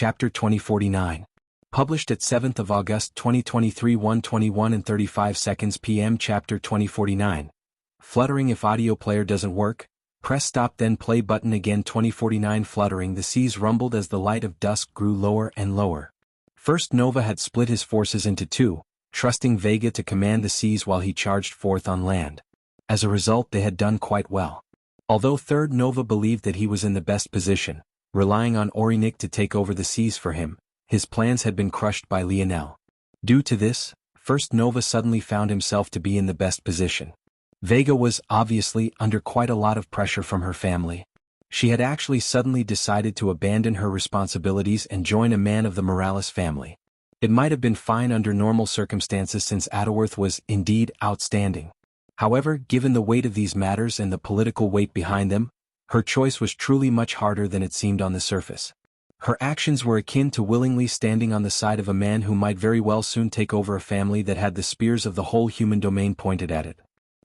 Chapter 2049. Published at 7th of August 2023 1:21 and 35 seconds p.m. Chapter 2049. Fluttering. If audio player doesn't work, press stop then play button again. 2049. Fluttering. The seas rumbled as the light of dusk grew lower and lower. First Nova had split his forces into two, trusting Vega to command the seas while he charged forth on land. As a result, they had done quite well. Although Third Nova believed that he was in the best position, relying on Orinik to take over the seas for him, his plans had been crushed by Lionel. Due to this, First Nova suddenly found himself to be in the best position. Vega was, obviously, under quite a lot of pressure from her family. She had actually suddenly decided to abandon her responsibilities and join a man of the Morales family. It might have been fine under normal circumstances since Adderworth was, indeed, outstanding. However, given the weight of these matters and the political weight behind them, her choice was truly much harder than it seemed on the surface. Her actions were akin to willingly standing on the side of a man who might very well soon take over a family that had the spears of the whole human domain pointed at it.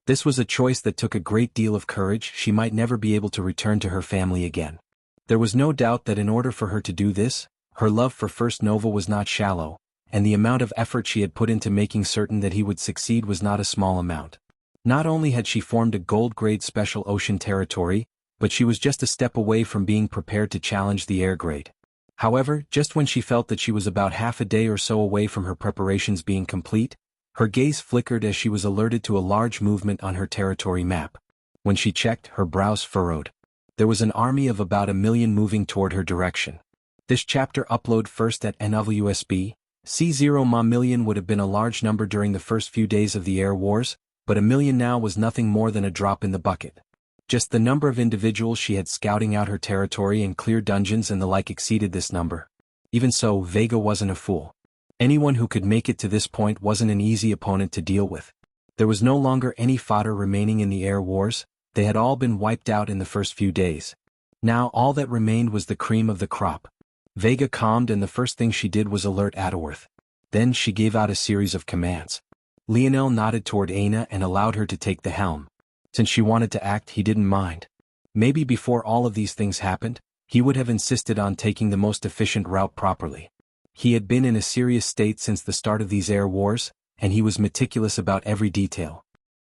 This was a choice that took a great deal of courage. She might never be able to return to her family again. There was no doubt that in order for her to do this, her love for First Nova was not shallow, and the amount of effort she had put into making certain that he would succeed was not a small amount. Not only had she formed a gold-grade special ocean territory, but she was just a step away from being prepared to challenge the air grade. However, just when she felt that she was about half a day or so away from her preparations being complete, her gaze flickered as she was alerted to a large movement on her territory map. When she checked, her brows furrowed. There was an army of about 1 million moving toward her direction. This chapter upload first at NWSB. C0 ma million would have been a large number during the first few days of the air wars, but 1 million now was nothing more than a drop in the bucket. Just the number of individuals she had scouting out her territory and clear dungeons and the like exceeded this number. Even so, Vega wasn't a fool. Anyone who could make it to this point wasn't an easy opponent to deal with. There was no longer any fodder remaining in the air wars. They had all been wiped out in the first few days. Now all that remained was the cream of the crop. Vega calmed, and the first thing she did was alert Adderworth. Then she gave out a series of commands. Lionel nodded toward Aina and allowed her to take the helm. Since she wanted to act, he didn't mind. Maybe before all of these things happened, he would have insisted on taking the most efficient route properly. He had been in a serious state since the start of these air wars, and he was meticulous about every detail.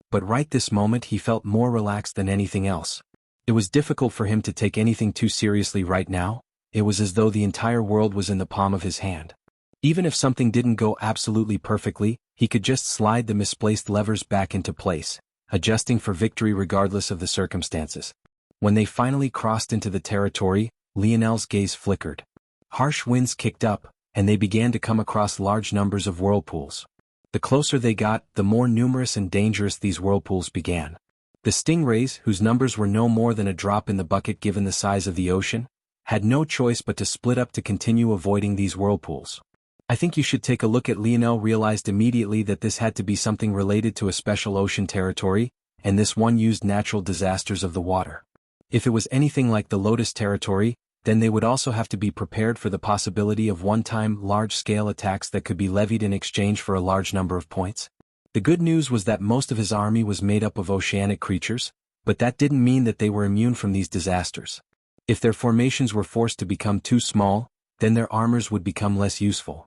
But right this moment he felt more relaxed than anything else. It was difficult for him to take anything too seriously right now. It was as though the entire world was in the palm of his hand. Even if something didn't go absolutely perfectly, he could just slide the misplaced levers back into place, adjusting for victory regardless of the circumstances. When they finally crossed into the territory, Lionel's gaze flickered. Harsh winds kicked up, and they began to come across large numbers of whirlpools. The closer they got, the more numerous and dangerous these whirlpools began. The stingrays, whose numbers were no more than a drop in the bucket given the size of the ocean, had no choice but to split up to continue avoiding these whirlpools. I think you should take a look at. Lionel realized immediately that this had to be something related to a special ocean territory, and this one used natural disasters of the water. If it was anything like the Lotus territory, then they would also have to be prepared for the possibility of one-time large-scale attacks that could be levied in exchange for a large number of points. The good news was that most of his army was made up of oceanic creatures, but that didn't mean that they were immune from these disasters. If their formations were forced to become too small, then their armors would become less useful.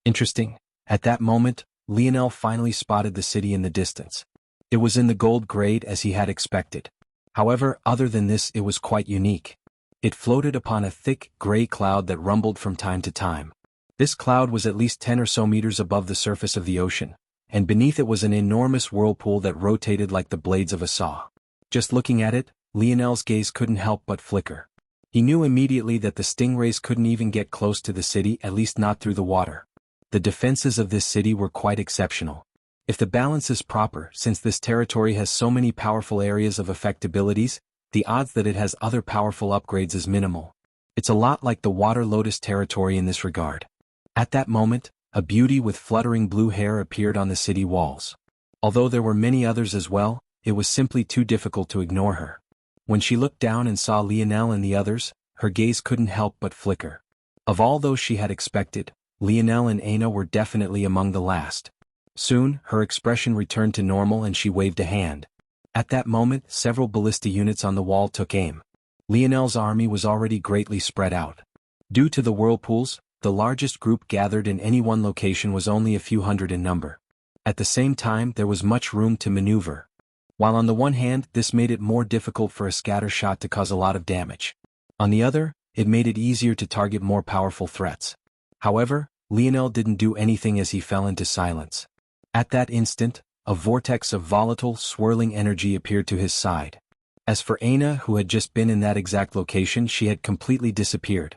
Interesting. At that moment, Lionel finally spotted the city in the distance. It was in the gold grade as he had expected. However, other than this, it was quite unique. It floated upon a thick, gray cloud that rumbled from time to time. This cloud was at least 10 or so meters above the surface of the ocean, and beneath it was an enormous whirlpool that rotated like the blades of a saw. Just looking at it, Lionel's gaze couldn't help but flicker. He knew immediately that the stingrays couldn't even get close to the city, at least not through the water. The defenses of this city were quite exceptional. If the balance is proper, since this territory has so many powerful areas of effect abilities, the odds that it has other powerful upgrades is minimal. It's a lot like the Water Lotus territory in this regard. At that moment, a beauty with fluttering blue hair appeared on the city walls. Although there were many others as well, it was simply too difficult to ignore her. When she looked down and saw Lionel and the others, her gaze couldn't help but flicker. Of all those she had expected, Lionel and Aina were definitely among the last. Soon, her expression returned to normal and she waved a hand. At that moment, several ballista units on the wall took aim. Lionel's army was already greatly spread out. Due to the whirlpools, the largest group gathered in any one location was only a few hundred in number. At the same time, there was much room to maneuver. While on the one hand, this made it more difficult for a scatter shot to cause a lot of damage. On the other, it made it easier to target more powerful threats. However, Lionel didn't do anything as he fell into silence. At that instant, a vortex of volatile, swirling energy appeared to his side. As for Aina, who had just been in that exact location, she had completely disappeared.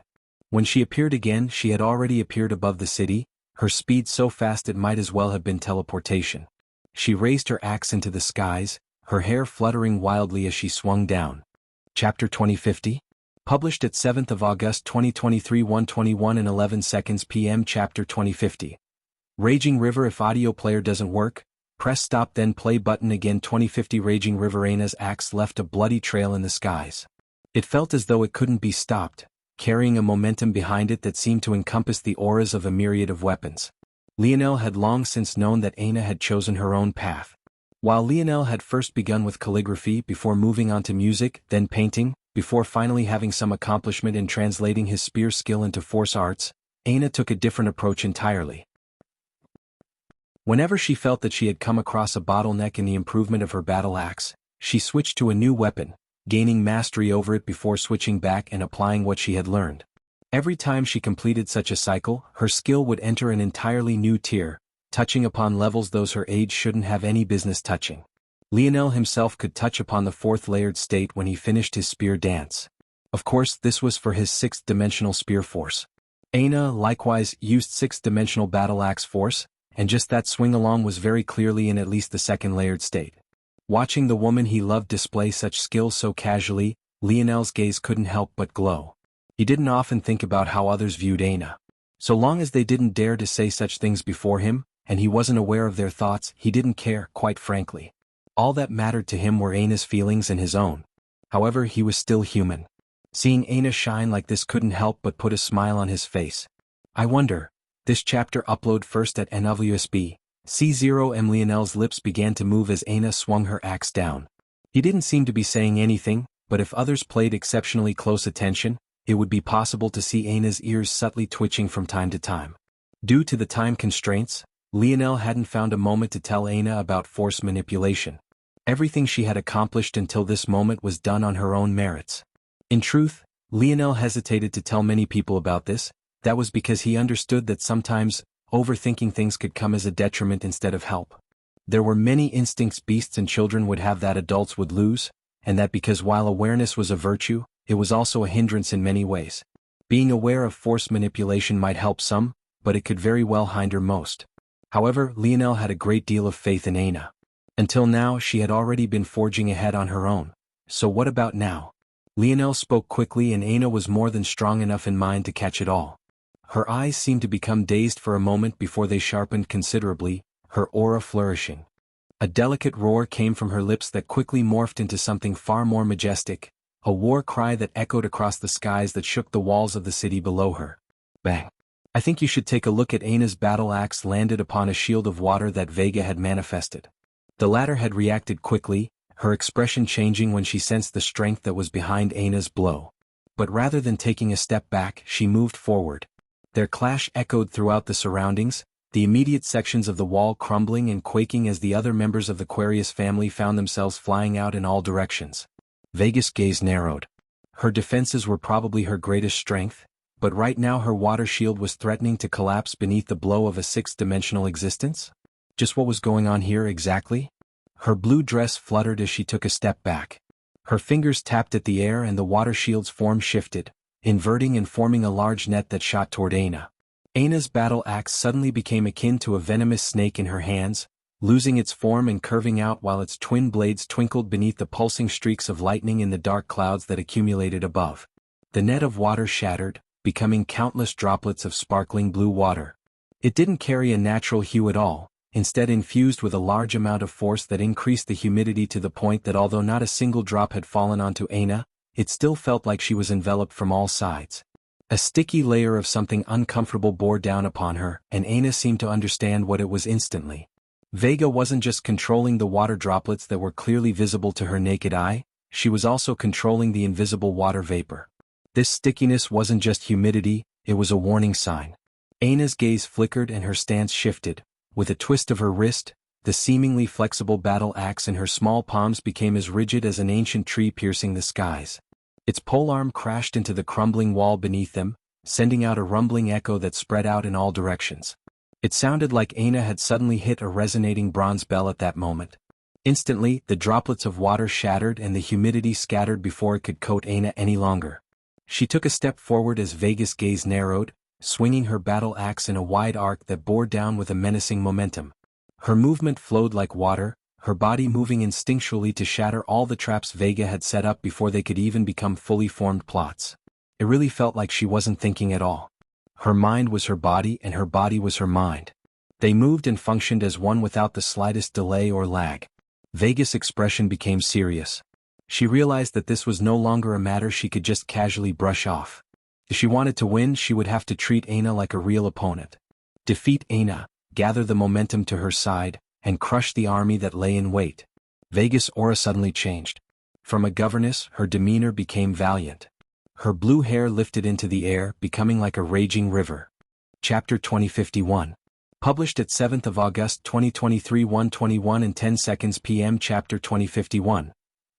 When she appeared again, she had already appeared above the city, her speed so fast it might as well have been teleportation. She raised her axe into the skies, her hair fluttering wildly as she swung down. Chapter 2050? Published at 7th of August 2023 1:21 and 11 seconds p.m. Chapter 2050. Raging River. If audio player doesn't work, press stop then play button again. 2050 Raging River. Aina's axe left a bloody trail in the skies. It felt as though it couldn't be stopped, carrying a momentum behind it that seemed to encompass the auras of a myriad of weapons. Lionel had long since known that Aina had chosen her own path. While Lionel had first begun with calligraphy before moving on to music, then painting, before finally having some accomplishment in translating his spear skill into force arts, Aina took a different approach entirely. Whenever she felt that she had come across a bottleneck in the improvement of her battle axe, she switched to a new weapon, gaining mastery over it before switching back and applying what she had learned. Every time she completed such a cycle, her skill would enter an entirely new tier, touching upon levels those her age shouldn't have any business touching. Lionel himself could touch upon the fourth layered state when he finished his spear dance. Of course, this was for his sixth-dimensional spear force. Aina, likewise, used sixth-dimensional battle axe force, and just that swing-along was very clearly in at least the second layered state. Watching the woman he loved display such skill so casually, Lionel's gaze couldn't help but glow. He didn't often think about how others viewed Aina. So long as they didn't dare to say such things before him, and he wasn't aware of their thoughts, he didn't care, quite frankly. All that mattered to him were Aina's feelings and his own. However, he was still human. Seeing Aina shine like this couldn't help but put a smile on his face. I wonder. This chapter upload first at NWSB. C0M. Lionel's lips began to move as Aina swung her axe down. He didn't seem to be saying anything, but if others played exceptionally close attention, it would be possible to see Aina's ears subtly twitching from time to time. Due to the time constraints, Lionel hadn't found a moment to tell Aina about force manipulation. Everything she had accomplished until this moment was done on her own merits. In truth, Lionel hesitated to tell many people about this. That was because he understood that sometimes, overthinking things could come as a detriment instead of help. There were many instincts beasts and children would have that adults would lose, and that because while awareness was a virtue, it was also a hindrance in many ways. Being aware of force manipulation might help some, but it could very well hinder most. However, Lionel had a great deal of faith in Aina. Until now, she had already been forging ahead on her own. So what about now? Lionel spoke quickly and Aina was more than strong enough in mind to catch it all. Her eyes seemed to become dazed for a moment before they sharpened considerably, her aura flourishing. A delicate roar came from her lips that quickly morphed into something far more majestic, a war cry that echoed across the skies that shook the walls of the city below her. Bang! I think you should take a look at Aina's battle axe landed upon a shield of water that Vega had manifested. The latter had reacted quickly, her expression changing when she sensed the strength that was behind Aina's blow. But rather than taking a step back, she moved forward. Their clash echoed throughout the surroundings, the immediate sections of the wall crumbling and quaking as the other members of the Aquarius family found themselves flying out in all directions. Vega's gaze narrowed. Her defenses were probably her greatest strength, but right now her water shield was threatening to collapse beneath the blow of a sixth-dimensional existence? Just what was going on here exactly? Her blue dress fluttered as she took a step back. Her fingers tapped at the air and the water shield's form shifted, inverting and forming a large net that shot toward Aina. Aina's battle axe suddenly became akin to a venomous snake in her hands, losing its form and curving out while its twin blades twinkled beneath the pulsing streaks of lightning in the dark clouds that accumulated above. The net of water shattered, becoming countless droplets of sparkling blue water. It didn't carry a natural hue at all, instead infused with a large amount of force that increased the humidity to the point that although not a single drop had fallen onto Aina, it still felt like she was enveloped from all sides. A sticky layer of something uncomfortable bore down upon her, and Aina seemed to understand what it was instantly. Vega wasn't just controlling the water droplets that were clearly visible to her naked eye, she was also controlling the invisible water vapor. This stickiness wasn't just humidity, it was a warning sign. Aina's gaze flickered and her stance shifted. With a twist of her wrist, the seemingly flexible battle axe in her small palms became as rigid as an ancient tree piercing the skies. Its polearm crashed into the crumbling wall beneath them, sending out a rumbling echo that spread out in all directions. It sounded like Aina had suddenly hit a resonating bronze bell at that moment. Instantly, the droplets of water shattered and the humidity scattered before it could coat Aina any longer. She took a step forward as Vega's gaze narrowed, swinging her battle axe in a wide arc that bore down with a menacing momentum. Her movement flowed like water, her body moving instinctually to shatter all the traps Vega had set up before they could even become fully formed plots. It really felt like she wasn't thinking at all. Her mind was her body and her body was her mind. They moved and functioned as one without the slightest delay or lag. Vega's expression became serious. She realized that this was no longer a matter she could just casually brush off. If she wanted to win, she would have to treat Aina like a real opponent. Defeat Aina, gather the momentum to her side, and crush the army that lay in wait. Vega's aura suddenly changed. From a governess, her demeanor became valiant. Her blue hair lifted into the air, becoming like a raging river. Chapter 2051. Published at 7th of August 2023 1:21 and 10 seconds p.m. Chapter 2051.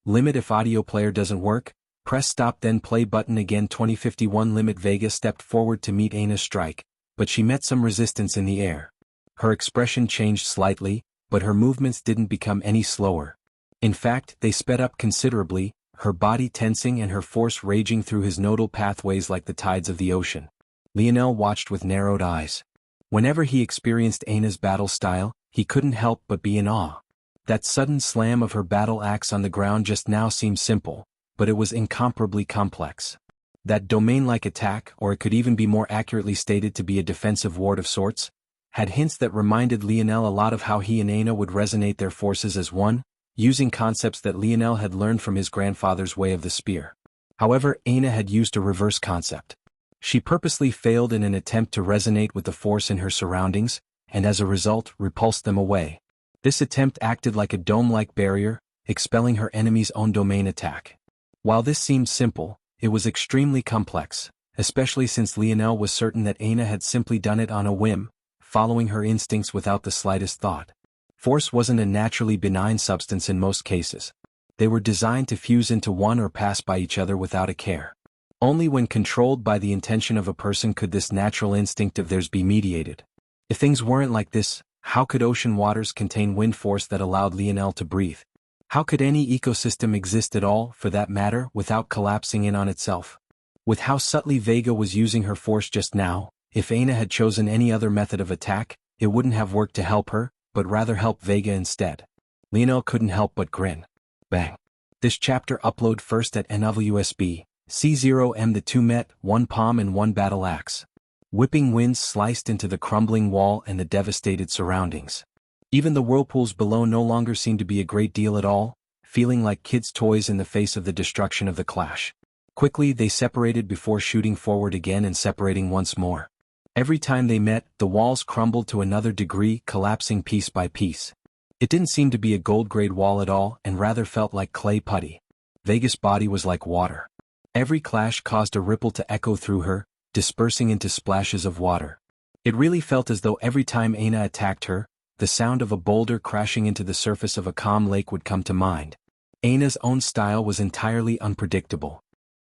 Limit if audio player doesn't work, press stop then play button again 2051 limit. Vega stepped forward to meet Aina's strike, but she met some resistance in the air. Her expression changed slightly, but her movements didn't become any slower. In fact, they sped up considerably, her body tensing and her force raging through his nodal pathways like the tides of the ocean. Lionel watched with narrowed eyes. Whenever he experienced Aina's battle style, he couldn't help but be in awe. That sudden slam of her battle axe on the ground just now seemed simple, but it was incomparably complex. That domain-like attack, or it could even be more accurately stated to be a defensive ward of sorts, had hints that reminded Lionel a lot of how he and Aina would resonate their forces as one, using concepts that Lionel had learned from his grandfather's way of the spear. However, Aina had used a reverse concept. She purposely failed in an attempt to resonate with the force in her surroundings, and as a result, repulsed them away. This attempt acted like a dome-like barrier, expelling her enemy's own domain attack. While this seemed simple, it was extremely complex, especially since Lionel was certain that Aina had simply done it on a whim, following her instincts without the slightest thought. Force wasn't a naturally benign substance in most cases. They were designed to fuse into one or pass by each other without a care. Only when controlled by the intention of a person could this natural instinct of theirs be mediated. If things weren't like this, how could ocean waters contain wind force that allowed Lionel to breathe? How could any ecosystem exist at all, for that matter, without collapsing in on itself? With how subtly Vega was using her force just now, if Aina had chosen any other method of attack, it wouldn't have worked to help her, but rather help Vega instead. Lionel couldn't help but grin. Bang. This chapter upload first at NWSB, C0M. The two met, one palm and one battle axe. Whipping winds sliced into the crumbling wall and the devastated surroundings. Even the whirlpools below no longer seemed to be a great deal at all, feeling like kids' toys in the face of the destruction of the clash. Quickly they separated before shooting forward again and separating once more. Every time they met, the walls crumbled to another degree, collapsing piece by piece. It didn't seem to be a gold-grade wall at all and rather felt like clay putty. Vega's body was like water. Every clash caused a ripple to echo through her, dispersing into splashes of water. It really felt as though every time Aina attacked her, the sound of a boulder crashing into the surface of a calm lake would come to mind. Aina's own style was entirely unpredictable.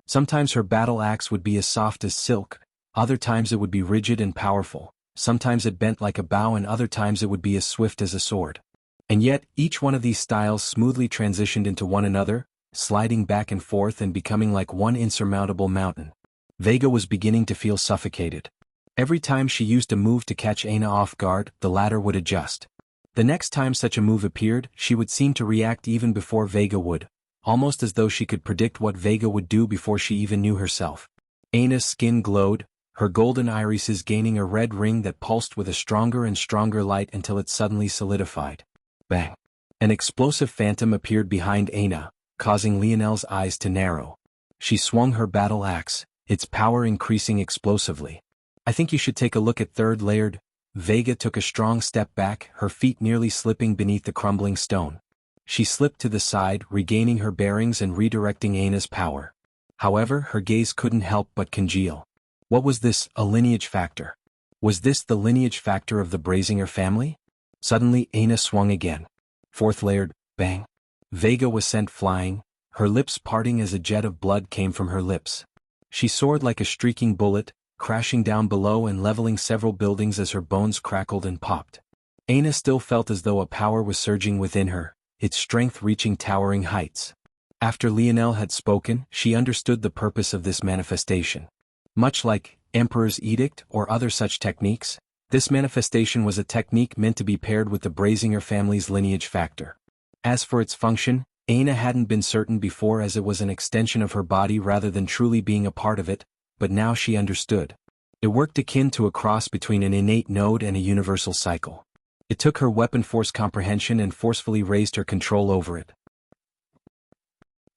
Sometimes her battle axe would be as soft as silk, other times it would be rigid and powerful, sometimes it bent like a bow and other times it would be as swift as a sword. And yet, each one of these styles smoothly transitioned into one another, sliding back and forth and becoming like one insurmountable mountain. Vega was beginning to feel suffocated. Every time she used a move to catch Aina off guard, the latter would adjust. The next time such a move appeared, she would seem to react even before Vega would, almost as though she could predict what Vega would do before she even knew herself. Aina's skin glowed, her golden irises gaining a red ring that pulsed with a stronger and stronger light until it suddenly solidified. Bang! An explosive phantom appeared behind Aina, causing Lionel's eyes to narrow. She swung her battle axe, its power increasing explosively. "I think you should take a look at third layered." Vega took a strong step back, her feet nearly slipping beneath the crumbling stone. She slipped to the side, regaining her bearings and redirecting Aina's power. However, her gaze couldn't help but congeal. What was this, a lineage factor? Was this the lineage factor of the Brazinger family? Suddenly, Aina swung again. Fourth layered, bang. Vega was sent flying, her lips parting as a jet of blood came from her lips. She soared like a streaking bullet, crashing down below and leveling several buildings as her bones crackled and popped. Aina still felt as though a power was surging within her, its strength reaching towering heights. After Lionel had spoken, she understood the purpose of this manifestation. Much like Emperor's Edict or other such techniques, this manifestation was a technique meant to be paired with the Brazinger family's lineage factor. As for its function, Aina hadn't been certain before, as it was an extension of her body rather than truly being a part of it, but now she understood. It worked akin to a cross between an innate node and a universal cycle. It took her weapon force comprehension and forcefully raised her control over it.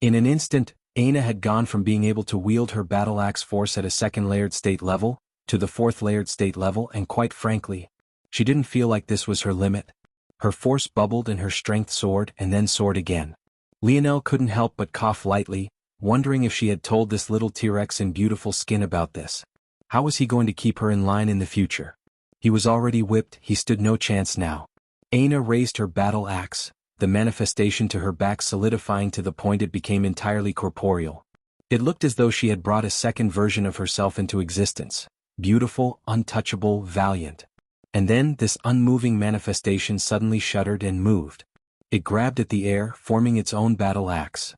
In an instant, Aina had gone from being able to wield her battle axe force at a second layered state level, to the fourth layered state level, and quite frankly, she didn't feel like this was her limit. Her force bubbled and her strength soared and then soared again. Lionel couldn't help but cough lightly, wondering if she had told this little T-Rex in beautiful skin about this. How was he going to keep her in line in the future? He was already whipped, he stood no chance now. Aina raised her battle axe, the manifestation to her back solidifying to the point it became entirely corporeal. It looked as though she had brought a second version of herself into existence. Beautiful, untouchable, valiant. And then this unmoving manifestation suddenly shuddered and moved. It grabbed at the air, forming its own battle axe.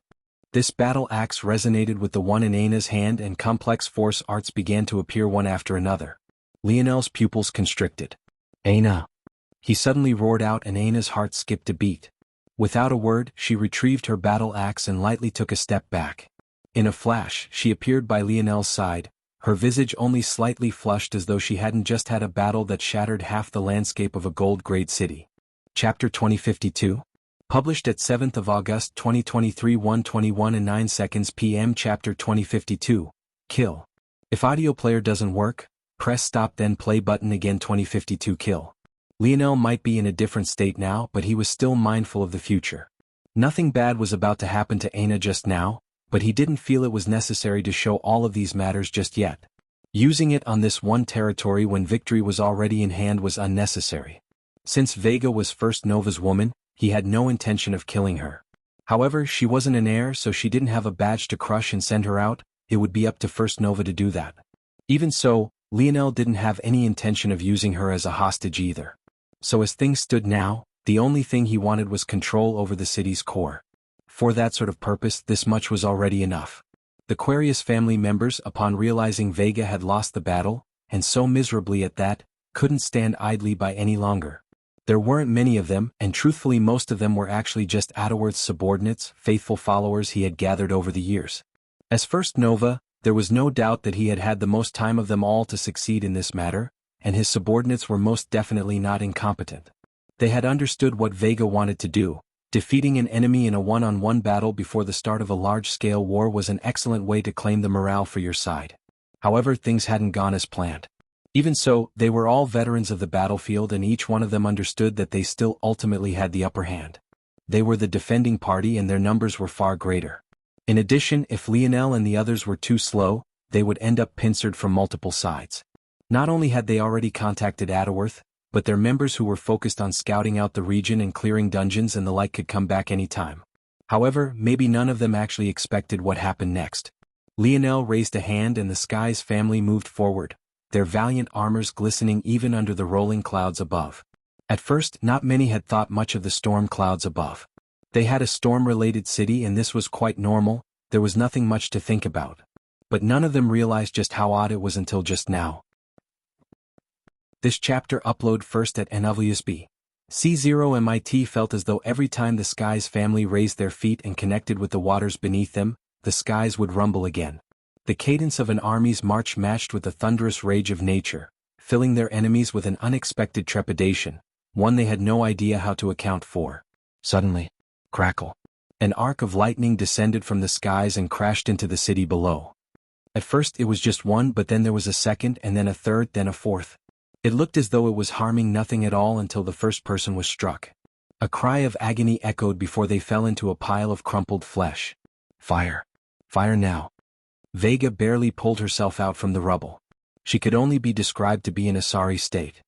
This battle axe resonated with the one in Aina's hand, and complex force arts began to appear one after another. Lionel's pupils constricted. Aina! He suddenly roared out, and Aina's heart skipped a beat. Without a word, she retrieved her battle axe and lightly took a step back. In a flash, she appeared by Lionel's side, her visage only slightly flushed as though she hadn't just had a battle that shattered half the landscape of a gold-grade city. Chapter 2052? Published at 7th of August 2023 1:21 and 9 seconds p.m. Chapter 2052. Kill. If audio player doesn't work, press stop then play button again. 2052 Kill. Lionel might be in a different state now, but he was still mindful of the future. Nothing bad was about to happen to Aina just now, but he didn't feel it was necessary to show all of these matters just yet. Using it on this one territory when victory was already in hand was unnecessary. Since Vega was First Nova's woman, he had no intention of killing her. However, she wasn't an heir, so she didn't have a badge to crush and send her out. It would be up to First Nova to do that. Even so, Lionel didn't have any intention of using her as a hostage either. So as things stood now, the only thing he wanted was control over the city's core. For that sort of purpose, this much was already enough. The Aquarius family members, upon realizing Vega had lost the battle, and so miserably at that, couldn't stand idly by any longer. There weren't many of them, and truthfully most of them were actually just Adderworth's subordinates, faithful followers he had gathered over the years. As First Nova, there was no doubt that he had had the most time of them all to succeed in this matter, and his subordinates were most definitely not incompetent. They had understood what Vega wanted to do. Defeating an enemy in a one-on-one battle before the start of a large-scale war was an excellent way to claim the morale for your side. However, things hadn't gone as planned. Even so, they were all veterans of the battlefield, and each one of them understood that they still ultimately had the upper hand. They were the defending party and their numbers were far greater. In addition, if Lionel and the others were too slow, they would end up pincered from multiple sides. Not only had they already contacted Adderworth, but their members who were focused on scouting out the region and clearing dungeons and the like could come back any time. However, maybe none of them actually expected what happened next. Lionel raised a hand and the Sky's family moved forward, their valiant armors glistening even under the rolling clouds above. At first, not many had thought much of the storm clouds above. They had a storm-related city and this was quite normal, there was nothing much to think about. But none of them realized just how odd it was until just now. This chapter upload first at NWSB. C0 MIT felt as though every time the Sky's family raised their feet and connected with the waters beneath them, the skies would rumble again. The cadence of an army's march matched with the thunderous rage of nature, filling their enemies with an unexpected trepidation, one they had no idea how to account for. Suddenly, crackle. An arc of lightning descended from the skies and crashed into the city below. At first it was just one, but then there was a second and then a third, then a fourth. It looked as though it was harming nothing at all until the first person was struck. A cry of agony echoed before they fell into a pile of crumpled flesh. Fire! Fire now! Vega barely pulled herself out from the rubble. She could only be described to be in a sorry state.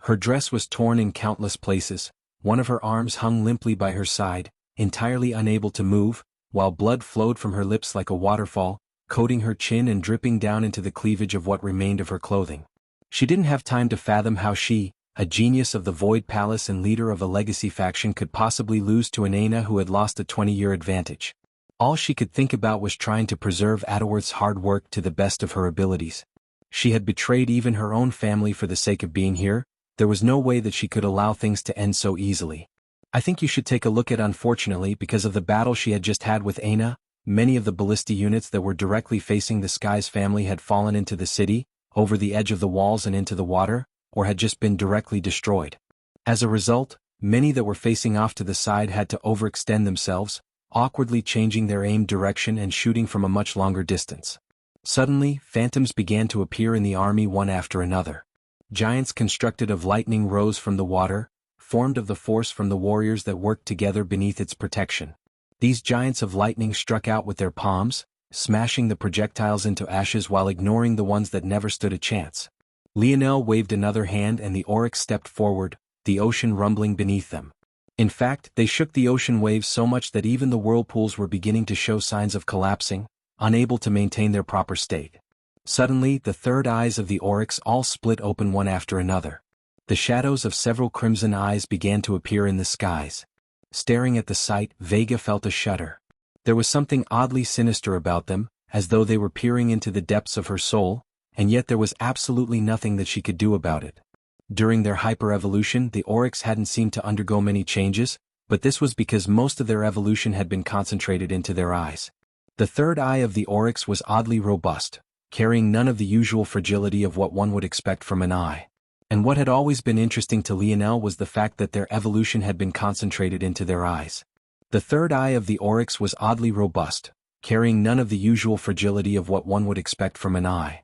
Her dress was torn in countless places, one of her arms hung limply by her side, entirely unable to move, while blood flowed from her lips like a waterfall, coating her chin and dripping down into the cleavage of what remained of her clothing. She didn't have time to fathom how she, a genius of the Void Palace and leader of a legacy faction, could possibly lose to an Aina who had lost a 20-year advantage. All she could think about was trying to preserve Adderworth's hard work to the best of her abilities. She had betrayed even her own family for the sake of being here. There was no way that she could allow things to end so easily. I think you should take a look at. Unfortunately, because of the battle she had just had with Aina, many of the ballista units that were directly facing the Sky's family had fallen into the city, over the edge of the walls and into the water, or had just been directly destroyed. As a result, many that were facing off to the side had to overextend themselves, awkwardly changing their aim direction and shooting from a much longer distance. Suddenly, phantoms began to appear in the army one after another. Giants constructed of lightning rose from the water, formed of the force from the warriors that worked together beneath its protection. These giants of lightning struck out with their palms, smashing the projectiles into ashes while ignoring the ones that never stood a chance. Lionel waved another hand and the Oryx stepped forward, the ocean rumbling beneath them. In fact, they shook the ocean waves so much that even the whirlpools were beginning to show signs of collapsing, unable to maintain their proper state. Suddenly, the third eyes of the Oryx all split open one after another. The shadows of several crimson eyes began to appear in the skies. Staring at the sight, Vega felt a shudder. There was something oddly sinister about them, as though they were peering into the depths of her soul, and yet there was absolutely nothing that she could do about it. During their hyper-evolution, the Oryx hadn't seemed to undergo many changes, but this was because most of their evolution had been concentrated into their eyes. The third eye of the Oryx was oddly robust, carrying none of the usual fragility of what one would expect from an eye. And what had always been interesting to Lionel was the fact that their evolution had been concentrated into their eyes. The third eye of the Oryx was oddly robust, carrying none of the usual fragility of what one would expect from an eye.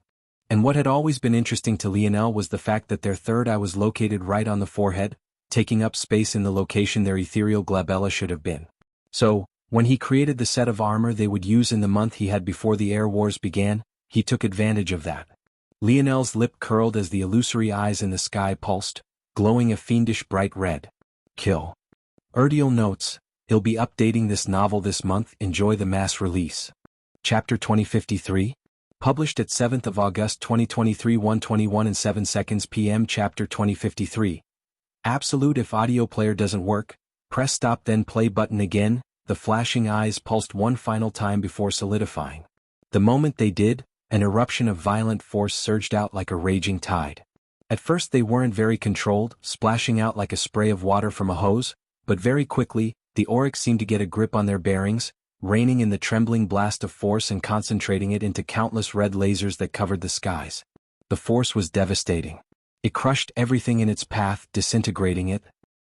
And what had always been interesting to Lionel was the fact that their third eye was located right on the forehead, taking up space in the location their ethereal glabella should have been. So, when he created the set of armor they would use in the month he had before the Air Wars began, he took advantage of that. Lionel's lip curled as the illusory eyes in the sky pulsed, glowing a fiendish bright red. Kill. Urdial notes, he'll be updating this novel this month. Enjoy the mass release. Chapter 2053? Published at 7th of August 2023 1:21 and 7 seconds p.m. Chapter 2053. Absolute. If audio player doesn't work, press stop then play button again. The flashing eyes pulsed one final time before solidifying. The moment they did, an eruption of violent force surged out like a raging tide. At first they weren't very controlled, splashing out like a spray of water from a hose, but very quickly, the Oryx seemed to get a grip on their bearings, reining in the trembling blast of force and concentrating it into countless red lasers that covered the skies. The force was devastating. It crushed everything in its path, disintegrating it.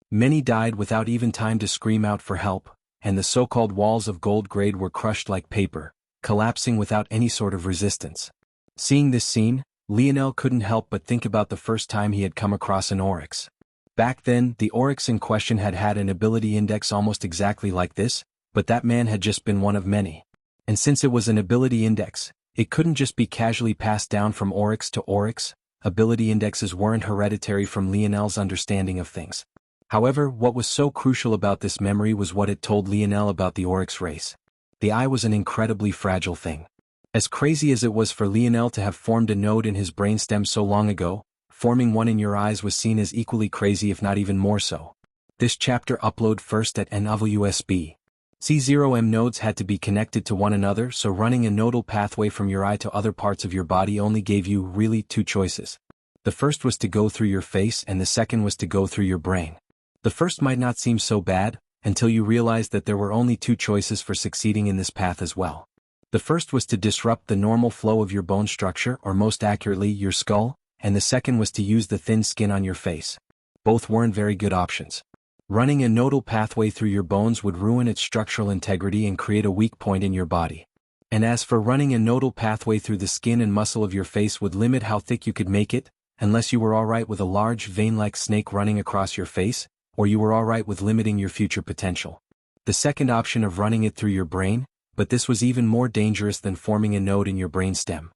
Many died without even time to scream out for help, and the so-called walls of gold grade were crushed like paper, collapsing without any sort of resistance. Seeing this scene, Lionel couldn't help but think about the first time he had come across an Oryx. Back then, the Oryx in question had had an ability index almost exactly like this, but that man had just been one of many. And since it was an ability index, it couldn't just be casually passed down from Oryx to Oryx. Ability indexes weren't hereditary from Lionel's understanding of things. However, what was so crucial about this memory was what it told Lionel about the Oryx race. The eye was an incredibly fragile thing. As crazy as it was for Lionel to have formed a node in his brainstem so long ago, forming one in your eyes was seen as equally crazy if not even more so. This chapter upload first at NVUSB. C0M nodes had to be connected to one another, so running a nodal pathway from your eye to other parts of your body only gave you really two choices. The first was to go through your face and the second was to go through your brain. The first might not seem so bad, until you realized that there were only two choices for succeeding in this path as well. The first was to disrupt the normal flow of your bone structure, or most accurately, your skull, and the second was to use the thin skin on your face. Both weren't very good options. Running a nodal pathway through your bones would ruin its structural integrity and create a weak point in your body. And as for running a nodal pathway through the skin and muscle of your face would limit how thick you could make it, unless you were alright with a large vein-like snake running across your face, or you were alright with limiting your future potential. The second option of running it through your brain, but this was even more dangerous than forming a node in your brainstem.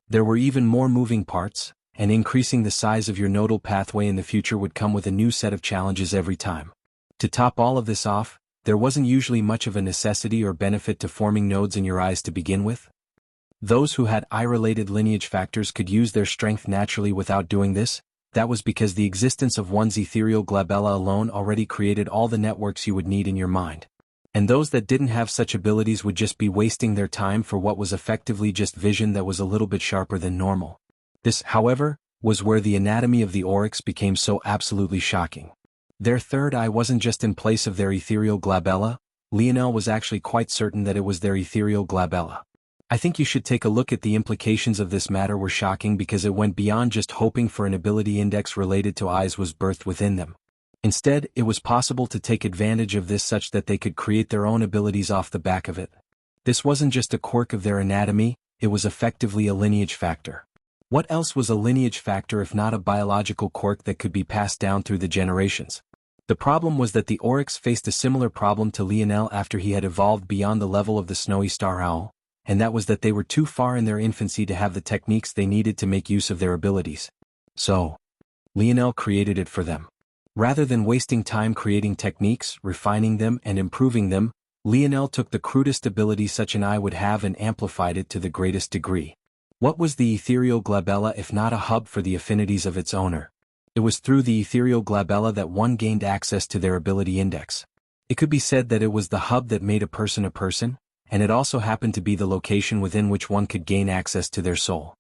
There were even more moving parts, and increasing the size of your nodal pathway in the future would come with a new set of challenges every time. To top all of this off, there wasn't usually much of a necessity or benefit to forming nodes in your eyes to begin with. Those who had eye-related lineage factors could use their strength naturally without doing this. That was because the existence of one's ethereal glabella alone already created all the networks you would need in your mind. And those that didn't have such abilities would just be wasting their time for what was effectively just vision that was a little bit sharper than normal. This, however, was where the anatomy of the oryx became so absolutely shocking. Their third eye wasn't just in place of their ethereal glabella. Lionel was actually quite certain that it was their ethereal glabella. I think you should take a look at the implications of this matter were shocking because it went beyond just hoping for an ability index related to eyes was birthed within them. Instead, it was possible to take advantage of this such that they could create their own abilities off the back of it. This wasn't just a quirk of their anatomy, it was effectively a lineage factor. What else was a lineage factor if not a biological quirk that could be passed down through the generations? The problem was that the oryx faced a similar problem to Lionel after he had evolved beyond the level of the snowy star owl, and that was that they were too far in their infancy to have the techniques they needed to make use of their abilities. So, Lionel created it for them. Rather than wasting time creating techniques, refining them, and improving them, Lionel took the crudest ability such an eye would have and amplified it to the greatest degree. What was the ethereal glabella if not a hub for the affinities of its owner? It was through the ethereal glabella that one gained access to their ability index. It could be said that it was the hub that made a person, and it also happened to be the location within which one could gain access to their soul.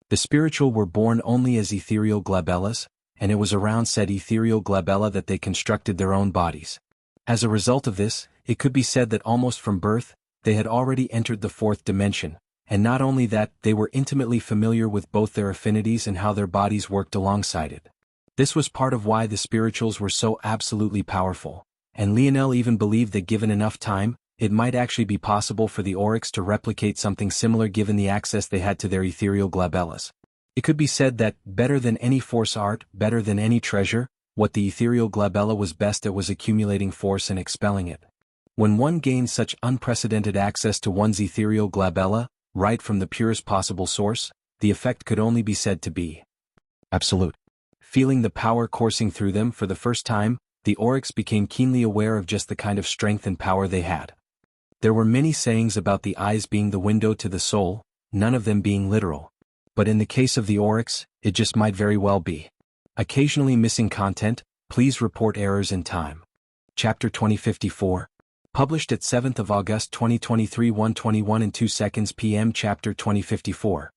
The spiritual were born only as ethereal glabellas, and it was around said ethereal glabella that they constructed their own bodies. As a result of this, it could be said that almost from birth, they had already entered the fourth dimension, and not only that, they were intimately familiar with both their affinities and how their bodies worked alongside it. This was part of why the spirituals were so absolutely powerful, and Lionel even believed that given enough time, it might actually be possible for the oryx to replicate something similar given the access they had to their ethereal glabellas. It could be said that, better than any force art, better than any treasure, what the ethereal glabella was best at was accumulating force and expelling it. When one gained such unprecedented access to one's ethereal glabella, right from the purest possible source, the effect could only be said to be absolute. Feeling the power coursing through them for the first time, the oryx became keenly aware of just the kind of strength and power they had. There were many sayings about the eyes being the window to the soul, none of them being literal. But in the case of the oryx, it just might very well be. Occasionally missing content, please report errors in time. Chapter 2054. Published at 7th of August 2023 1:21 and 2 seconds p.m. Chapter 2054.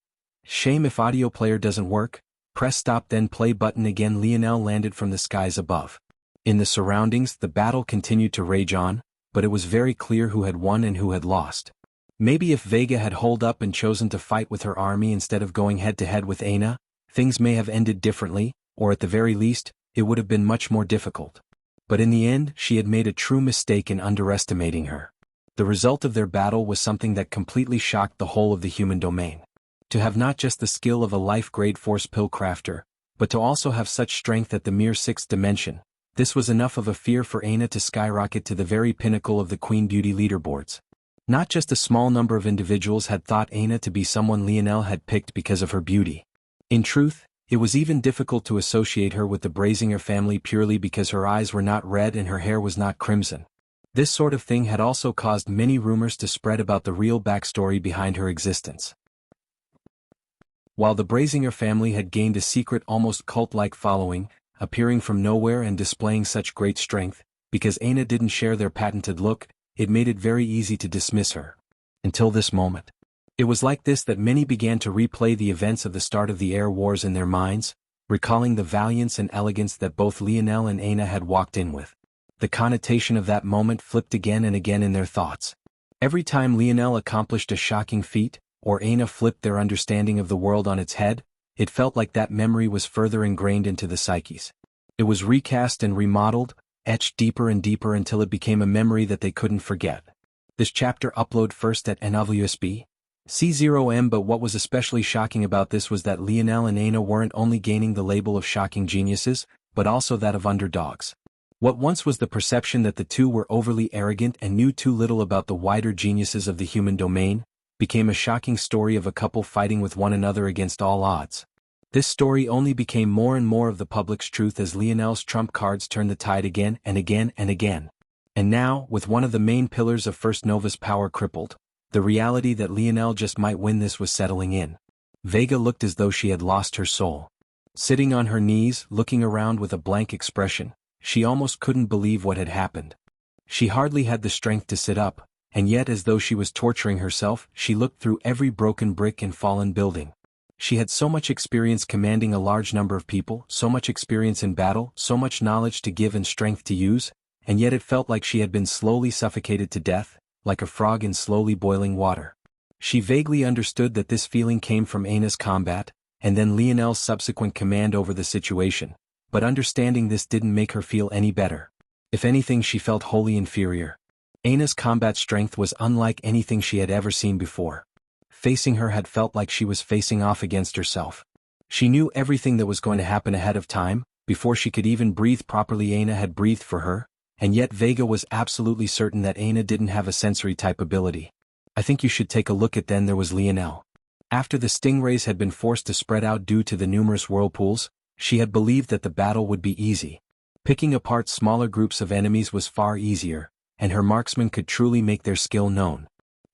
Shame if audio player doesn't work, press stop then play button again. Lionel landed from the skies above. In the surroundings, the battle continued to rage on, but it was very clear who had won and who had lost. Maybe if Vega had holed up and chosen to fight with her army instead of going head-to-head with Aina, things may have ended differently, or at the very least, it would have been much more difficult. But in the end, she had made a true mistake in underestimating her. The result of their battle was something that completely shocked the whole of the human domain. To have not just the skill of a life-grade force pill crafter, but to also have such strength at the mere 6th dimension, this was enough of a fear for Aina to skyrocket to the very pinnacle of the Queen Beauty leaderboards. Not just a small number of individuals had thought Aina to be someone Lionel had picked because of her beauty. In truth, it was even difficult to associate her with the Brazinger family purely because her eyes were not red and her hair was not crimson. This sort of thing had also caused many rumors to spread about the real backstory behind her existence. While the Brazinger family had gained a secret almost cult-like following, appearing from nowhere and displaying such great strength, because Aina didn't share their patented look, it made it very easy to dismiss her. Until this moment. It was like this that many began to replay the events of the start of the Air Wars in their minds, recalling the valiance and elegance that both Lionel and Aina had walked in with. The connotation of that moment flipped again and again in their thoughts. Every time Lionel accomplished a shocking feat, or Aina flipped their understanding of the world on its head, it felt like that memory was further ingrained into the psyches. It was recast and remodeled, etched deeper and deeper until it became a memory that they couldn't forget. This chapter upload first at NWSB C0M. But what was especially shocking about this was that Lionel and Aina weren't only gaining the label of shocking geniuses, but also that of underdogs. What once was the perception that the two were overly arrogant and knew too little about the wider geniuses of the human domain, became a shocking story of a couple fighting with one another against all odds. This story only became more and more of the public's truth as Lionel's trump cards turned the tide again and again and again. And now, with one of the main pillars of First Nova's power crippled, the reality that Lionel just might win this was settling in. Vega looked as though she had lost her soul. Sitting on her knees, looking around with a blank expression, she almost couldn't believe what had happened. She hardly had the strength to sit up, and yet as though she was torturing herself, she looked through every broken brick and fallen building. She had so much experience commanding a large number of people, so much experience in battle, so much knowledge to give and strength to use, and yet it felt like she had been slowly suffocated to death, like a frog in slowly boiling water. She vaguely understood that this feeling came from Aina's combat, and then Lionel's subsequent command over the situation, but understanding this didn't make her feel any better. If anything, she felt wholly inferior. Aina's combat strength was unlike anything she had ever seen before. Facing her had felt like she was facing off against herself. She knew everything that was going to happen ahead of time, before she could even breathe properly. Aina had breathed for her, and yet Vega was absolutely certain that Aina didn't have a sensory-type ability. I think you should take a look at. Then there was Lionel. After the stingrays had been forced to spread out due to the numerous whirlpools, she had believed that the battle would be easy. Picking apart smaller groups of enemies was far easier, and her marksmen could truly make their skill known.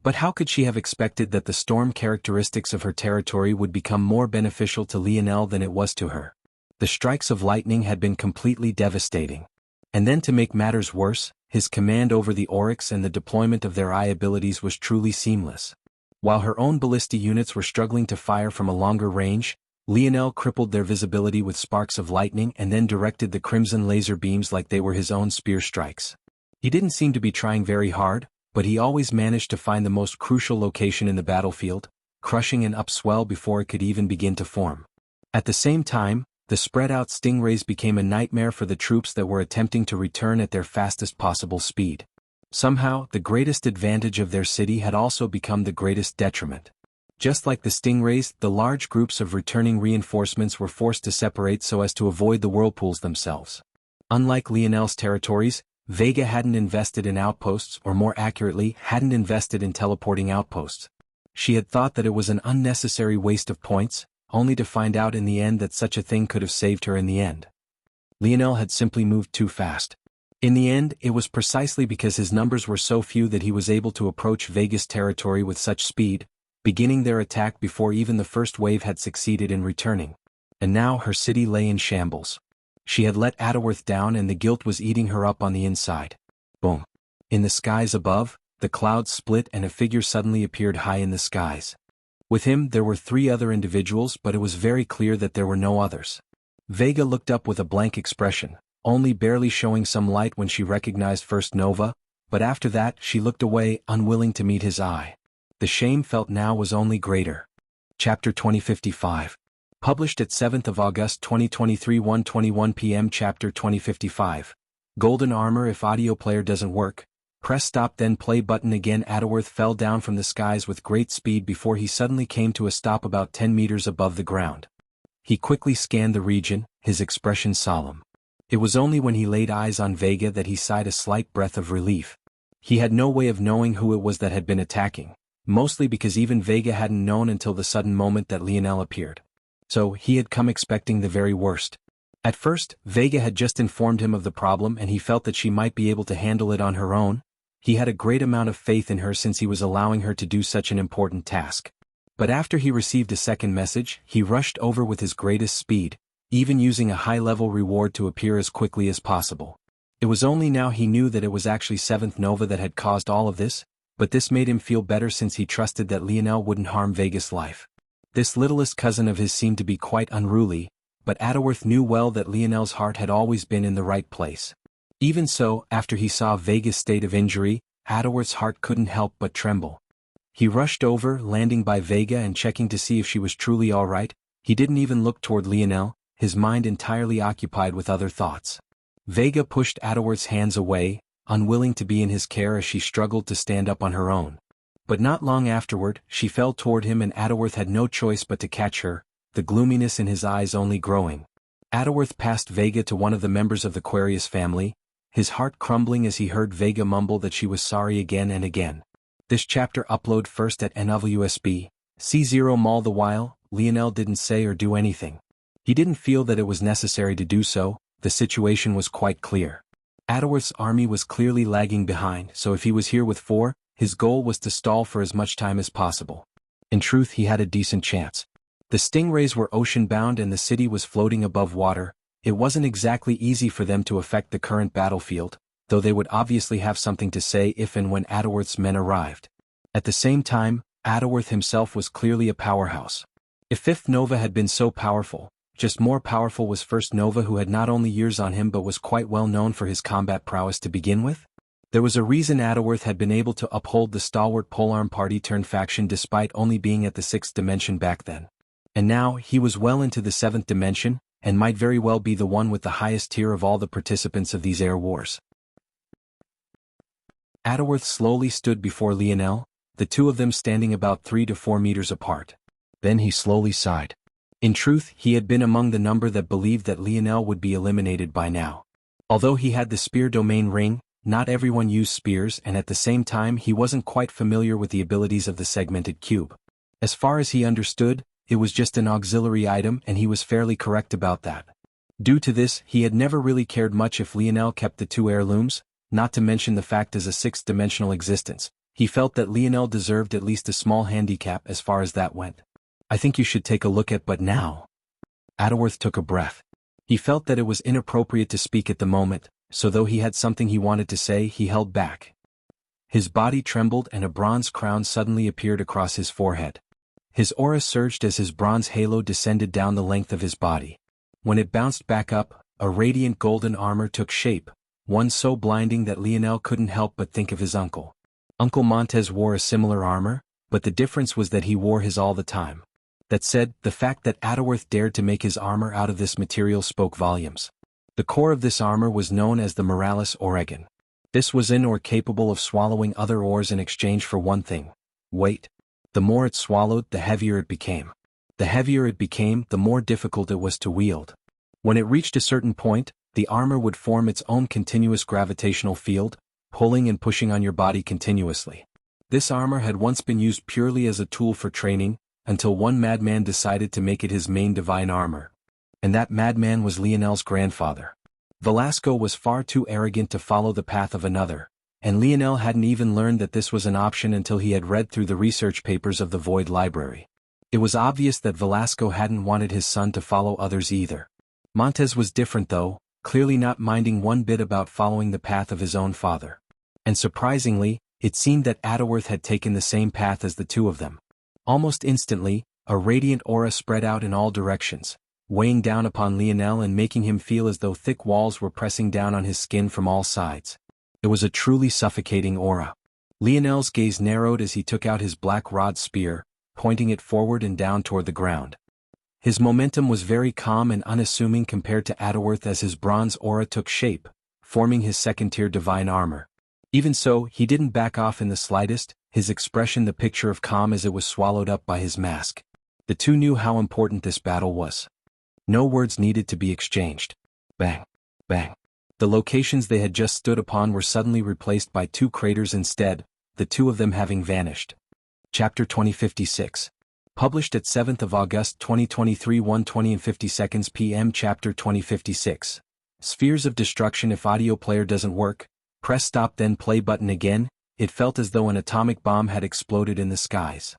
But how could she have expected that the storm characteristics of her territory would become more beneficial to Lionel than it was to her? The strikes of lightning had been completely devastating. And then to make matters worse, his command over the Oryx and the deployment of their eye abilities was truly seamless. While her own ballista units were struggling to fire from a longer range, Lionel crippled their visibility with sparks of lightning and then directed the crimson laser beams like they were his own spear strikes. He didn't seem to be trying very hard, but he always managed to find the most crucial location in the battlefield, crushing an upswell before it could even begin to form. At the same time, the spread-out stingrays became a nightmare for the troops that were attempting to return at their fastest possible speed. Somehow, the greatest advantage of their city had also become the greatest detriment. Just like the stingrays, the large groups of returning reinforcements were forced to separate so as to avoid the whirlpools themselves. Unlike Lionel's territories, Vega hadn't invested in outposts, or more accurately, hadn't invested in teleporting outposts. She had thought that it was an unnecessary waste of points, only to find out in the end that such a thing could have saved her in the end. Lionel had simply moved too fast. In the end, it was precisely because his numbers were so few that he was able to approach Vega's territory with such speed, beginning their attack before even the first wave had succeeded in returning. And now her city lay in shambles. She had let Adderworth down and the guilt was eating her up on the inside. Boom. In the skies above, the clouds split and a figure suddenly appeared high in the skies. With him there were 3 other individuals, but it was very clear that there were no others. Vega looked up with a blank expression, only barely showing some light when she recognized First Nova, but after that she looked away, unwilling to meet his eye. The shame felt now was only greater. Chapter 2055. Published at 7th of August 2023 1:21 p.m. Chapter 2055. Golden Armor. If audio player doesn't work, press stop then play button again. Adderworth fell down from the skies with great speed before he suddenly came to a stop about 10 meters above the ground. He quickly scanned the region, his expression solemn. It was only when he laid eyes on Vega that he sighed a slight breath of relief. He had no way of knowing who it was that had been attacking, mostly because even Vega hadn't known until the sudden moment that Lionel appeared. So, he had come expecting the very worst. At first, Vega had just informed him of the problem and he felt that she might be able to handle it on her own. He had a great amount of faith in her since he was allowing her to do such an important task. But after he received a second message, he rushed over with his greatest speed, even using a high-level reward to appear as quickly as possible. It was only now he knew that it was actually 7th Nova that had caused all of this, but this made him feel better since he trusted that Lionel wouldn't harm Vega's life. This littlest cousin of his seemed to be quite unruly, but Adderworth knew well that Lionel's heart had always been in the right place. Even so, after he saw Vega's state of injury, Adderworth's heart couldn't help but tremble. He rushed over, landing by Vega and checking to see if she was truly all right. He didn't even look toward Lionel, his mind entirely occupied with other thoughts. Vega pushed Adderworth's hands away, unwilling to be in his care as she struggled to stand up on her own. But not long afterward, she fell toward him and Adderworth had no choice but to catch her, the gloominess in his eyes only growing. Adderworth passed Vega to one of the members of the Quarius family, his heart crumbling as he heard Vega mumble that she was sorry again and again. This chapter upload first at NWSB, C0 Mall. The while, Lionel didn't say or do anything. He didn't feel that it was necessary to do so, the situation was quite clear. Adderworth's army was clearly lagging behind, so if he was here with 4, his goal was to stall for as much time as possible. In truth, he had a decent chance. The Stingrays were ocean-bound and the city was floating above water. It wasn't exactly easy for them to affect the current battlefield, though they would obviously have something to say if and when Adderworth's men arrived. At the same time, Adderworth himself was clearly a powerhouse. If Fifth Nova had been so powerful, just more powerful was First Nova, who had not only years on him but was quite well known for his combat prowess to begin with. There was a reason Adderworth had been able to uphold the stalwart polearm party-turned-faction despite only being at the 6th dimension back then. And now, he was well into the 7th dimension, and might very well be the one with the highest tier of all the participants of these air wars. Adderworth slowly stood before Lionel, the two of them standing about 3 to 4 meters apart. Then he slowly sighed. In truth, he had been among the number that believed that Lionel would be eliminated by now. Although he had the spear domain ring, not everyone used spears, and at the same time he wasn't quite familiar with the abilities of the segmented cube. As far as he understood, it was just an auxiliary item, and he was fairly correct about that. Due to this, he had never really cared much if Lionel kept the 2 heirlooms, not to mention the fact as a 6th-dimensional existence. He felt that Lionel deserved at least a small handicap as far as that went. I think you should take a look at. But now. Adderworth took a breath. He felt that it was inappropriate to speak at the moment, so though he had something he wanted to say, he held back. His body trembled and a bronze crown suddenly appeared across his forehead. His aura surged as his bronze halo descended down the length of his body. When it bounced back up, a radiant golden armor took shape, one so blinding that Lionel couldn't help but think of his uncle. Uncle Montez wore a similar armor, but the difference was that he wore his all the time. That said, the fact that Adderworth dared to make his armor out of this material spoke volumes. The core of this armor was known as the Moralis Oregon. This was in or capable of swallowing other ores in exchange for one thing: weight. The more it swallowed, the heavier it became. The heavier it became, the more difficult it was to wield. When it reached a certain point, the armor would form its own continuous gravitational field, pulling and pushing on your body continuously. This armor had once been used purely as a tool for training, until one madman decided to make it his main divine armor. And that madman was Lionel's grandfather. Velasco was far too arrogant to follow the path of another, and Lionel hadn't even learned that this was an option until he had read through the research papers of the Void Library. It was obvious that Velasco hadn't wanted his son to follow others either. Montez was different though, clearly not minding one bit about following the path of his own father. And surprisingly, it seemed that Adderworth had taken the same path as the two of them. Almost instantly, a radiant aura spread out in all directions, weighing down upon Lionel and making him feel as though thick walls were pressing down on his skin from all sides. It was a truly suffocating aura. Lionel's gaze narrowed as he took out his black rod spear, pointing it forward and down toward the ground. His momentum was very calm and unassuming compared to Adderworth as his bronze aura took shape, forming his second-tier divine armor. Even so, he didn't back off in the slightest, his expression the picture of calm as it was swallowed up by his mask. The two knew how important this battle was. No words needed to be exchanged. Bang. Bang. The locations they had just stood upon were suddenly replaced by 2 craters instead, the 2 of them having vanished. Chapter 2056. Published at 7th of August 2023 1:20:50 p.m. Chapter 2056. Spheres of Destruction. If audio player doesn't work, press stop then play button again. It felt as though an atomic bomb had exploded in the skies.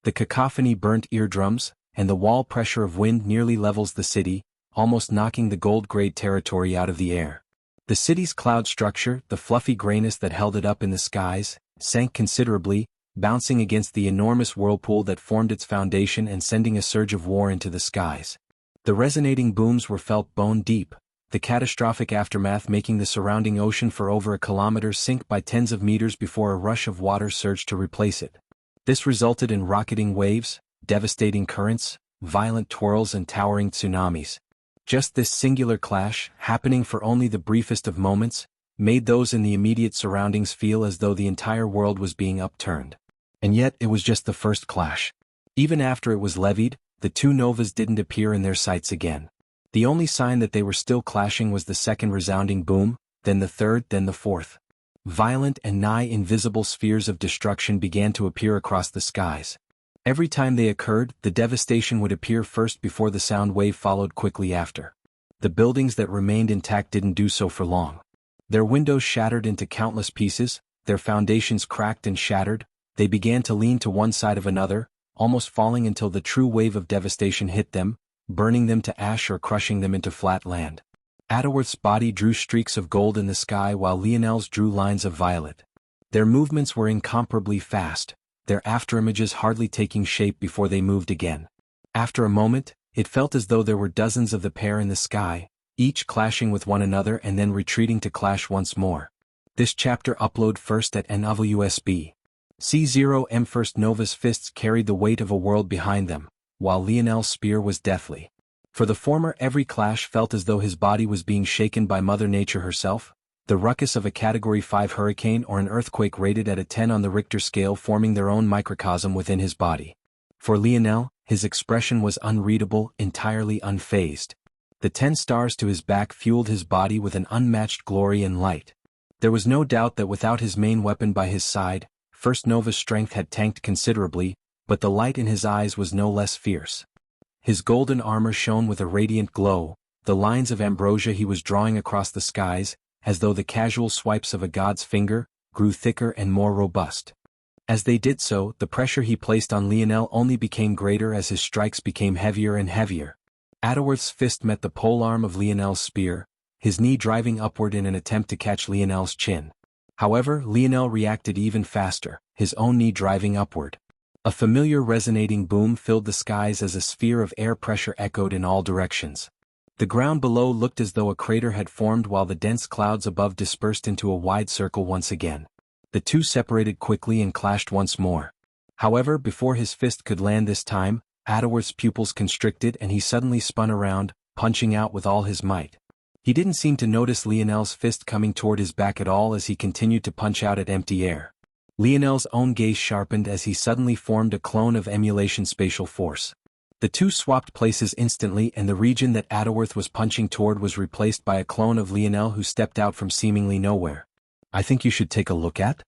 The cacophony burnt eardrums, and the wall pressure of wind nearly levels the city, almost knocking the gold-grade territory out of the air. The city's cloud structure, the fluffy grayness that held it up in the skies, sank considerably, bouncing against the enormous whirlpool that formed its foundation and sending a surge of war into the skies. The resonating booms were felt bone deep, the catastrophic aftermath making the surrounding ocean for over a kilometer sink by tens of meters before a rush of water surged to replace it. This resulted in rocketing waves, devastating currents, violent twirls and towering tsunamis. Just this singular clash, happening for only the briefest of moments, made those in the immediate surroundings feel as though the entire world was being upturned. And yet it was just the first clash. Even after it was levied, the 2 novas didn't appear in their sights again. The only sign that they were still clashing was the second resounding boom, then the third, then the fourth. Violent and nigh invisible spheres of destruction began to appear across the skies. Every time they occurred, the devastation would appear first before the sound wave followed quickly after. The buildings that remained intact didn't do so for long. Their windows shattered into countless pieces, their foundations cracked and shattered, they began to lean to one side of another, almost falling until the true wave of devastation hit them, burning them to ash or crushing them into flat land. Adderworth's body drew streaks of gold in the sky while Lionel's drew lines of violet. Their movements were incomparably fast, their afterimages hardly taking shape before they moved again. After a moment, it felt as though there were dozens of the pair in the sky, each clashing with one another and then retreating to clash once more. This chapter upload first at NWSB. C0M. First Nova's fists carried the weight of a world behind them, while Lionel's spear was deathly. For the former, every clash felt as though his body was being shaken by Mother Nature herself, the ruckus of a Category 5 hurricane or an earthquake rated at a 10 on the Richter scale forming their own microcosm within his body. For Lionel, his expression was unreadable, entirely unfazed. The 10 stars to his back fueled his body with an unmatched glory and light. There was no doubt that without his main weapon by his side, First Nova's strength had tanked considerably, but the light in his eyes was no less fierce. His golden armor shone with a radiant glow, the lines of ambrosia he was drawing across the skies, as though the casual swipes of a god's finger, grew thicker and more robust. As they did so, the pressure he placed on Lionel only became greater as his strikes became heavier and heavier. Adderworth's fist met the polearm of Lionel's spear, his knee driving upward in an attempt to catch Lionel's chin. However, Lionel reacted even faster, his own knee driving upward. A familiar resonating boom filled the skies as a sphere of air pressure echoed in all directions. The ground below looked as though a crater had formed while the dense clouds above dispersed into a wide circle once again. The two separated quickly and clashed once more. However, before his fist could land this time, Adderworth's pupils constricted and he suddenly spun around, punching out with all his might. He didn't seem to notice Lionel's fist coming toward his back at all as he continued to punch out at empty air. Lionel's own gaze sharpened as he suddenly formed a clone of emulation spatial force. The two swapped places instantly and the region that Adderworth was punching toward was replaced by a clone of Lionel who stepped out from seemingly nowhere. "I think you should take a look at?"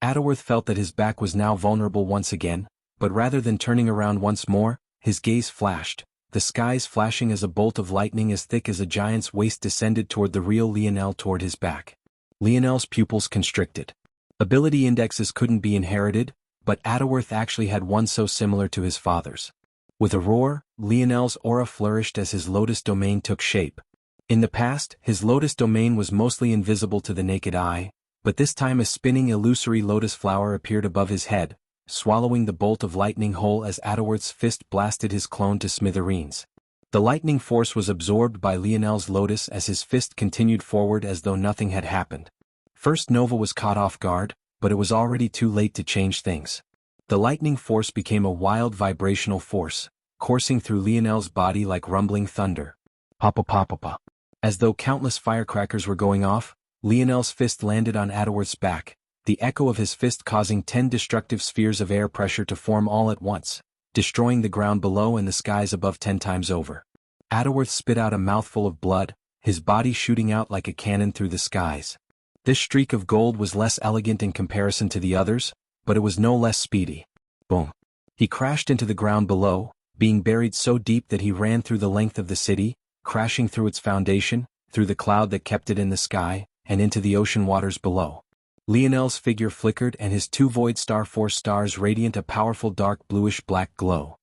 Adderworth felt that his back was now vulnerable once again, but rather than turning around once more, his gaze flashed, the skies flashing as a bolt of lightning as thick as a giant's waist descended toward the real Lionel toward his back. Lionel's pupils constricted. Ability indexes couldn't be inherited, but Adderworth actually had one so similar to his father's. With a roar, Lionel's aura flourished as his lotus domain took shape. In the past, his lotus domain was mostly invisible to the naked eye, but this time a spinning illusory lotus flower appeared above his head, swallowing the bolt of lightning whole as Adderworth's fist blasted his clone to smithereens. The lightning force was absorbed by Lionel's lotus as his fist continued forward as though nothing had happened. First Nova was caught off guard, but it was already too late to change things. The lightning force became a wild vibrational force, coursing through Lionel's body like rumbling thunder. Pop-a-pop-a-pop. As though countless firecrackers were going off, Lionel's fist landed on Adderworth's back, the echo of his fist causing 10 destructive spheres of air pressure to form all at once, destroying the ground below and the skies above 10 times over. Adderworth spit out a mouthful of blood, his body shooting out like a cannon through the skies. This streak of gold was less elegant in comparison to the others, but it was no less speedy. Boom. He crashed into the ground below, being buried so deep that he ran through the length of the city, crashing through its foundation, through the cloud that kept it in the sky, and into the ocean waters below. Lionel's figure flickered and his two Void Star Force stars radiant a powerful dark bluish-black glow.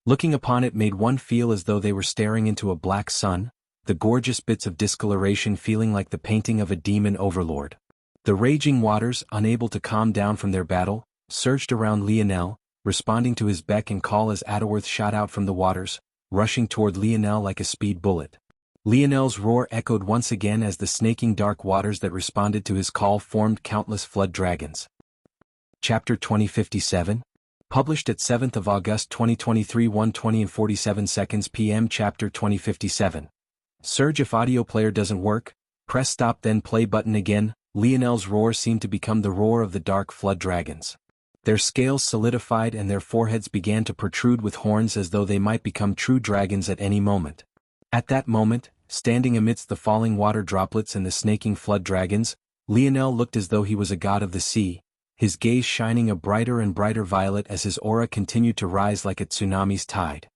Looking upon it made one feel as though they were staring into a black sun, the gorgeous bits of discoloration feeling like the painting of a demon overlord. The raging waters, unable to calm down from their battle, surged around Lionel, responding to his beck and call as Adderworth shot out from the waters, rushing toward Lionel like a speed bullet. Lionel's roar echoed once again as the snaking dark waters that responded to his call formed countless flood dragons. Chapter 2057? Published at 7th of August 2023 1:20 and 47 seconds p.m. Chapter 2057. Surge. If audio player doesn't work, press stop then play button again. Lionel's roar seemed to become the roar of the dark flood dragons. Their scales solidified and their foreheads began to protrude with horns as though they might become true dragons at any moment. At that moment, standing amidst the falling water droplets and the snaking flood dragons, Lionel looked as though he was a god of the sea, his gaze shining a brighter and brighter violet as his aura continued to rise like a tsunami's tide.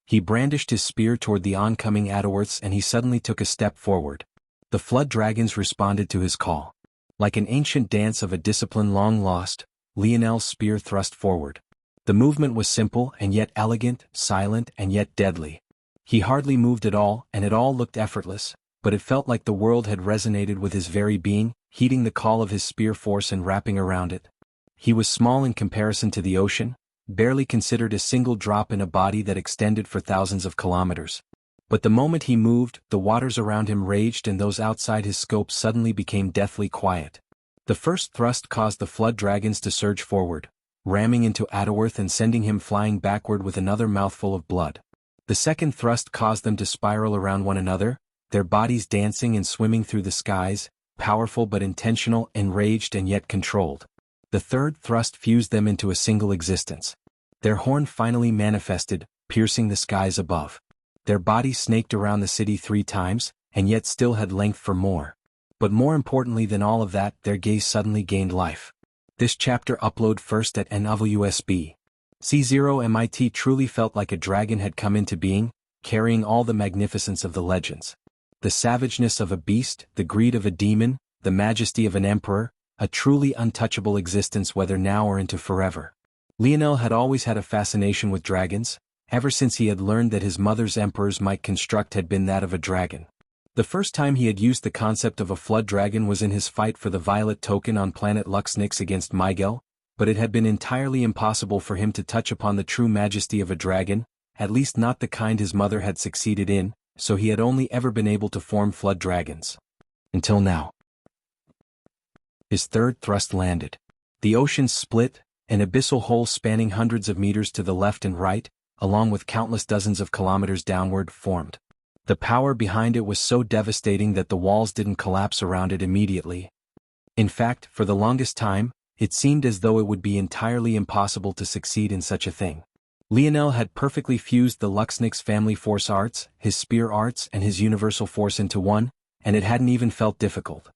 He brandished his spear toward the oncoming Adderworths and he suddenly took a step forward. The flood dragons responded to his call. Like an ancient dance of a discipline long lost, Lionel's spear thrust forward. The movement was simple and yet elegant, silent and yet deadly. He hardly moved at all, and it all looked effortless, but it felt like the world had resonated with his very being, heeding the call of his spear force and wrapping around it. He was small in comparison to the ocean, barely considered a single drop in a body that extended for thousands of kilometers. But the moment he moved, the waters around him raged and those outside his scope suddenly became deathly quiet. The first thrust caused the flood dragons to surge forward, ramming into Adderworth and sending him flying backward with another mouthful of blood. The second thrust caused them to spiral around one another, their bodies dancing and swimming through the skies, powerful but intentional, enraged and yet controlled. The third thrust fused them into a single existence. Their horn finally manifested, piercing the skies above. Their bodies snaked around the city 3 times, and yet still had length for more. But more importantly than all of that, their gaze suddenly gained life. This chapter upload first at NWSB. C0MIT truly felt like a dragon had come into being, carrying all the magnificence of the legends. The savageness of a beast, the greed of a demon, the majesty of an emperor, a truly untouchable existence whether now or into forever. Lionel had always had a fascination with dragons, ever since he had learned that his mother's emperor's might construct had been that of a dragon. The first time he had used the concept of a flood dragon was in his fight for the Violet token on planet Luxnix against Miguel, but it had been entirely impossible for him to touch upon the true majesty of a dragon, at least not the kind his mother had succeeded in, so he had only ever been able to form flood dragons. Until now. His third thrust landed. The ocean split, an abyssal hole spanning hundreds of meters to the left and right, along with countless dozens of kilometers downward, formed. The power behind it was so devastating that the walls didn't collapse around it immediately. In fact, for the longest time, it seemed as though it would be entirely impossible to succeed in such a thing. Lionel had perfectly fused the Luxnix family force arts, his spear arts and his universal force into one, and it hadn't even felt difficult.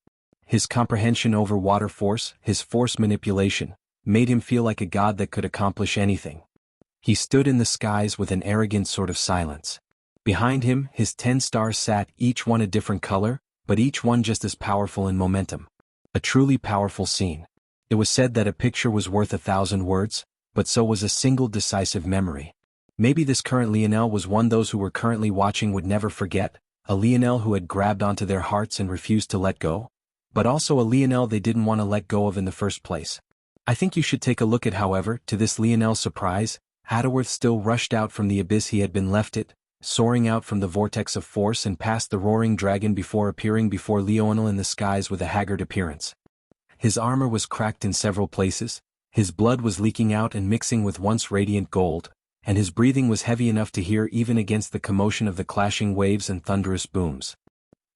His comprehension over water force, his force manipulation, made him feel like a god that could accomplish anything. He stood in the skies with an arrogant sort of silence. Behind him, his 10 stars sat, each one a different color, but each one just as powerful in momentum. A truly powerful scene. It was said that a picture was worth 1,000 words, but so was a single decisive memory. Maybe this current Lionel was one those who were currently watching would never forget, a Lionel who had grabbed onto their hearts and refused to let go, but also a Lionel they didn't want to let go of in the first place. I think you should take a look at, however, to this Lionel's surprise, Adderworth still rushed out from the abyss he had been left it, soaring out from the vortex of force and past the roaring dragon before appearing before Lionel in the skies with a haggard appearance. His armor was cracked in several places, his blood was leaking out and mixing with once radiant gold, and his breathing was heavy enough to hear even against the commotion of the clashing waves and thunderous booms.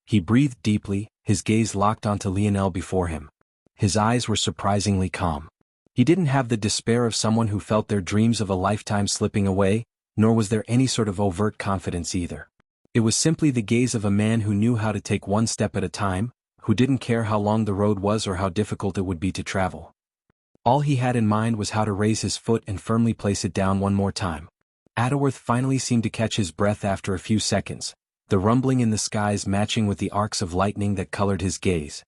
He breathed deeply, his gaze locked onto Lionel before him. His eyes were surprisingly calm. He didn't have the despair of someone who felt their dreams of a lifetime slipping away, nor was there any sort of overt confidence either. It was simply the gaze of a man who knew how to take one step at a time, who didn't care how long the road was or how difficult it would be to travel. All he had in mind was how to raise his foot and firmly place it down one more time. Adderworth finally seemed to catch his breath after a few seconds, the rumbling in the skies matching with the arcs of lightning that colored his gaze.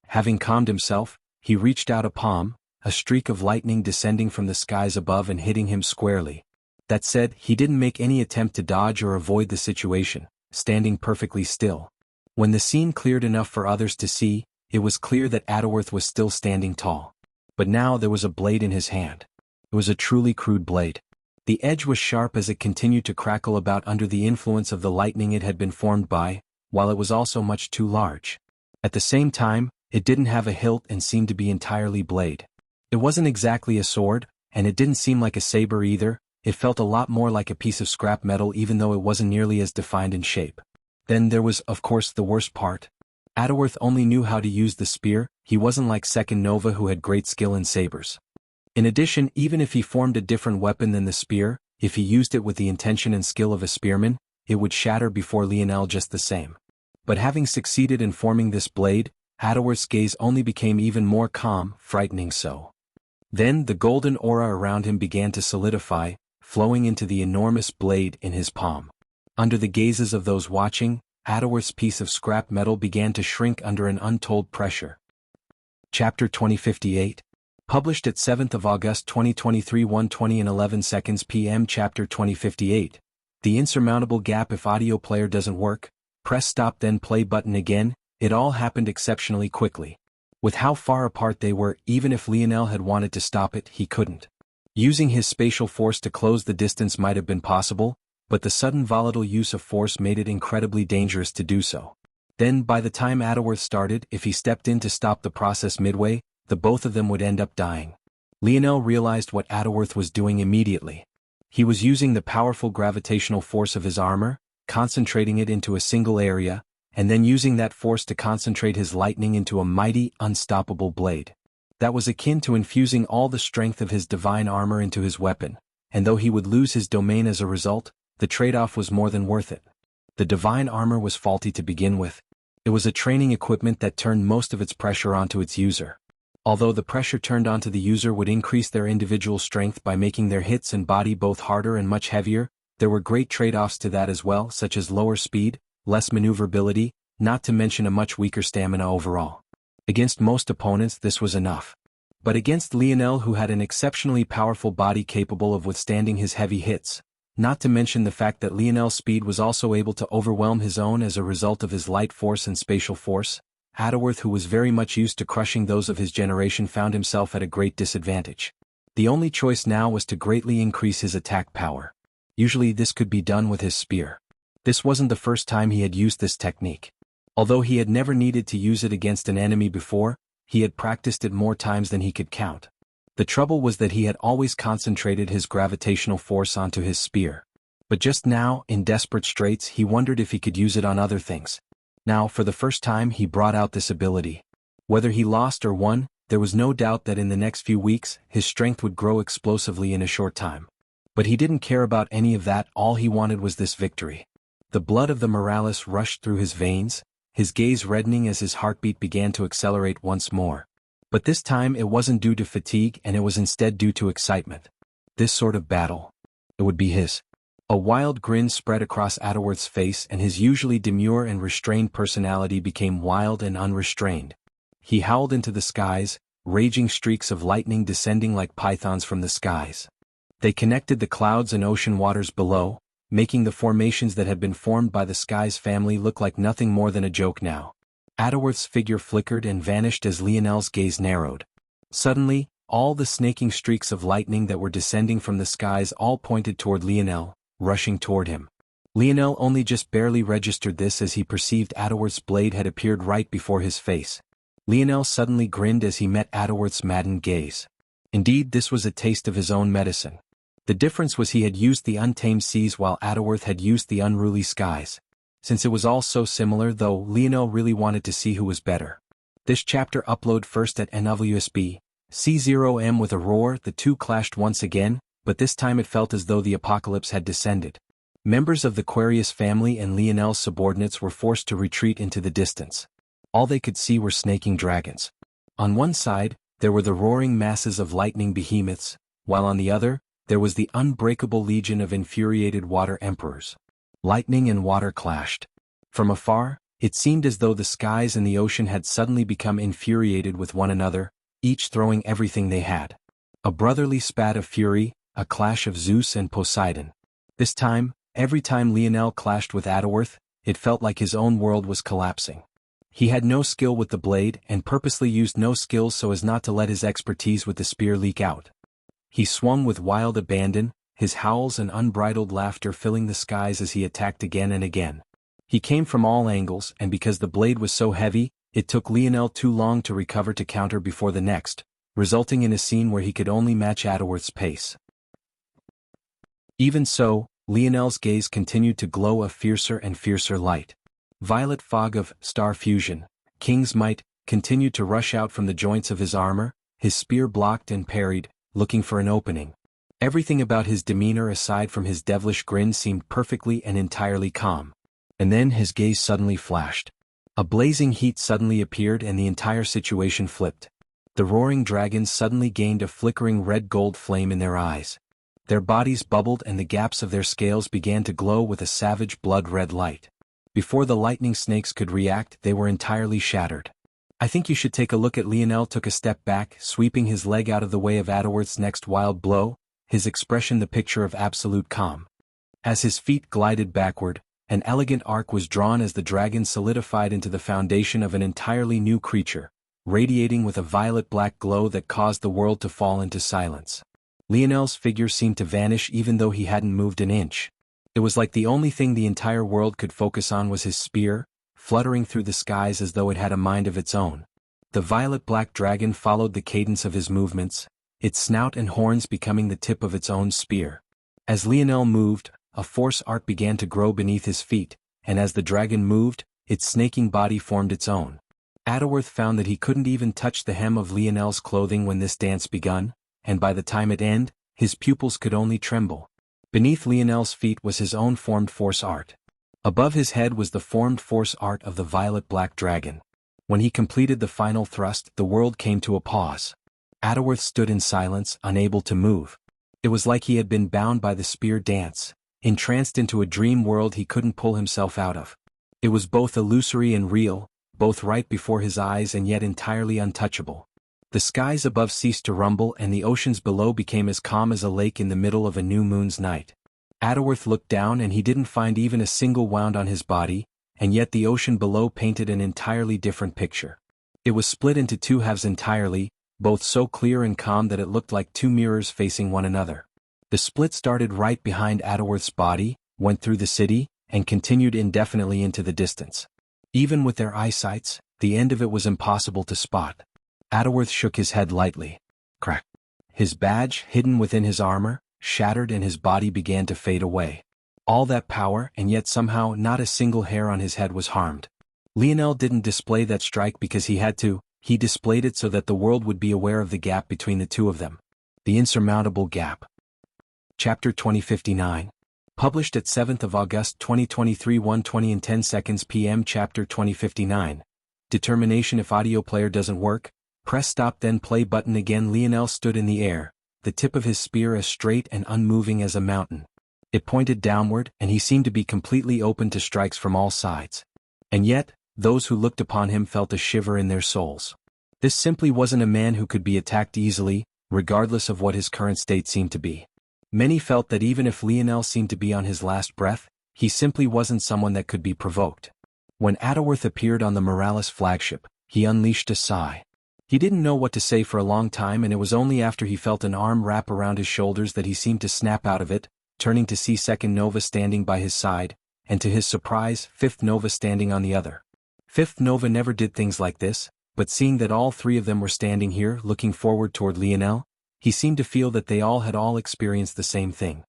Having calmed himself, he reached out a palm, a streak of lightning descending from the skies above and hitting him squarely. That said, he didn't make any attempt to dodge or avoid the situation, standing perfectly still. When the scene cleared enough for others to see, it was clear that Adderworth was still standing tall. But now there was a blade in his hand. It was a truly crude blade. The edge was sharp as it continued to crackle about under the influence of the lightning it had been formed by, while it was also much too large. At the same time, it didn't have a hilt and seemed to be entirely blade. It wasn't exactly a sword, and it didn't seem like a saber either. It felt a lot more like a piece of scrap metal even though it wasn't nearly as defined in shape. Then there was, of course, the worst part. Adderworth only knew how to use the spear, he wasn't like Second Nova who had great skill in sabers. In addition, even if he formed a different weapon than the spear, if he used it with the intention and skill of a spearman, it would shatter before Lionel just the same. But having succeeded in forming this blade, Adderworth's gaze only became even more calm, frightening so. Then the golden aura around him began to solidify, flowing into the enormous blade in his palm. Under the gazes of those watching, Adderworth's piece of scrap metal began to shrink under an untold pressure. Chapter 2058. Published at 7th of August 2023 1:20 and 11 seconds p.m. Chapter 2058. The insurmountable gap. If audio player doesn't work, press stop then play button again. It all happened exceptionally quickly. With how far apart they were, even if Lionel had wanted to stop it, he couldn't. Using his spatial force to close the distance might have been possible, but the sudden volatile use of force made it incredibly dangerous to do so. Then by the time Adderworth started, if he stepped in to stop the process midway, the both of them would end up dying. Lionel realized what Adderworth was doing immediately. He was using the powerful gravitational force of his armor, concentrating it into a single area, and then using that force to concentrate his lightning into a mighty, unstoppable blade. That was akin to infusing all the strength of his divine armor into his weapon, and though he would lose his domain as a result, the trade-off was more than worth it. The divine armor was faulty to begin with. It was a training equipment that turned most of its pressure onto its user. Although the pressure turned onto the user would increase their individual strength by making their hits and body both harder and much heavier, there were great trade-offs to that as well, such as lower speed, less maneuverability, not to mention a much weaker stamina overall. Against most opponents this was enough. But against Lionel, who had an exceptionally powerful body capable of withstanding his heavy hits, not to mention the fact that Lionel's speed was also able to overwhelm his own as a result of his light force and spatial force, Adderworth, who was very much used to crushing those of his generation, found himself at a great disadvantage. The only choice now was to greatly increase his attack power. Usually this could be done with his spear. This wasn't the first time he had used this technique. Although he had never needed to use it against an enemy before, he had practiced it more times than he could count. The trouble was that he had always concentrated his gravitational force onto his spear. But just now, in desperate straits, he wondered if he could use it on other things. Now, for the first time, he brought out this ability. Whether he lost or won, there was no doubt that in the next few weeks, his strength would grow explosively in a short time. But he didn't care about any of that. All he wanted was this victory. The blood of the Moralis rushed through his veins, his gaze reddening as his heartbeat began to accelerate once more. But this time it wasn't due to fatigue, and it was instead due to excitement. This sort of battle, it would be his. A wild grin spread across Adderworth's face, and his usually demure and restrained personality became wild and unrestrained. He howled into the skies, raging streaks of lightning descending like pythons from the skies. They connected the clouds and ocean waters below, making the formations that had been formed by the Sky's family look like nothing more than a joke now. Adderworth's figure flickered and vanished as Lionel's gaze narrowed. Suddenly, all the snaking streaks of lightning that were descending from the skies all pointed toward Lionel, rushing toward him. Lionel only just barely registered this as he perceived Adderworth's blade had appeared right before his face. Lionel suddenly grinned as he met Adderworth's maddened gaze. Indeed, this was a taste of his own medicine. The difference was he had used the untamed seas while Adderworth had used the unruly skies. Since it was all so similar, though, Lionel really wanted to see who was better. This chapter upload first at NWSB, C0M. With a roar, the two clashed once again, but this time it felt as though the apocalypse had descended. Members of the Quarius family and Lionel's subordinates were forced to retreat into the distance. All they could see were snaking dragons. On one side, there were the roaring masses of lightning behemoths, while on the other, there was the unbreakable legion of infuriated water emperors. Lightning and water clashed. From afar, it seemed as though the skies and the ocean had suddenly become infuriated with one another, each throwing everything they had. A brotherly spat of fury, a clash of Zeus and Poseidon. This time, every time Lionel clashed with Adderworth, it felt like his own world was collapsing. He had no skill with the blade and purposely used no skills so as not to let his expertise with the spear leak out. He swung with wild abandon, his howls and unbridled laughter filling the skies as he attacked again and again. He came from all angles, and because the blade was so heavy, it took Lionel too long to recover to counter before the next, resulting in a scene where he could only match Adderworth's pace. Even so, Lionel's gaze continued to glow a fiercer and fiercer light. Violet fog of star fusion, King's might, continued to rush out from the joints of his armor, his spear blocked and parried, looking for an opening. Everything about his demeanor aside from his devilish grin seemed perfectly and entirely calm. And then his gaze suddenly flashed. A blazing heat suddenly appeared and the entire situation flipped. The roaring dragons suddenly gained a flickering red-gold flame in their eyes. Their bodies bubbled and the gaps of their scales began to glow with a savage blood-red light. Before the lightning snakes could react, they were entirely shattered. "I think you should take a look at." Lionel took a step back, sweeping his leg out of the way of Adderworth's next wild blow, his expression the picture of absolute calm. As his feet glided backward, an elegant arc was drawn as the dragon solidified into the foundation of an entirely new creature, radiating with a violet-black glow that caused the world to fall into silence. Lionel's figure seemed to vanish even though he hadn't moved an inch. It was like the only thing the entire world could focus on was his spear, fluttering through the skies as though it had a mind of its own. The violet-black dragon followed the cadence of his movements, its snout and horns becoming the tip of its own spear. As Lionel moved, a force art began to grow beneath his feet, and as the dragon moved, its snaking body formed its own. Adderworth found that he couldn't even touch the hem of Lionel's clothing when this dance begun, and by the time it ended, his pupils could only tremble. Beneath Lionel's feet was his own formed force art. Above his head was the formed force art of the violet-black dragon. When he completed the final thrust, the world came to a pause. Adderworth stood in silence, unable to move. It was like he had been bound by the spear dance, entranced into a dream world he couldn't pull himself out of. It was both illusory and real, both right before his eyes and yet entirely untouchable. The skies above ceased to rumble and the oceans below became as calm as a lake in the middle of a new moon's night. Adderworth looked down and he didn't find even a single wound on his body, and yet the ocean below painted an entirely different picture. It was split into two halves entirely, both so clear and calm that it looked like two mirrors facing one another. The split started right behind Adderworth's body, went through the city, and continued indefinitely into the distance. Even with their eyesights, the end of it was impossible to spot. Adderworth shook his head lightly. Crack. His badge, hidden within his armor, shattered and his body began to fade away. All that power and yet somehow not a single hair on his head was harmed. Lionel didn't display that strike because he had to, he displayed it so that the world would be aware of the gap between the two of them. The insurmountable gap. Chapter 2059. Published at 7th of August 2023 1:20 and 10 seconds p.m. Chapter 2059. Determination. If audio player doesn't work, press stop then play button again. Lionel stood in the air, the tip of his spear as straight and unmoving as a mountain. It pointed downward and he seemed to be completely open to strikes from all sides. And yet, those who looked upon him felt a shiver in their souls. This simply wasn't a man who could be attacked easily, regardless of what his current state seemed to be. Many felt that even if Lionel seemed to be on his last breath, he simply wasn't someone that could be provoked. When Adderworth appeared on the Morales flagship, he unleashed a sigh. He didn't know what to say for a long time, and it was only after he felt an arm wrap around his shoulders that he seemed to snap out of it, turning to see Second Nova standing by his side, and to his surprise, Fifth Nova standing on the other. Fifth Nova never did things like this, but seeing that all three of them were standing here looking forward toward Lionel, he seemed to feel that they all had experienced the same thing.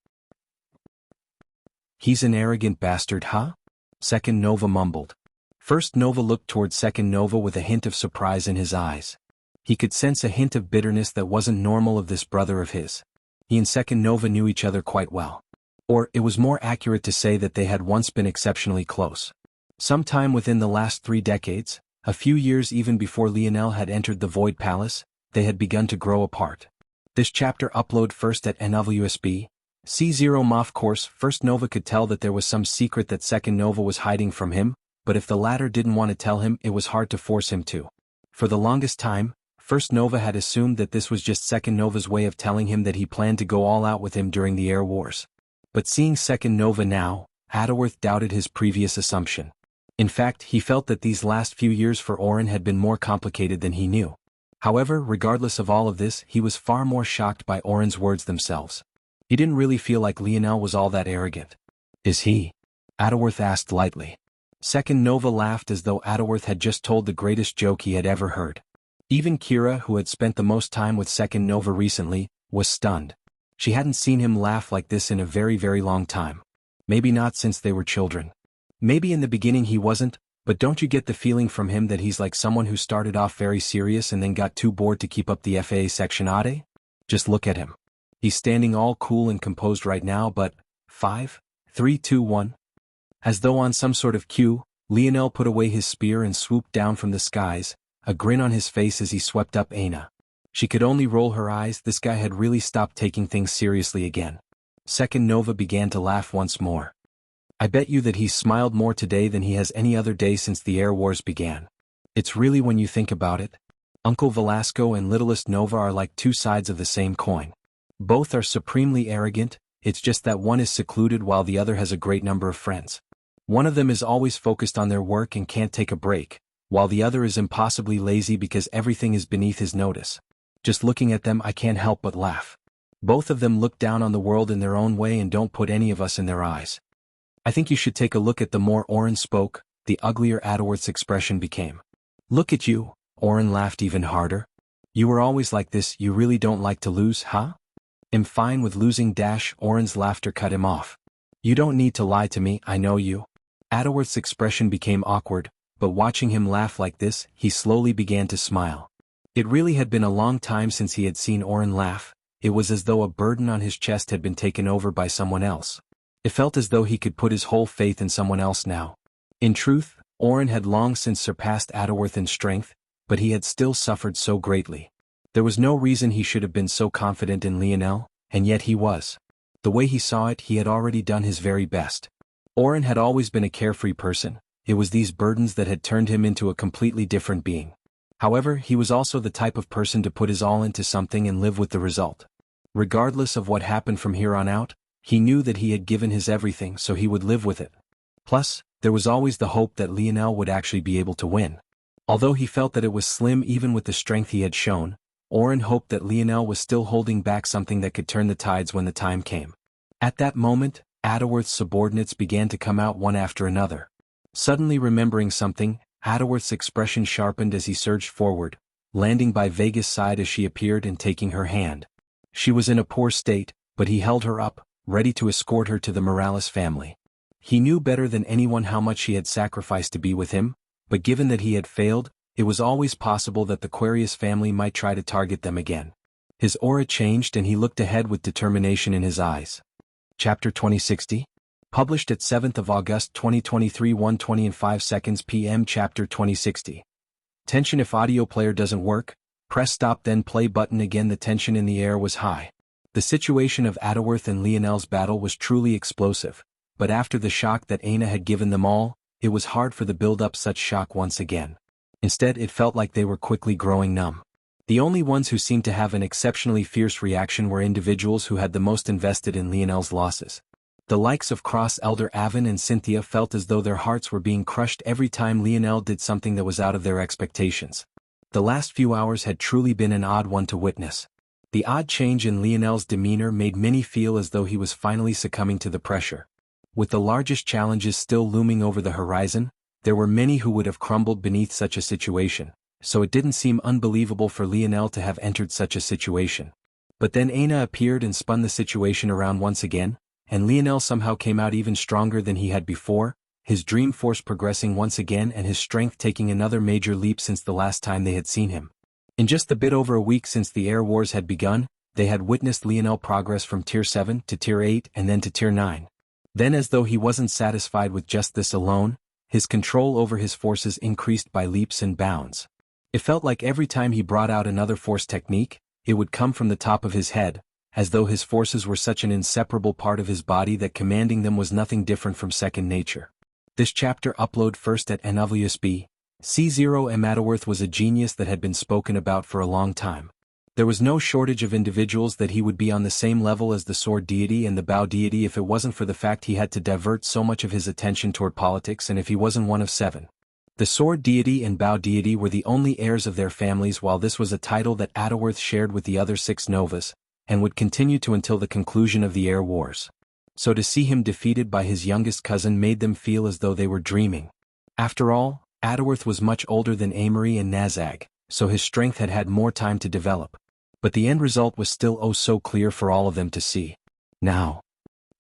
"He's an arrogant bastard, huh?" Second Nova mumbled. First Nova looked toward Second Nova with a hint of surprise in his eyes. He could sense a hint of bitterness that wasn't normal of this brother of his. He and Second Nova knew each other quite well. Or, it was more accurate to say that they had once been exceptionally close. Sometime within the last 3 decades, a few years even before Lionel had entered the Void Palace, they had begun to grow apart. This chapter upload first at NWSB. C0 MOF course. First Nova could tell that there was some secret that Second Nova was hiding from him, but if the latter didn't want to tell him, it was hard to force him to. For the longest time, First Nova had assumed that this was just Second Nova's way of telling him that he planned to go all out with him during the Air Wars. But seeing Second Nova now, Adderworth doubted his previous assumption. In fact, he felt that these last few years for Orin had been more complicated than he knew. However, regardless of all of this, he was far more shocked by Orin's words themselves. He didn't really feel like Lionel was all that arrogant. "Is he?" Adderworth asked lightly. Second Nova laughed as though Adderworth had just told the greatest joke he had ever heard. Even Kira, who had spent the most time with Second Nova recently, was stunned. She hadn't seen him laugh like this in a very, very long time. Maybe not since they were children. Maybe in the beginning he wasn't, but don't you get the feeling from him that he's like someone who started off very serious and then got too bored to keep up the FA sectionade? Just look at him. He's standing all cool and composed right now, but 5, 3, 2, 1. As though on some sort of cue, Lionel put away his spear and swooped down from the skies, a grin on his face as he swept up Aina. She could only roll her eyes. This guy had really stopped taking things seriously again. Second Nova began to laugh once more. I bet you that he's smiled more today than he has any other day since the Air Wars began. It's really when you think about it. Uncle Velasco and littlest Nova are like two sides of the same coin. Both are supremely arrogant, it's just that one is secluded while the other has a great number of friends. One of them is always focused on their work and can't take a break, while the other is impossibly lazy because everything is beneath his notice. Just looking at them I can't help but laugh. Both of them look down on the world in their own way and don't put any of us in their eyes. I think you should take a look at the more Oren spoke, the uglier Adderworth's expression became. Look at you, Oren laughed even harder. You were always like this, you really don't like to lose, huh? I'm fine with losing. Oren's laughter cut him off. You don't need to lie to me, I know you. Adderworth's expression became awkward, but watching him laugh like this, he slowly began to smile. It really had been a long time since he had seen Oren laugh. It was as though a burden on his chest had been taken over by someone else. It felt as though he could put his whole faith in someone else now. In truth, Oren had long since surpassed Adderworth in strength, but he had still suffered so greatly. There was no reason he should have been so confident in Lionel, and yet he was. The way he saw it, he had already done his very best. Oren had always been a carefree person. It was these burdens that had turned him into a completely different being. However, he was also the type of person to put his all into something and live with the result. Regardless of what happened from here on out, he knew that he had given his everything, so he would live with it. Plus, there was always the hope that Lionel would actually be able to win. Although he felt that it was slim even with the strength he had shown, Oren hoped that Lionel was still holding back something that could turn the tides when the time came. At that moment, Adderworth's subordinates began to come out one after another. Suddenly remembering something, Adderworth's expression sharpened as he surged forward, landing by Vega's side as she appeared and taking her hand. She was in a poor state, but he held her up, ready to escort her to the Morales family. He knew better than anyone how much she had sacrificed to be with him, but given that he had failed, it was always possible that the Quarius family might try to target them again. His aura changed and he looked ahead with determination in his eyes. Chapter 2060? Published at 7th of August 2023 1:20 and 5 seconds p.m. Chapter 2060. Tension. If audio player doesn't work, press stop then play button again. The tension in the air was high. The situation of Adderworth and Lionel's battle was truly explosive, but after the shock that Aina had given them all, it was hard for them to build up such shock once again. Instead, it felt like they were quickly growing numb. The only ones who seemed to have an exceptionally fierce reaction were individuals who had the most invested in Lionel's losses. The likes of Cross Elder Avon and Cynthia felt as though their hearts were being crushed every time Lionel did something that was out of their expectations. The last few hours had truly been an odd one to witness. The odd change in Lionel's demeanor made many feel as though he was finally succumbing to the pressure. With the largest challenges still looming over the horizon, there were many who would have crumbled beneath such a situation, so it didn't seem unbelievable for Lionel to have entered such a situation. But then Aina appeared and spun the situation around once again, and Lionel somehow came out even stronger than he had before, his dream force progressing once again and his strength taking another major leap since the last time they had seen him. In just a bit over a week since the Air Wars had begun, they had witnessed Lionel progress from Tier 7 to Tier 8 and then to Tier 9. Then, as though he wasn't satisfied with just this alone, his control over his forces increased by leaps and bounds. It felt like every time he brought out another force technique, it would come from the top of his head, as though his forces were such an inseparable part of his body that commanding them was nothing different from second nature. This chapter upload first at NWSB. C0 Adderworth was a genius that had been spoken about for a long time. There was no shortage of individuals that he would be on the same level as the sword deity and the bow deity if it wasn't for the fact he had to divert so much of his attention toward politics and if he wasn't one of 7. The sword deity and bow deity were the only heirs of their families, while this was a title that Adderworth shared with the other 6 Novas, and would continue to until the conclusion of the Air Wars. So to see him defeated by his youngest cousin made them feel as though they were dreaming. After all, Adderworth was much older than Amory and Nazag, so his strength had had more time to develop. But the end result was still oh so clear for all of them to see. Now,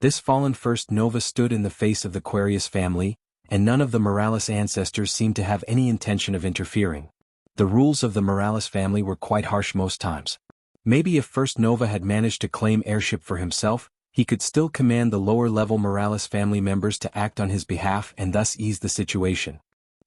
this fallen first Nova stood in the face of the Quarius family, and none of the Morales ancestors seemed to have any intention of interfering. The rules of the Morales family were quite harsh most times. Maybe if First Nova had managed to claim heirship for himself, he could still command the lower-level Morales family members to act on his behalf and thus ease the situation.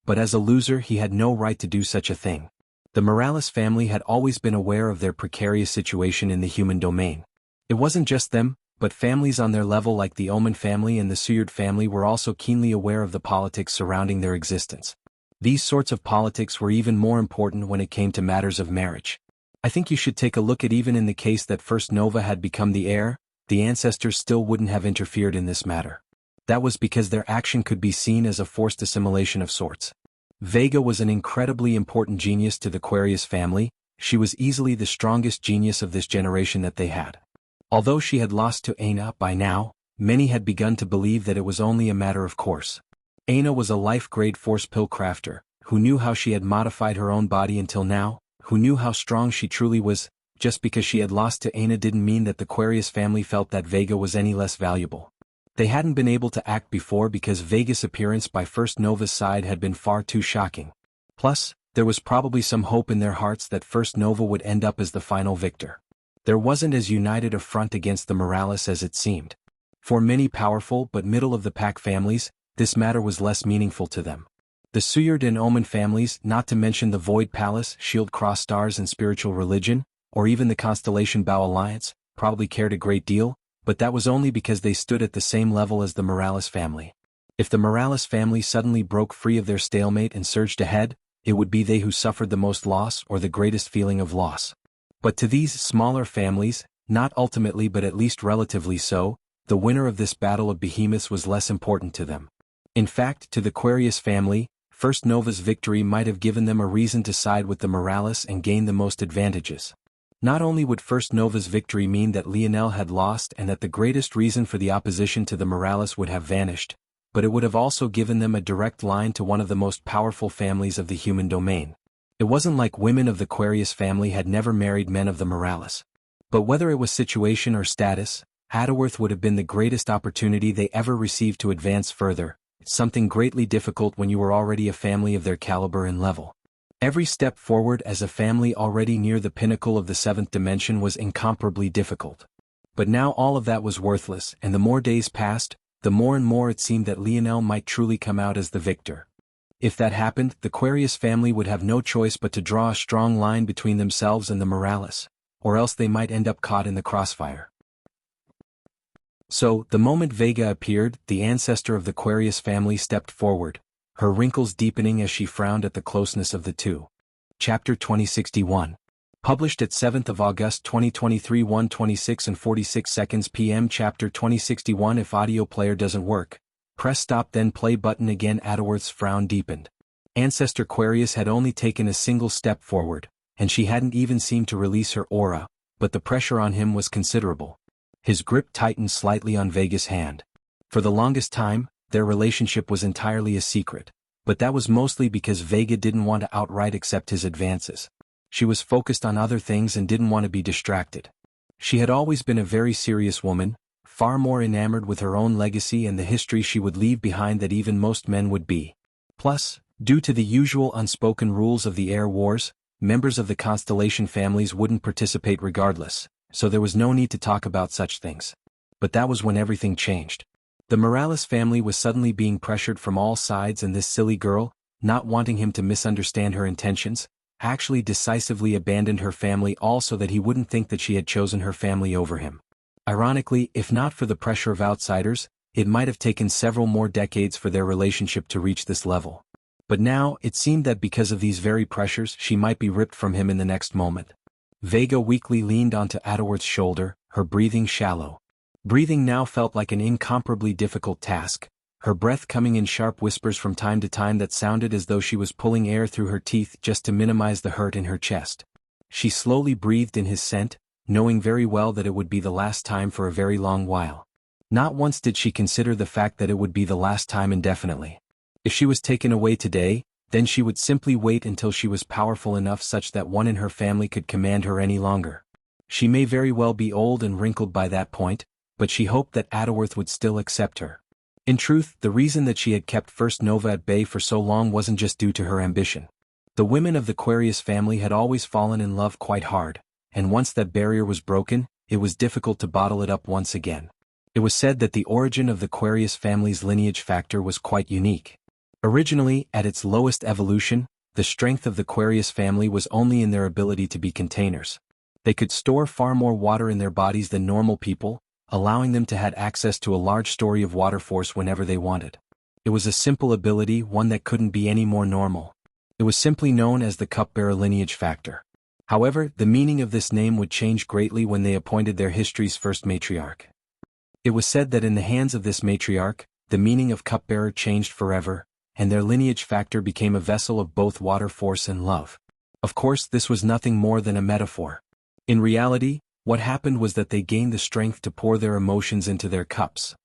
But as a loser he had no right to do such a thing. The Morales family had always been aware of their precarious situation in the human domain. It wasn't just them, but families on their level like the Omen family and the Suyard family were also keenly aware of the politics surrounding their existence. These sorts of politics were even more important when it came to matters of marriage. I think you should take a look at even in the case that First Nova had become the heir, the ancestors still wouldn't have interfered in this matter. That was because their action could be seen as a forced assimilation of sorts. Vega was an incredibly important genius to the Aquarius family. She was easily the strongest genius of this generation that they had. Although she had lost to Aina by now, many had begun to believe that it was only a matter of course. Aina was a life-grade force pill crafter, who knew how she had modified her own body until now, who knew how strong she truly was. Just because she had lost to Aina didn't mean that the Aquarius family felt that Vega was any less valuable. They hadn't been able to act before because Vega's appearance by First Nova's side had been far too shocking. Plus, there was probably some hope in their hearts that First Nova would end up as the final victor. There wasn't as united a front against the Morales as it seemed. For many powerful but middle-of-the-pack families, this matter was less meaningful to them. The Suyard and Omen families, not to mention the Void Palace, Shield Cross Stars and Spiritual Religion, or even the Constellation Bow Alliance, probably cared a great deal, but that was only because they stood at the same level as the Morales family. If the Morales family suddenly broke free of their stalemate and surged ahead, it would be they who suffered the most loss or the greatest feeling of loss. But to these smaller families, not ultimately but at least relatively so, the winner of this battle of behemoths was less important to them. In fact, to the Aquarius family, First Nova's victory might have given them a reason to side with the Morales and gain the most advantages. Not only would First Nova's victory mean that Lionel had lost and that the greatest reason for the opposition to the Morales would have vanished, but it would have also given them a direct line to one of the most powerful families of the human domain. It wasn't like women of the Aquarius family had never married men of the Morales. But whether it was situation or status, Adderworth would have been the greatest opportunity they ever received to advance further, something greatly difficult when you were already a family of their caliber and level. Every step forward as a family already near the pinnacle of the seventh dimension was incomparably difficult. But now all of that was worthless, and the more days passed, the more and more it seemed that Lionel might truly come out as the victor. If that happened, the Aquarius family would have no choice but to draw a strong line between themselves and the Morales, or else they might end up caught in the crossfire. So, the moment Vega appeared, the ancestor of the Aquarius family stepped forward, her wrinkles deepening as she frowned at the closeness of the two. Chapter 2061. Published at 7th of August 2023 1:26 and 46 seconds p.m. Chapter 2061. If audio player doesn't work, press stop then play button again. Adderworth's frown deepened. Ancestor Aquarius had only taken a single step forward, and she hadn't even seemed to release her aura, but the pressure on him was considerable. His grip tightened slightly on Vega's hand. For the longest time, their relationship was entirely a secret, but that was mostly because Vega didn't want to outright accept his advances. She was focused on other things and didn't want to be distracted. She had always been a very serious woman, far more enamored with her own legacy and the history she would leave behind that even most men would be. Plus, due to the usual unspoken rules of the Air Wars, members of the Constellation families wouldn't participate regardless, so there was no need to talk about such things. But that was when everything changed. The Morales family was suddenly being pressured from all sides, and this silly girl, not wanting him to misunderstand her intentions, actually decisively abandoned her family all so that he wouldn't think that she had chosen her family over him. Ironically, if not for the pressure of outsiders, it might have taken several more decades for their relationship to reach this level. But now, it seemed that because of these very pressures she might be ripped from him in the next moment. Vega weakly leaned onto Adderworth's shoulder, her breathing shallow. Breathing now felt like an incomparably difficult task, her breath coming in sharp whispers from time to time that sounded as though she was pulling air through her teeth just to minimize the hurt in her chest. She slowly breathed in his scent, knowing very well that it would be the last time for a very long while. Not once did she consider the fact that it would be the last time indefinitely. If she was taken away today, then she would simply wait until she was powerful enough such that one in her family could command her any longer. She may very well be old and wrinkled by that point, but she hoped that Adderworth would still accept her. In truth, the reason that she had kept First Nova at bay for so long wasn't just due to her ambition. The women of the Aquarius family had always fallen in love quite hard, and once that barrier was broken, it was difficult to bottle it up once again. It was said that the origin of the Aquarius family's lineage factor was quite unique. Originally, at its lowest evolution, the strength of the Aquarius family was only in their ability to be containers. They could store far more water in their bodies than normal people, allowing them to have access to a large story of water force whenever they wanted. It was a simple ability, one that couldn't be any more normal. It was simply known as the cupbearer lineage factor. However, the meaning of this name would change greatly when they appointed their history's first matriarch. It was said that in the hands of this matriarch, the meaning of cupbearer changed forever, and their lineage factor became a vessel of both water force and love. Of course, this was nothing more than a metaphor. In reality, what happened was that they gained the strength to pour their emotions into their cups.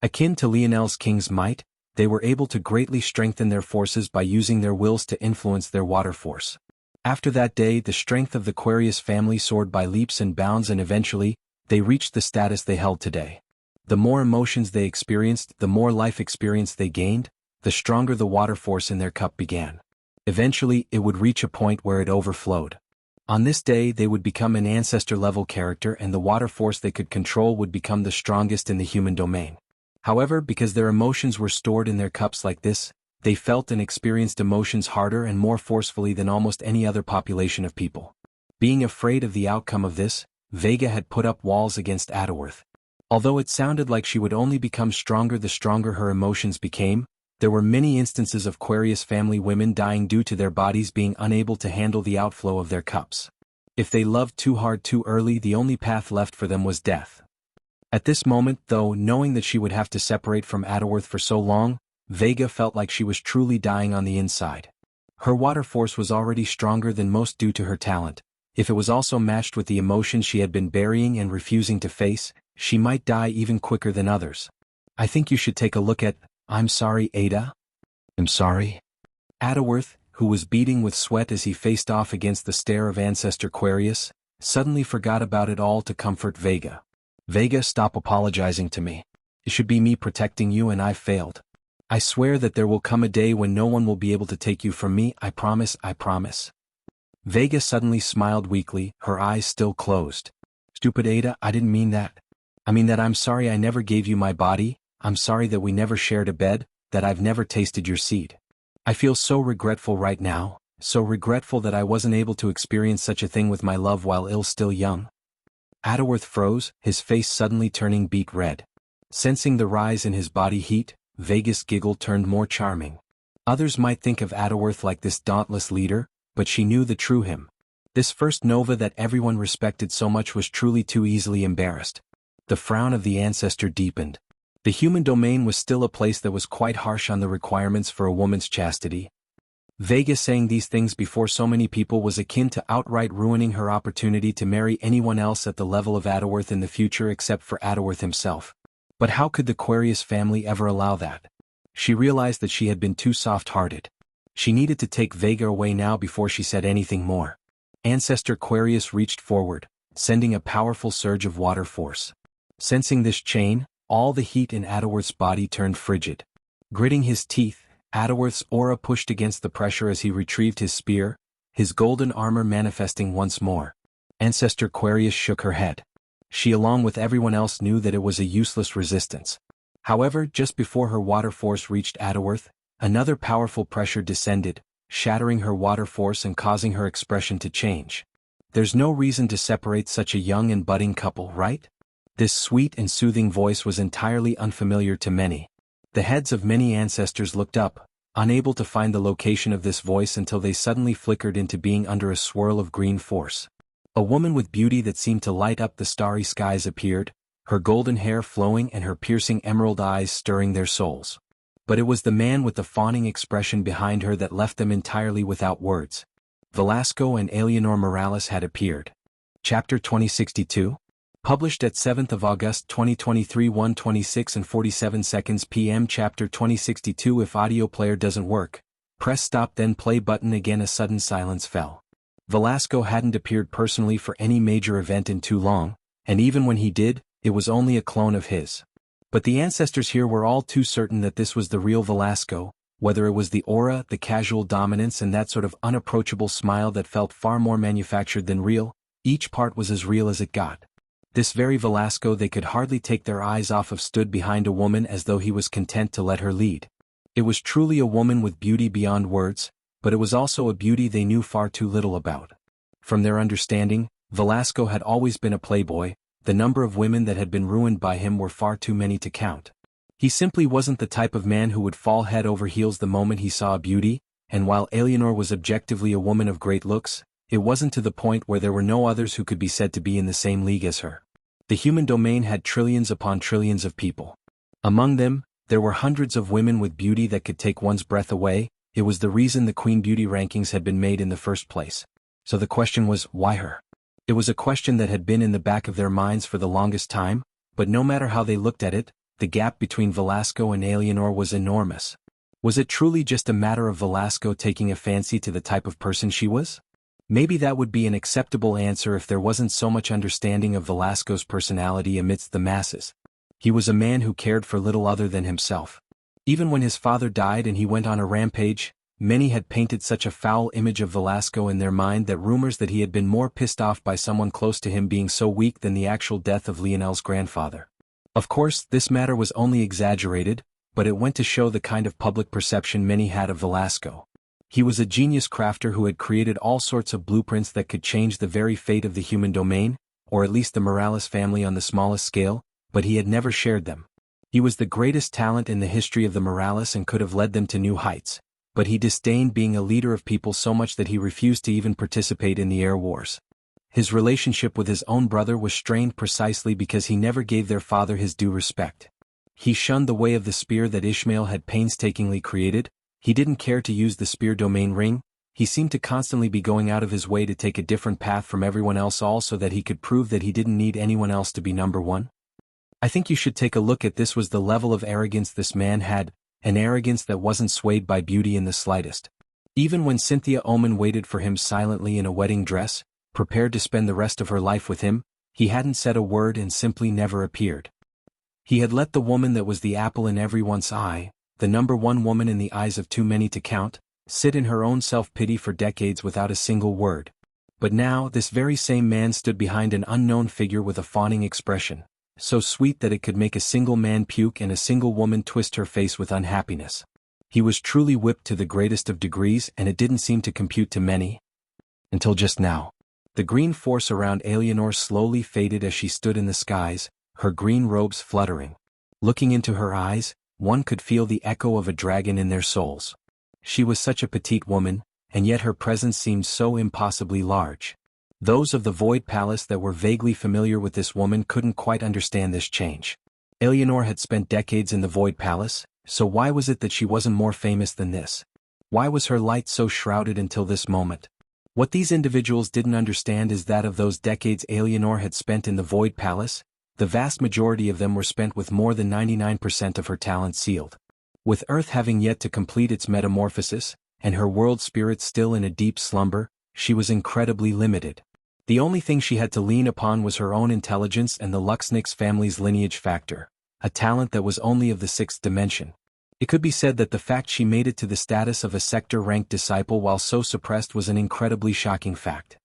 Akin to Lionel's king's might, they were able to greatly strengthen their forces by using their wills to influence their water force. After that day, the strength of the Aquarius family soared by leaps and bounds, and eventually, they reached the status they held today. The more emotions they experienced, the more life experience they gained, the stronger the water force in their cup began. Eventually, it would reach a point where it overflowed. On this day, they would become an ancestor-level character, and the water force they could control would become the strongest in the human domain. However, because their emotions were stored in their cups like this, they felt and experienced emotions harder and more forcefully than almost any other population of people. Being afraid of the outcome of this, Vega had put up walls against Adderworth. Although it sounded like she would only become stronger the stronger her emotions became, there were many instances of Aquarius family women dying due to their bodies being unable to handle the outflow of their cups. If they loved too hard too early, the only path left for them was death. At this moment, though, knowing that she would have to separate from Adderworth for so long, Vega felt like she was truly dying on the inside. Her water force was already stronger than most due to her talent. If it was also matched with the emotions she had been burying and refusing to face, she might die even quicker than others. I think you should take a look at, I'm sorry, Ada? I'm sorry? Adderworth, who was beading with sweat as he faced off against the stare of Ancestor Aquarius, suddenly forgot about it all to comfort Vega. Vega, stop apologizing to me. It should be me protecting you, and I've failed. I swear that there will come a day when no one will be able to take you from me, I promise, I promise. Vega suddenly smiled weakly, her eyes still closed. Stupid Ada, I didn't mean that. I mean that I'm sorry I never gave you my body, I'm sorry that we never shared a bed, that I've never tasted your seed. I feel so regretful right now, so regretful that I wasn't able to experience such a thing with my love while still young. Adderworth froze, his face suddenly turning beet red. Sensing the rise in his body heat, Vega's giggle turned more charming. Others might think of Adderworth like this dauntless leader, but she knew the true him. This first Nova that everyone respected so much was truly too easily embarrassed. The frown of the ancestor deepened. The human domain was still a place that was quite harsh on the requirements for a woman's chastity. Vega saying these things before so many people was akin to outright ruining her opportunity to marry anyone else at the level of Adderworth in the future except for Adderworth himself. But how could the Aquarius family ever allow that? She realized that she had been too soft-hearted. She needed to take Vega away now before she said anything more. Ancestor Aquarius reached forward, sending a powerful surge of water force. Sensing this chain, all the heat in Adderworth's body turned frigid. Gritting his teeth, Adderworth's aura pushed against the pressure as he retrieved his spear, his golden armor manifesting once more. Ancestor Aquarius shook her head. She along with everyone else knew that it was a useless resistance. However, just before her water force reached Adderworth, another powerful pressure descended, shattering her water force and causing her expression to change. There's no reason to separate such a young and budding couple, right? This sweet and soothing voice was entirely unfamiliar to many. The heads of many ancestors looked up, unable to find the location of this voice until they suddenly flickered into being under a swirl of green force. A woman with beauty that seemed to light up the starry skies appeared, her golden hair flowing and her piercing emerald eyes stirring their souls. But it was the man with the fawning expression behind her that left them entirely without words. Velasco and Eleanor Morales had appeared. Chapter 2062? Published at 7th of August 2023 1:26 and 47 seconds p.m. Chapter 2062 If audio player doesn't work, press stop then play button again. A sudden silence fell. Velasco hadn't appeared personally for any major event in too long, and even when he did, it was only a clone of his. But the ancestors here were all too certain that this was the real Velasco, whether it was the aura, the casual dominance and that sort of unapproachable smile that felt far more manufactured than real. Each part was as real as it got. This very Velasco they could hardly take their eyes off of stood behind a woman as though he was content to let her lead. It was truly a woman with beauty beyond words, but it was also a beauty they knew far too little about. From their understanding, Velasco had always been a playboy. The number of women that had been ruined by him were far too many to count. He simply wasn't the type of man who would fall head over heels the moment he saw a beauty, and while Eleanor was objectively a woman of great looks, it wasn't to the point where there were no others who could be said to be in the same league as her. The human domain had trillions upon trillions of people. Among them, there were hundreds of women with beauty that could take one's breath away. It was the reason the Queen Beauty rankings had been made in the first place. So the question was, why her? It was a question that had been in the back of their minds for the longest time, but no matter how they looked at it, the gap between Velasco and Eleanor was enormous. Was it truly just a matter of Velasco taking a fancy to the type of person she was? Maybe that would be an acceptable answer if there wasn't so much understanding of Velasco's personality amidst the masses. He was a man who cared for little other than himself. Even when his father died and he went on a rampage, many had painted such a foul image of Velasco in their mind that rumors that he had been more pissed off by someone close to him being so weak than the actual death of Lionel's grandfather. Of course, this matter was only exaggerated, but it went to show the kind of public perception many had of Velasco. He was a genius crafter who had created all sorts of blueprints that could change the very fate of the human domain, or at least the Morales family on the smallest scale, but he had never shared them. He was the greatest talent in the history of the Morales and could have led them to new heights, but he disdained being a leader of people so much that he refused to even participate in the air wars. His relationship with his own brother was strained precisely because he never gave their father his due respect. He shunned the way of the spear that Ishmael had painstakingly created. He didn't care to use the spear domain ring. He seemed to constantly be going out of his way to take a different path from everyone else, all so that he could prove that he didn't need anyone else to be number one. I think you should take a look at this. Was the level of arrogance this man had, an arrogance that wasn't swayed by beauty in the slightest. Even when Cynthia Oman waited for him silently in a wedding dress, prepared to spend the rest of her life with him, he hadn't said a word and simply never appeared. He had let the woman that was the apple in everyone's eye, the number one woman in the eyes of too many to count, sit in her own self-pity for decades without a single word. But now this very same man stood behind an unknown figure with a fawning expression, so sweet that it could make a single man puke and a single woman twist her face with unhappiness. He was truly whipped to the greatest of degrees, and it didn't seem to compute to many. Until just now. The green force around Eleanor slowly faded as she stood in the skies, her green robes fluttering. Looking into her eyes, one could feel the echo of a dragon in their souls. She was such a petite woman, and yet her presence seemed so impossibly large. Those of the Void Palace that were vaguely familiar with this woman couldn't quite understand this change. Eleanor had spent decades in the Void Palace, so why was it that she wasn't more famous than this? Why was her light so shrouded until this moment? What these individuals didn't understand is that of those decades Eleanor had spent in the Void Palace, the vast majority of them were spent with more than 99% of her talent sealed. With Earth having yet to complete its metamorphosis, and her world spirit still in a deep slumber, she was incredibly limited. The only thing she had to lean upon was her own intelligence and the Luxnix family's lineage factor, a talent that was only of the sixth dimension. It could be said that the fact she made it to the status of a sector-ranked disciple while so suppressed was an incredibly shocking fact.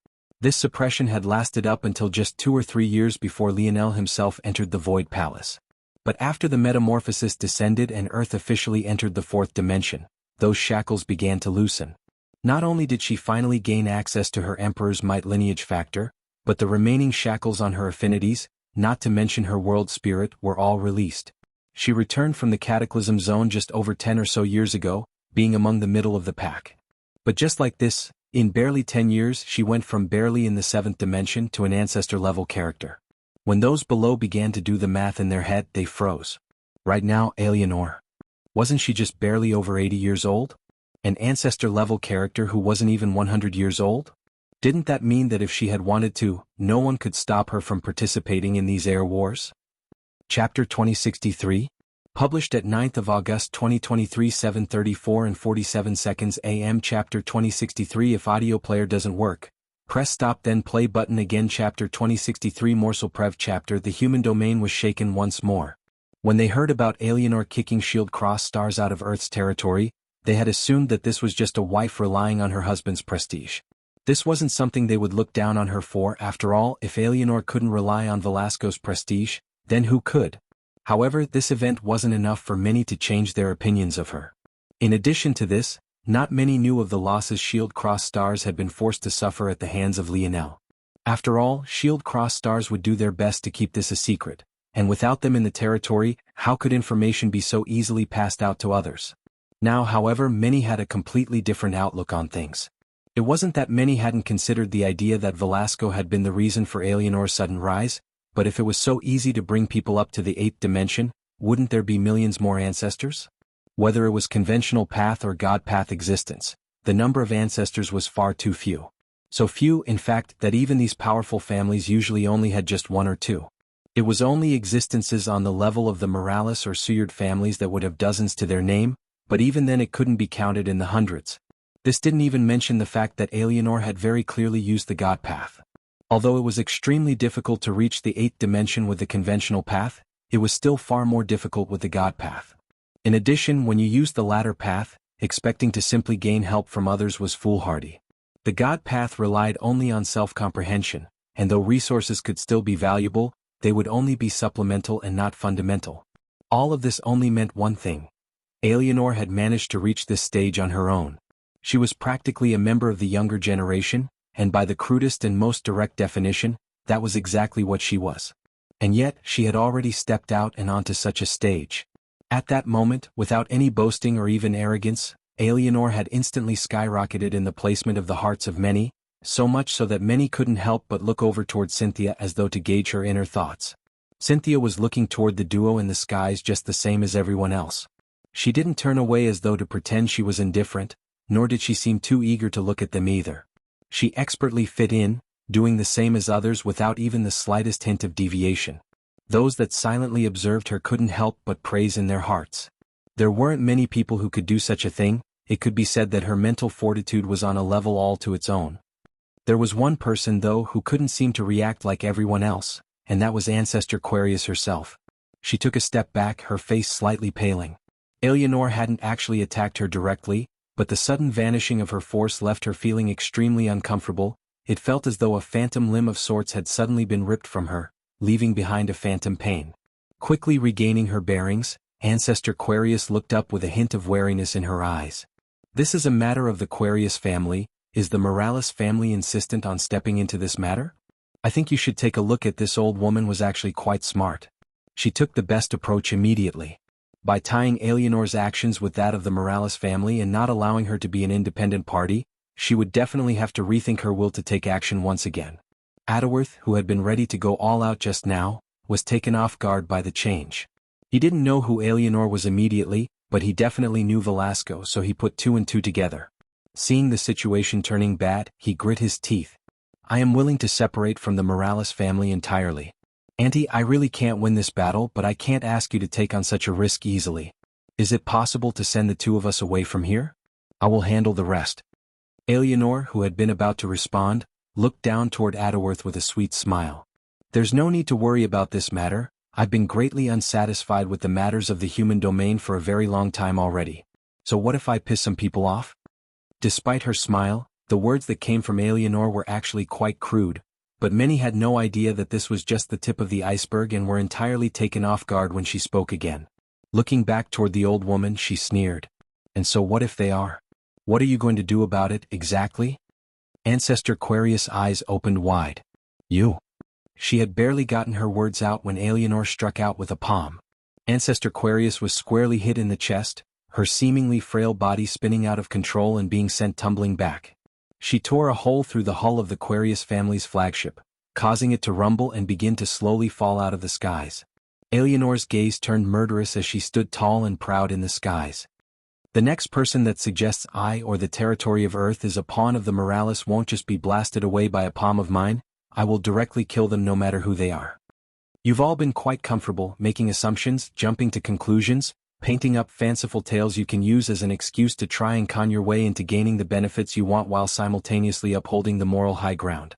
This suppression had lasted up until just 2 or 3 years before Lionel himself entered the Void Palace. But after the metamorphosis descended and Earth officially entered the fourth dimension, those shackles began to loosen. Not only did she finally gain access to her Emperor's Might lineage factor, but the remaining shackles on her affinities, not to mention her world spirit, were all released. She returned from the Cataclysm Zone just over 10 or so years ago, being among the middle of the pack. But just like this, in barely 10 years she went from barely in the 7th dimension to an ancestor-level character. When those below began to do the math in their head, they froze. Right now, Eleanor. Wasn't she just barely over 80 years old? An ancestor-level character who wasn't even 100 years old? Didn't that mean that if she had wanted to, no one could stop her from participating in these air wars? Chapter 2063? Published at 9th of August 2023 7:34 and 47 seconds AM. Chapter 2063. If audio player doesn't work, press stop then play button again. Chapter 2063 Morsel Prev. Chapter The human domain was shaken once more. When they heard about Eleanor kicking shield cross stars out of Earth's territory, they had assumed that this was just a wife relying on her husband's prestige. This wasn't something they would look down on her for. After all, if Eleanor couldn't rely on Velasco's prestige, then who could? However, this event wasn't enough for many to change their opinions of her. In addition to this, not many knew of the losses Shield Cross stars had been forced to suffer at the hands of Lionel. After all, Shield Cross stars would do their best to keep this a secret, and without them in the territory, how could information be so easily passed out to others? Now, however, many had a completely different outlook on things. It wasn't that many hadn't considered the idea that Velasco had been the reason for Eleanor's sudden rise, but if it was so easy to bring people up to the 8th dimension, wouldn't there be millions more ancestors? Whether it was conventional path or God path existence, the number of ancestors was far too few. So few, in fact, that even these powerful families usually only had just one or two. It was only existences on the level of the Morales or Seward families that would have dozens to their name, but even then it couldn't be counted in the hundreds. This didn't even mention the fact that Eleanor had very clearly used the God path. Although it was extremely difficult to reach the 8th dimension with the conventional path, it was still far more difficult with the God path. In addition, when you used the latter path, expecting to simply gain help from others was foolhardy. The God path relied only on self-comprehension, and though resources could still be valuable, they would only be supplemental and not fundamental. All of this only meant one thing. Eleanor had managed to reach this stage on her own. She was practically a member of the younger generation, and by the crudest and most direct definition, that was exactly what she was. And yet, she had already stepped out and onto such a stage. At that moment, without any boasting or even arrogance, Eleanor had instantly skyrocketed in the placement of the hearts of many, so much so that many couldn't help but look over toward Cynthia as though to gauge her inner thoughts. Cynthia was looking toward the duo in the skies just the same as everyone else. She didn't turn away as though to pretend she was indifferent, nor did she seem too eager to look at them either. She expertly fit in, doing the same as others without even the slightest hint of deviation. Those that silently observed her couldn't help but praise in their hearts. There weren't many people who could do such a thing. It could be said that her mental fortitude was on a level all to its own. There was one person, though, who couldn't seem to react like everyone else, and that was Ancestor Aquarius herself. She took a step back, her face slightly paling. Eleanor hadn't actually attacked her directly, but the sudden vanishing of her force left her feeling extremely uncomfortable. It felt as though a phantom limb of sorts had suddenly been ripped from her, leaving behind a phantom pain. Quickly regaining her bearings, Ancestor Aquarius looked up with a hint of wariness in her eyes. This is a matter of the Aquarius family. Is the Morales family insistent on stepping into this matter? I think you should take a look at this old woman was actually quite smart. She took the best approach immediately. By tying Eleanor's actions with that of the Morales family and not allowing her to be an independent party, she would definitely have to rethink her will to take action once again. Adderworth, who had been ready to go all out just now, was taken off guard by the change. He didn't know who Eleanor was immediately, but he definitely knew Velasco, so he put two and two together. Seeing the situation turning bad, he grit his teeth. I am willing to separate from the Morales family entirely. Auntie, I really can't win this battle, but I can't ask you to take on such a risk easily. Is it possible to send the two of us away from here? I will handle the rest. Eleanor, who had been about to respond, looked down toward Adderworth with a sweet smile. There's no need to worry about this matter. I've been greatly unsatisfied with the matters of the human domain for a very long time already. So what if I piss some people off? Despite her smile, the words that came from Eleanor were actually quite crude, but many had no idea that this was just the tip of the iceberg and were entirely taken off guard when she spoke again. Looking back toward the old woman, she sneered. And so what if they are? What are you going to do about it, exactly? Ancestor Aquarius' eyes opened wide. You. She had barely gotten her words out when Eleanor struck out with a palm. Ancestor Aquarius was squarely hit in the chest, her seemingly frail body spinning out of control and being sent tumbling back. She tore a hole through the hull of the Aquarius family's flagship, causing it to rumble and begin to slowly fall out of the skies. Eleanor's gaze turned murderous as she stood tall and proud in the skies. The next person that suggests I or the territory of Earth is a pawn of the Morales won't just be blasted away by a palm of mine. I will directly kill them no matter who they are. You've all been quite comfortable making assumptions, jumping to conclusions, painting up fanciful tales you can use as an excuse to try and con your way into gaining the benefits you want while simultaneously upholding the moral high ground.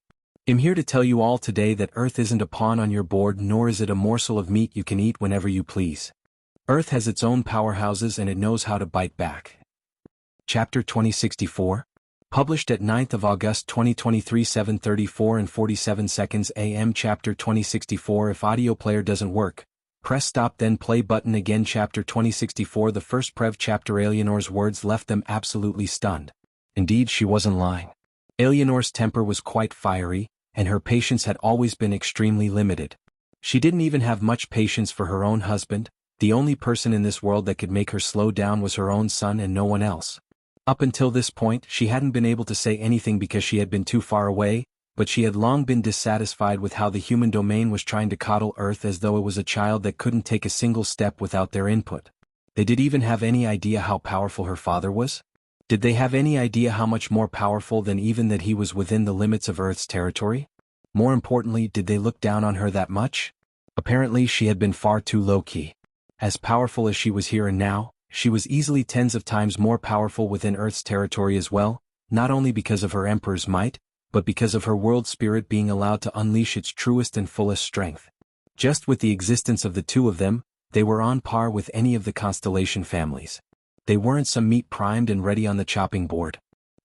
I'm here to tell you all today that Earth isn't a pawn on your board, nor is it a morsel of meat you can eat whenever you please. Earth has its own powerhouses and it knows how to bite back. Chapter 2064. Published at 9th of August 2023 7:34 and 47 seconds AM. Chapter 2064. If audio player doesn't work, press stop then play button again. Chapter 2064. The first Prev chapter. Eleanor's words left them absolutely stunned. Indeed, she wasn't lying. Eleanor's temper was quite fiery, and her patience had always been extremely limited. She didn't even have much patience for her own husband. The only person in this world that could make her slow down was her own son and no one else. Up until this point, she hadn't been able to say anything because she had been too far away, but she had long been dissatisfied with how the human domain was trying to coddle Earth as though it was a child that couldn't take a single step without their input. Did they even have any idea how powerful her father was? Did they have any idea how much more powerful than even that he was within the limits of Earth's territory? More importantly, did they look down on her that much? Apparently she had been far too low-key. As powerful as she was here and now, she was easily tens of times more powerful within Earth's territory as well, not only because of her Emperor's might, but because of her world spirit being allowed to unleash its truest and fullest strength. Just with the existence of the two of them, they were on par with any of the constellation families. They weren't some meat primed and ready on the chopping board.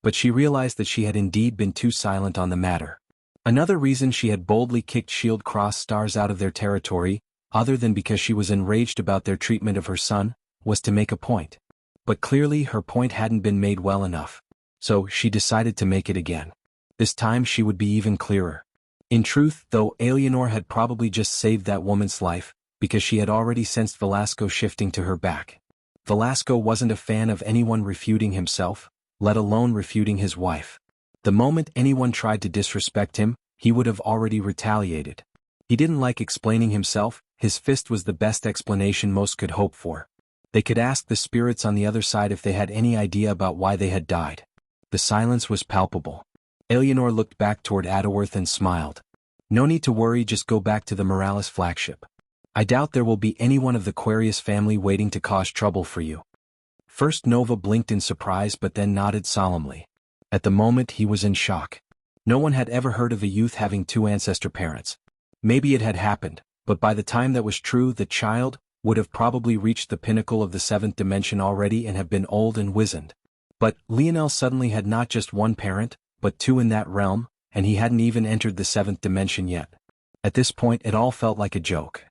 But she realized that she had indeed been too silent on the matter. Another reason she had boldly kicked Shield Cross stars out of their territory, other than because she was enraged about their treatment of her son, was to make a point. But clearly her point hadn't been made well enough. So she decided to make it again. This time she would be even clearer. In truth, though, Eleanor had probably just saved that woman's life, because she had already sensed Velasco shifting to her back. Velasco wasn't a fan of anyone refuting himself, let alone refuting his wife. The moment anyone tried to disrespect him, he would have already retaliated. He didn't like explaining himself. His fist was the best explanation most could hope for. They could ask the spirits on the other side if they had any idea about why they had died. The silence was palpable. Eleanor looked back toward Adderworth and smiled. No need to worry, just go back to the Morales flagship. I doubt there will be anyone of the Quarius family waiting to cause trouble for you. First Nova blinked in surprise but then nodded solemnly. At the moment he was in shock. No one had ever heard of a youth having two ancestor parents. Maybe it had happened, but by the time that was true, the child would have probably reached the pinnacle of the seventh dimension already and have been old and wizened. But Lionel suddenly had not just one parent, but two in that realm, and he hadn't even entered the seventh dimension yet. At this point it all felt like a joke.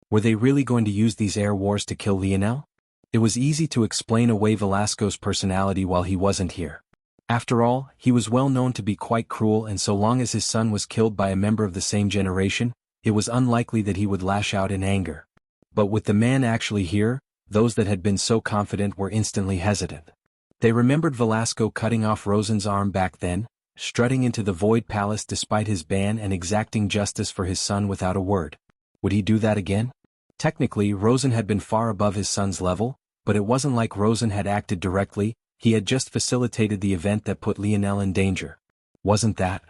Were they really going to use these air wars to kill Lionel? It was easy to explain away Velasco's personality while he wasn't here. After all, he was well known to be quite cruel, and so long as his son was killed by a member of the same generation, it was unlikely that he would lash out in anger. But with the man actually here, those that had been so confident were instantly hesitant. They remembered Velasco cutting off Rosen's arm back then, strutting into the Void Palace despite his ban and exacting justice for his son without a word. Would he do that again? Technically, Rosen had been far above his son's level, but it wasn't like Rosen had acted directly. He had just facilitated the event that put Lionel in danger. Wasn't that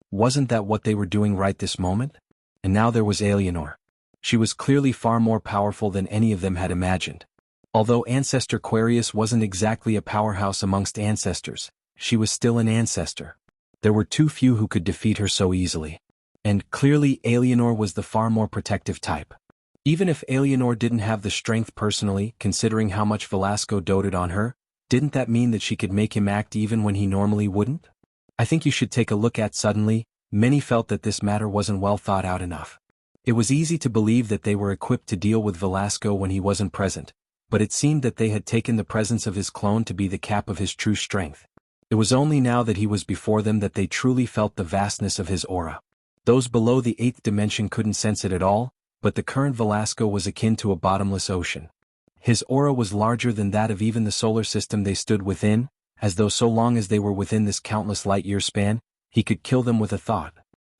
what they were doing right this moment? And now there was Eleanor. She was clearly far more powerful than any of them had imagined. Although Ancestor Quarius wasn't exactly a powerhouse amongst ancestors, she was still an ancestor. There were too few who could defeat her so easily. And clearly Eleanor was the far more protective type. Even if Eleanor didn't have the strength personally, considering how much Velasco doted on her, didn't that mean that she could make him act even when he normally wouldn't? I think you should take a look at. Suddenly, many felt that this matter wasn't well thought out enough. It was easy to believe that they were equipped to deal with Velasco when he wasn't present, but it seemed that they had taken the presence of his clone to be the cap of his true strength. It was only now that he was before them that they truly felt the vastness of his aura. Those below the eighth dimension couldn't sense it at all, but the current Velasco was akin to a bottomless ocean. His aura was larger than that of even the solar system they stood within, as though so long as they were within this countless light-year span, he could kill them with a thought.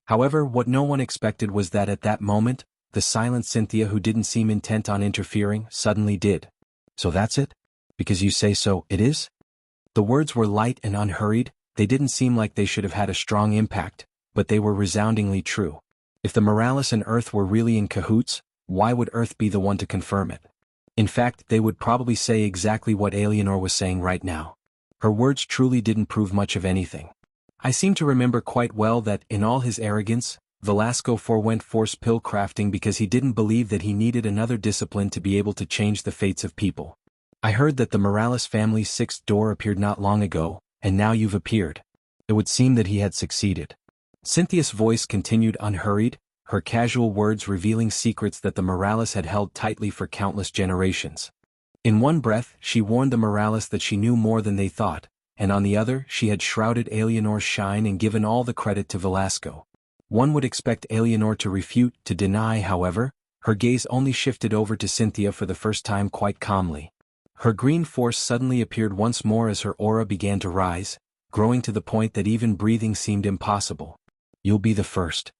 However, what no one expected was that at that moment, the silent Cynthia, who didn't seem intent on interfering, suddenly did. So that's it? Because you say so, it is? The words were light and unhurried. They didn't seem like they should have had a strong impact, but they were resoundingly true. If the Morales and Earth were really in cahoots, why would Earth be the one to confirm it? In fact, they would probably say exactly what Eleanor was saying right now. Her words truly didn't prove much of anything. I seem to remember quite well that, in all his arrogance, Velasco forewent force pill crafting because he didn't believe that he needed another discipline to be able to change the fates of people. I heard that the Morales family's sixth door appeared not long ago, and now you've appeared. It would seem that he had succeeded. Cynthia's voice continued unhurried, her casual words revealing secrets that the Morales had held tightly for countless generations. In one breath, she warned the Morales that she knew more than they thought, and on the other, she had shrouded Eleanor's shine and given all the credit to Velasco. One would expect Eleanor to refute, to deny, however. Her gaze only shifted over to Cynthia for the first time quite calmly. Her green force suddenly appeared once more as her aura began to rise, growing to the point that even breathing seemed impossible. You'll be the first.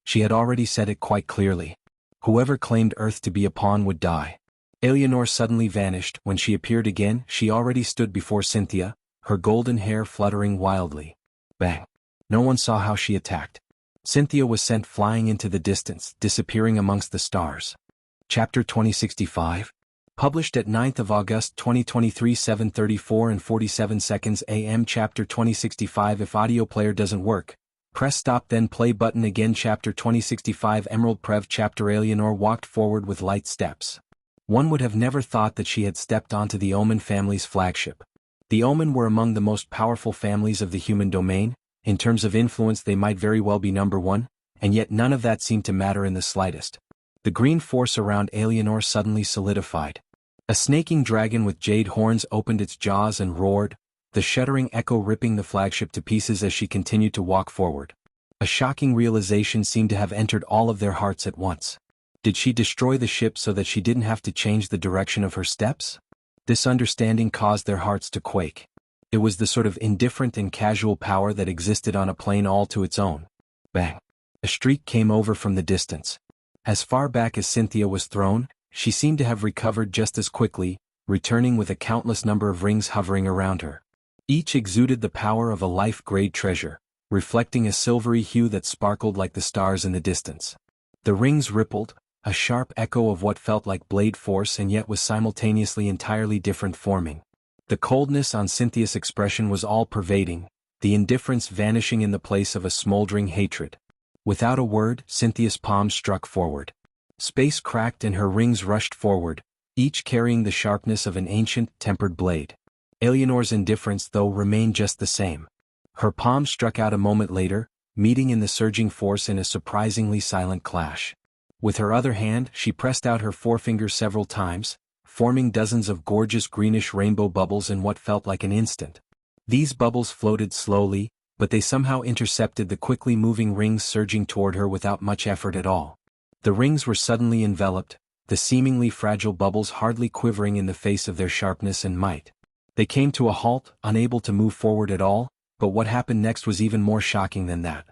She had already said it quite clearly. Whoever claimed Earth to be a pawn would die. Eleanor suddenly vanished. When she appeared again, she already stood before Cynthia, her golden hair fluttering wildly. Bang! No one saw how she attacked. Cynthia was sent flying into the distance, disappearing amongst the stars. Chapter 2065. Published at 9th of August 2023 7:34 and 47 seconds AM. Chapter 2065. If audio player doesn't work, press stop then play button again. Chapter 2065 Emerald Prev. Chapter Eleanor walked forward with light steps. One would have never thought that she had stepped onto the Omen family's flagship. The Omen were among the most powerful families of the human domain. In terms of influence they might very well be number one, and yet none of that seemed to matter in the slightest. The green force around Eleanor suddenly solidified. A snaking dragon with jade horns opened its jaws and roared, the shuddering echo ripping the flagship to pieces as she continued to walk forward. A shocking realization seemed to have entered all of their hearts at once. Did she destroy the ship so that she didn't have to change the direction of her steps? This understanding caused their hearts to quake. It was the sort of indifferent and casual power that existed on a plane all to its own. Bang! A shriek came over from the distance. As far back as Cynthia was thrown, she seemed to have recovered just as quickly, returning with a countless number of rings hovering around her. Each exuded the power of a life-grade treasure, reflecting a silvery hue that sparkled like the stars in the distance. The rings rippled, a sharp echo of what felt like blade force and yet was simultaneously entirely different forming. The coldness on Cynthia's expression was all-pervading, the indifference vanishing in the place of a smoldering hatred. Without a word, Cynthia's palms struck forward. Space cracked and her rings rushed forward, each carrying the sharpness of an ancient, tempered blade. Eleanor's indifference, though, remained just the same. Her palms struck out a moment later, meeting in the surging force in a surprisingly silent clash. With her other hand, she pressed out her forefinger several times, forming dozens of gorgeous greenish rainbow bubbles in what felt like an instant. These bubbles floated slowly, but they somehow intercepted the quickly moving rings surging toward her without much effort at all. The rings were suddenly enveloped, the seemingly fragile bubbles hardly quivering in the face of their sharpness and might. They came to a halt, unable to move forward at all, but what happened next was even more shocking than that.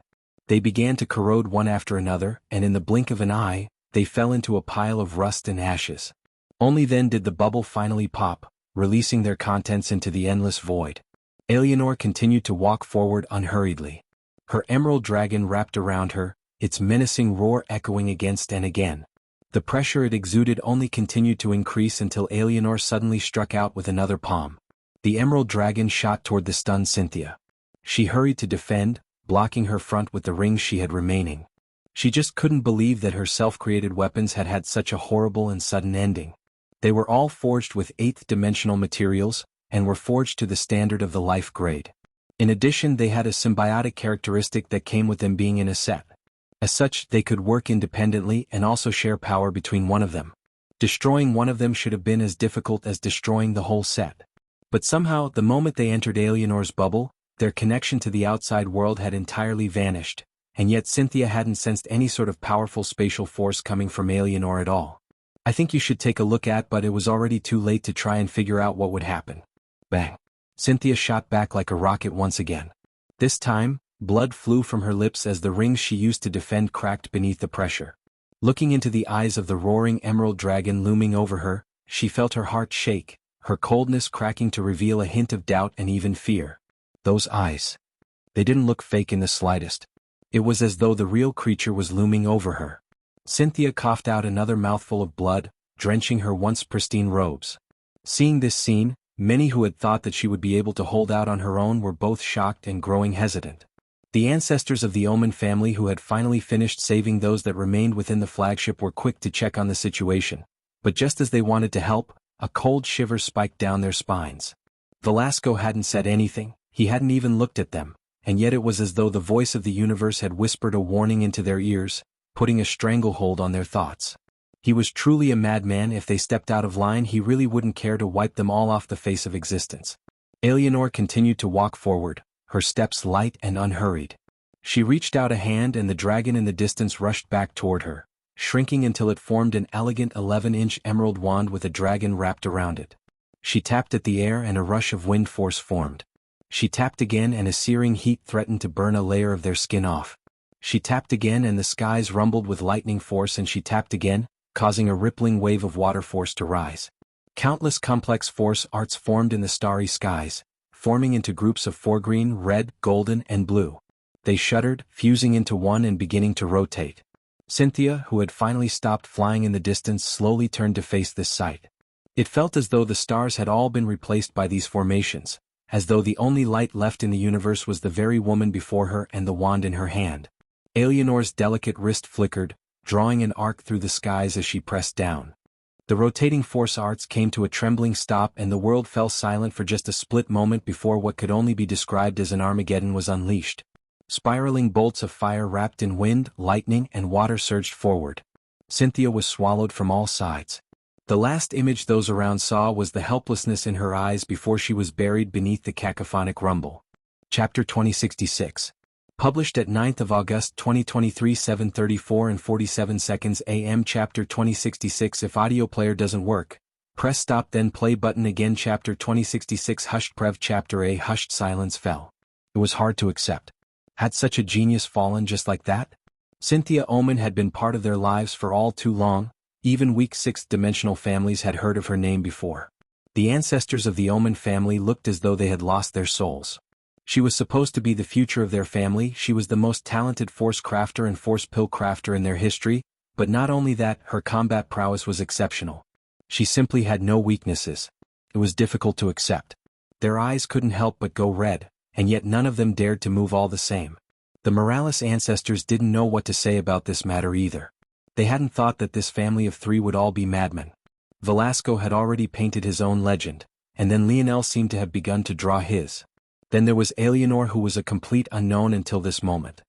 They began to corrode one after another, and in the blink of an eye, they fell into a pile of rust and ashes. Only then did the bubble finally pop, releasing their contents into the endless void. Eleanor continued to walk forward unhurriedly. Her emerald dragon wrapped around her, its menacing roar echoing against and again. The pressure it exuded only continued to increase until Eleanor suddenly struck out with another palm. The emerald dragon shot toward the stunned Cynthia. She hurried to defend, blocking her front with the rings she had remaining. She just couldn't believe that her self-created weapons had had such a horrible and sudden ending. They were all forged with 8th-dimensional materials, and were forged to the standard of the life grade. In addition, they had a symbiotic characteristic that came with them being in a set. As such, they could work independently and also share power between one of them. Destroying one of them should have been as difficult as destroying the whole set. But somehow, the moment they entered Eleanor's bubble, their connection to the outside world had entirely vanished, and yet Cynthia hadn't sensed any sort of powerful spatial force coming from Eleanor at all. I think you should take a look at, but it was already too late to try and figure out what would happen. Bang! Cynthia shot back like a rocket once again. This time, blood flew from her lips as the rings she used to defend cracked beneath the pressure. Looking into the eyes of the roaring emerald dragon looming over her, she felt her heart shake, her coldness cracking to reveal a hint of doubt and even fear. Those eyes. They didn't look fake in the slightest. It was as though the real creature was looming over her. Cynthia coughed out another mouthful of blood, drenching her once pristine robes. Seeing this scene, many who had thought that she would be able to hold out on her own were both shocked and growing hesitant. The ancestors of the Omen family who had finally finished saving those that remained within the flagship were quick to check on the situation, but just as they wanted to help, a cold shiver spiked down their spines. Velasco hadn't said anything, He hadn't even looked at them, and yet it was as though the voice of the universe had whispered a warning into their ears, putting a stranglehold on their thoughts. He was truly a madman. If they stepped out of line, he really wouldn't care to wipe them all off the face of existence. Eleanor continued to walk forward, her steps light and unhurried. She reached out a hand and the dragon in the distance rushed back toward her, shrinking until it formed an elegant 11-inch emerald wand with a dragon wrapped around it. She tapped at the air and a rush of wind force formed. She tapped again and a searing heat threatened to burn a layer of their skin off. She tapped again and the skies rumbled with lightning force, and she tapped again, causing a rippling wave of water force to rise. Countless complex force arts formed in the starry skies, forming into groups of 4 green, red, golden, and blue. They shuddered, fusing into one and beginning to rotate. Cynthia, who had finally stopped flying in the distance, slowly turned to face this sight. It felt as though the stars had all been replaced by these formations, as though the only light left in the universe was the very woman before her and the wand in her hand. Eleanor's delicate wrist flickered, drawing an arc through the skies as she pressed down. The rotating force arts came to a trembling stop and the world fell silent for just a split moment before what could only be described as an Armageddon was unleashed. Spiraling bolts of fire wrapped in wind, lightning, and water surged forward. Cynthia was swallowed from all sides. The last image those around saw was the helplessness in her eyes before she was buried beneath the cacophonic rumble. Chapter 2066. Published at 9th of August 2023, 7:34 and 47 seconds AM. Chapter 2066. If audio player doesn't work, press stop then play button again. Chapter 2066. Hushed Prev. Chapter A. Hushed silence fell. It was hard to accept. Had such a genius fallen just like that? Cynthia Oman had been part of their lives for all too long. Even weak sixth-dimensional families had heard of her name before. The ancestors of the Oman family looked as though they had lost their souls. She was supposed to be the future of their family. She was the most talented force crafter and force pill crafter in their history, but not only that, her combat prowess was exceptional. She simply had no weaknesses. It was difficult to accept. Their eyes couldn't help but go red, and yet none of them dared to move all the same. The Morales ancestors didn't know what to say about this matter either. They hadn't thought that this family of 3 would all be madmen. Velasco had already painted his own legend, and then Lionel seemed to have begun to draw his. Then there was Eleanor, who was a complete unknown until this moment.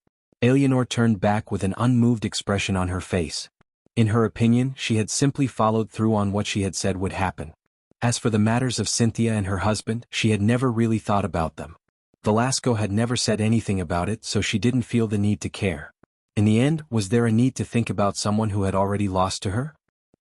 Eleanor turned back with an unmoved expression on her face. In her opinion, she had simply followed through on what she had said would happen. As for the matters of Cynthia and her husband, she had never really thought about them. Velasco had never said anything about it, so she didn't feel the need to care. In the end, was there a need to think about someone who had already lost to her?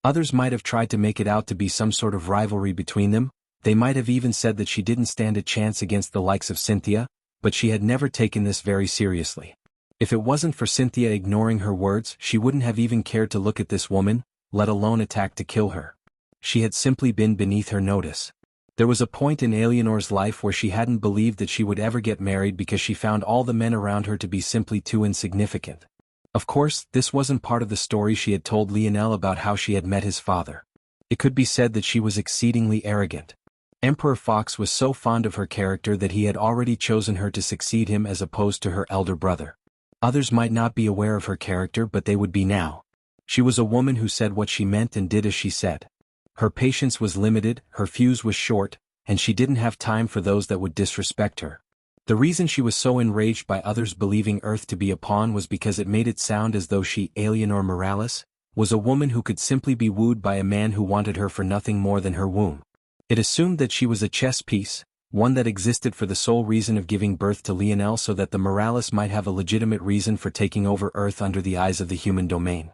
Others might have tried to make it out to be some sort of rivalry between them. They might have even said that she didn't stand a chance against the likes of Cynthia, but she had never taken this very seriously. If it wasn't for Cynthia ignoring her words, she wouldn't have even cared to look at this woman, let alone attack to kill her. She had simply been beneath her notice. There was a point in Eleanor's life where she hadn't believed that she would ever get married because she found all the men around her to be simply too insignificant. Of course, this wasn't part of the story she had told Lionel about how she had met his father. It could be said that she was exceedingly arrogant. Emperor Fox was so fond of her character that he had already chosen her to succeed him as opposed to her elder brother. Others might not be aware of her character, but they would be now. She was a woman who said what she meant and did as she said. Her patience was limited, her fuse was short, and she didn't have time for those that would disrespect her. The reason she was so enraged by others believing Earth to be a pawn was because it made it sound as though she, Eleanor Morales, was a woman who could simply be wooed by a man who wanted her for nothing more than her womb. It assumed that she was a chess piece, one that existed for the sole reason of giving birth to Lionel so that the Morales might have a legitimate reason for taking over Earth under the eyes of the human domain.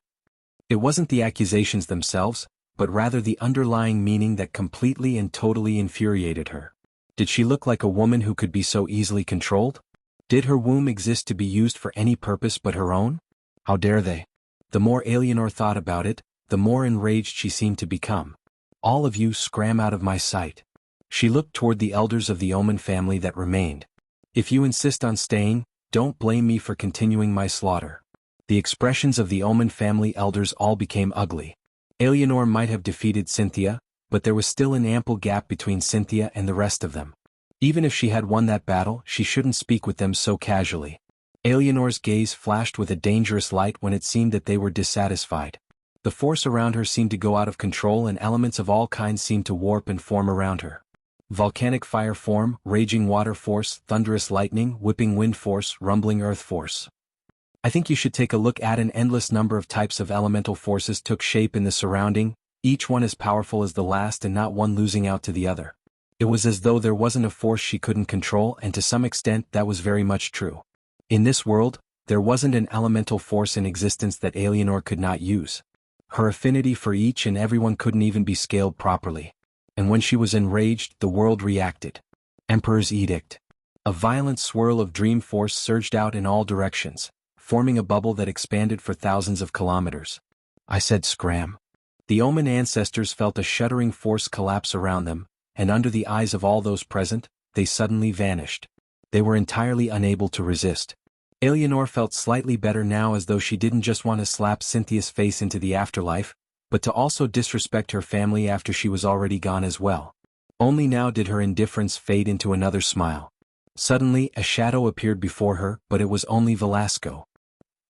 It wasn't the accusations themselves, but rather the underlying meaning that completely and totally infuriated her. Did she look like a woman who could be so easily controlled? Did her womb exist to be used for any purpose but her own? How dare they? The more Eleanor thought about it, the more enraged she seemed to become. All of you scram out of my sight. She looked toward the elders of the Oman family that remained. If you insist on staying, don't blame me for continuing my slaughter. The expressions of the Oman family elders all became ugly. Eleanor might have defeated Cynthia, but there was still an ample gap between Cynthia and the rest of them. Even if she had won that battle, she shouldn't speak with them so casually. Eleanor's gaze flashed with a dangerous light when it seemed that they were dissatisfied. The force around her seemed to go out of control and elements of all kinds seemed to warp and form around her. Volcanic fire form, raging water force, thunderous lightning, whipping wind force, rumbling earth force. I think you should take a look at an endless number of types of elemental forces took shape in the surrounding, each one as powerful as the last and not one losing out to the other. It was as though there wasn't a force she couldn't control, and to some extent that was very much true. In this world, there wasn't an elemental force in existence that Alienor could not use. Her affinity for each and everyone couldn't even be scaled properly. And when she was enraged, the world reacted. Emperor's Edict. A violent swirl of dream force surged out in all directions, forming a bubble that expanded for thousands of kilometers. I said scram. The Omen ancestors felt a shuddering force collapse around them, and under the eyes of all those present, they suddenly vanished. They were entirely unable to resist. Alienor felt slightly better now, as though she didn't just want to slap Cynthia's face into the afterlife, but to also disrespect her family after she was already gone as well. Only now did her indifference fade into another smile. Suddenly, a shadow appeared before her, but it was only Velasco.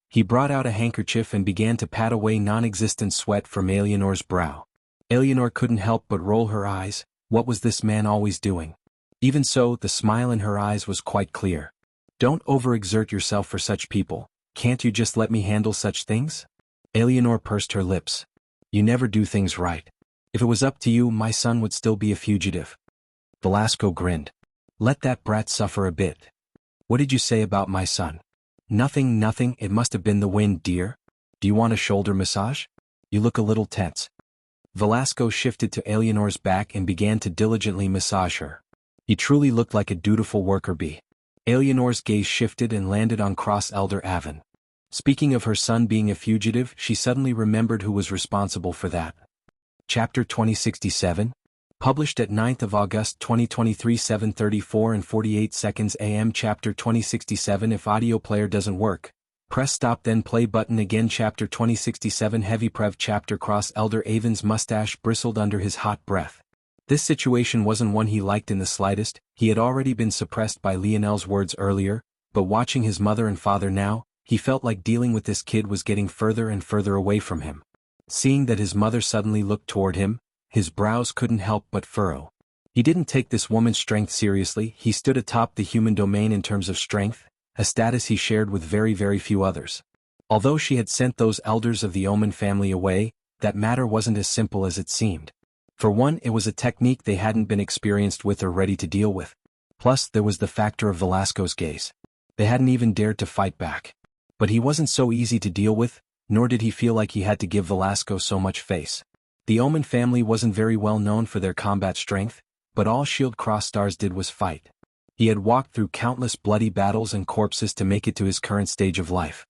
He brought out a handkerchief and began to pat away non-existent sweat from Alienor's brow. Alienor couldn't help but roll her eyes. What was this man always doing? Even so, the smile in her eyes was quite clear. Don't overexert yourself for such people. Can't you just let me handle such things? Alienor pursed her lips. You never do things right. If it was up to you, my son would still be a fugitive. Velasco grinned. Let that brat suffer a bit. What did you say about my son? Nothing, nothing, it must have been the wind, dear. Do you want a shoulder massage? You look a little tense. Velasco shifted to Alienor's back and began to diligently massage her. He truly looked like a dutiful worker bee. Alienor's gaze shifted and landed on Cross Elder Avon. Speaking of her son being a fugitive, she suddenly remembered who was responsible for that. Chapter 2067. Published at 9th of August 2023, 7:34 and 48 seconds AM. Chapter 2067. If audio player doesn't work, press stop then play button again. Chapter 2067. Heavy Prev. Chapter Cross Elder Avon's mustache bristled under his hot breath. This situation wasn't one he liked in the slightest. He had already been suppressed by Lionel's words earlier, but watching his mother and father now, he felt like dealing with this kid was getting further and further away from him. Seeing that his mother suddenly looked toward him, his brows couldn't help but furrow. He didn't take this woman's strength seriously. He stood atop the human domain in terms of strength, a status he shared with very, very few others. Although she had sent those elders of the Omen family away, that matter wasn't as simple as it seemed. For one, it was a technique they hadn't been experienced with or ready to deal with. Plus, there was the factor of Velasco's gaze. They hadn't even dared to fight back. But he wasn't so easy to deal with, nor did he feel like he had to give Velasco so much face. The Omen family wasn't very well known for their combat strength, but all Shield Cross stars did was fight. He had walked through countless bloody battles and corpses to make it to his current stage of life.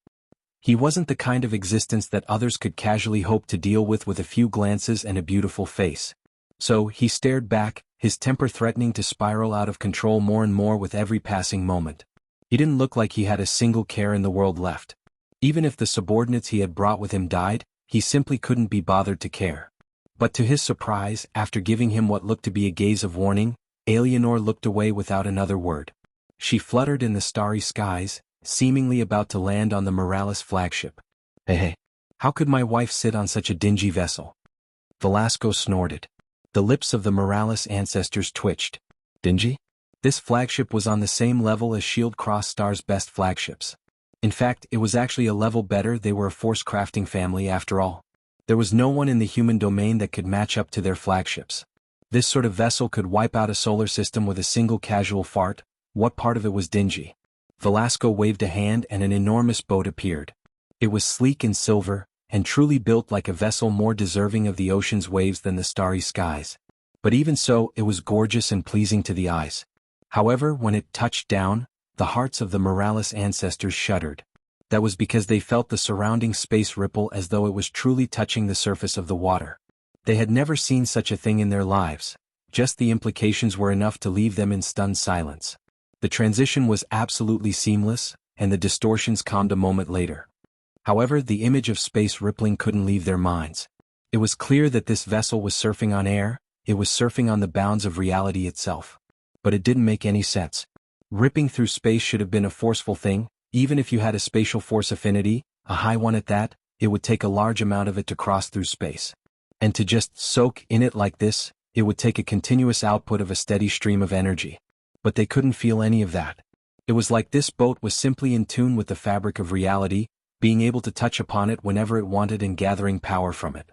He wasn't the kind of existence that others could casually hope to deal with a few glances and a beautiful face. So, he stared back, his temper threatening to spiral out of control more and more with every passing moment. He didn't look like he had a single care in the world left. Even if the subordinates he had brought with him died, he simply couldn't be bothered to care. But to his surprise, after giving him what looked to be a gaze of warning, Alienor looked away without another word. She fluttered in the starry skies, seemingly about to land on the Morales flagship. Hey, how could my wife sit on such a dingy vessel? Velasco snorted. The lips of the Morales ancestors twitched. Dingy? This flagship was on the same level as Shield Cross Star's best flagships. In fact, it was actually a level better. They were a force-crafting family after all. There was no one in the human domain that could match up to their flagships. This sort of vessel could wipe out a solar system with a single casual fart. What part of it was dingy? Velasco waved a hand and an enormous boat appeared. It was sleek and silver, and truly built like a vessel more deserving of the ocean's waves than the starry skies. But even so, it was gorgeous and pleasing to the eyes. However, when it touched down, the hearts of the Morales ancestors shuddered. That was because they felt the surrounding space ripple as though it was truly touching the surface of the water. They had never seen such a thing in their lives. Just the implications were enough to leave them in stunned silence. The transition was absolutely seamless, and the distortions calmed a moment later. However, the image of space rippling couldn't leave their minds. It was clear that this vessel was surfing on air. It was surfing on the bounds of reality itself. But it didn't make any sense. Ripping through space should have been a forceful thing. Even if you had a spatial force affinity, a high one at that, it would take a large amount of it to cross through space. And to just soak in it like this, It would take a continuous output of a steady stream of energy. But they couldn't feel any of that. It was like this boat was simply in tune with the fabric of reality, being able to touch upon it whenever it wanted and gathering power from it.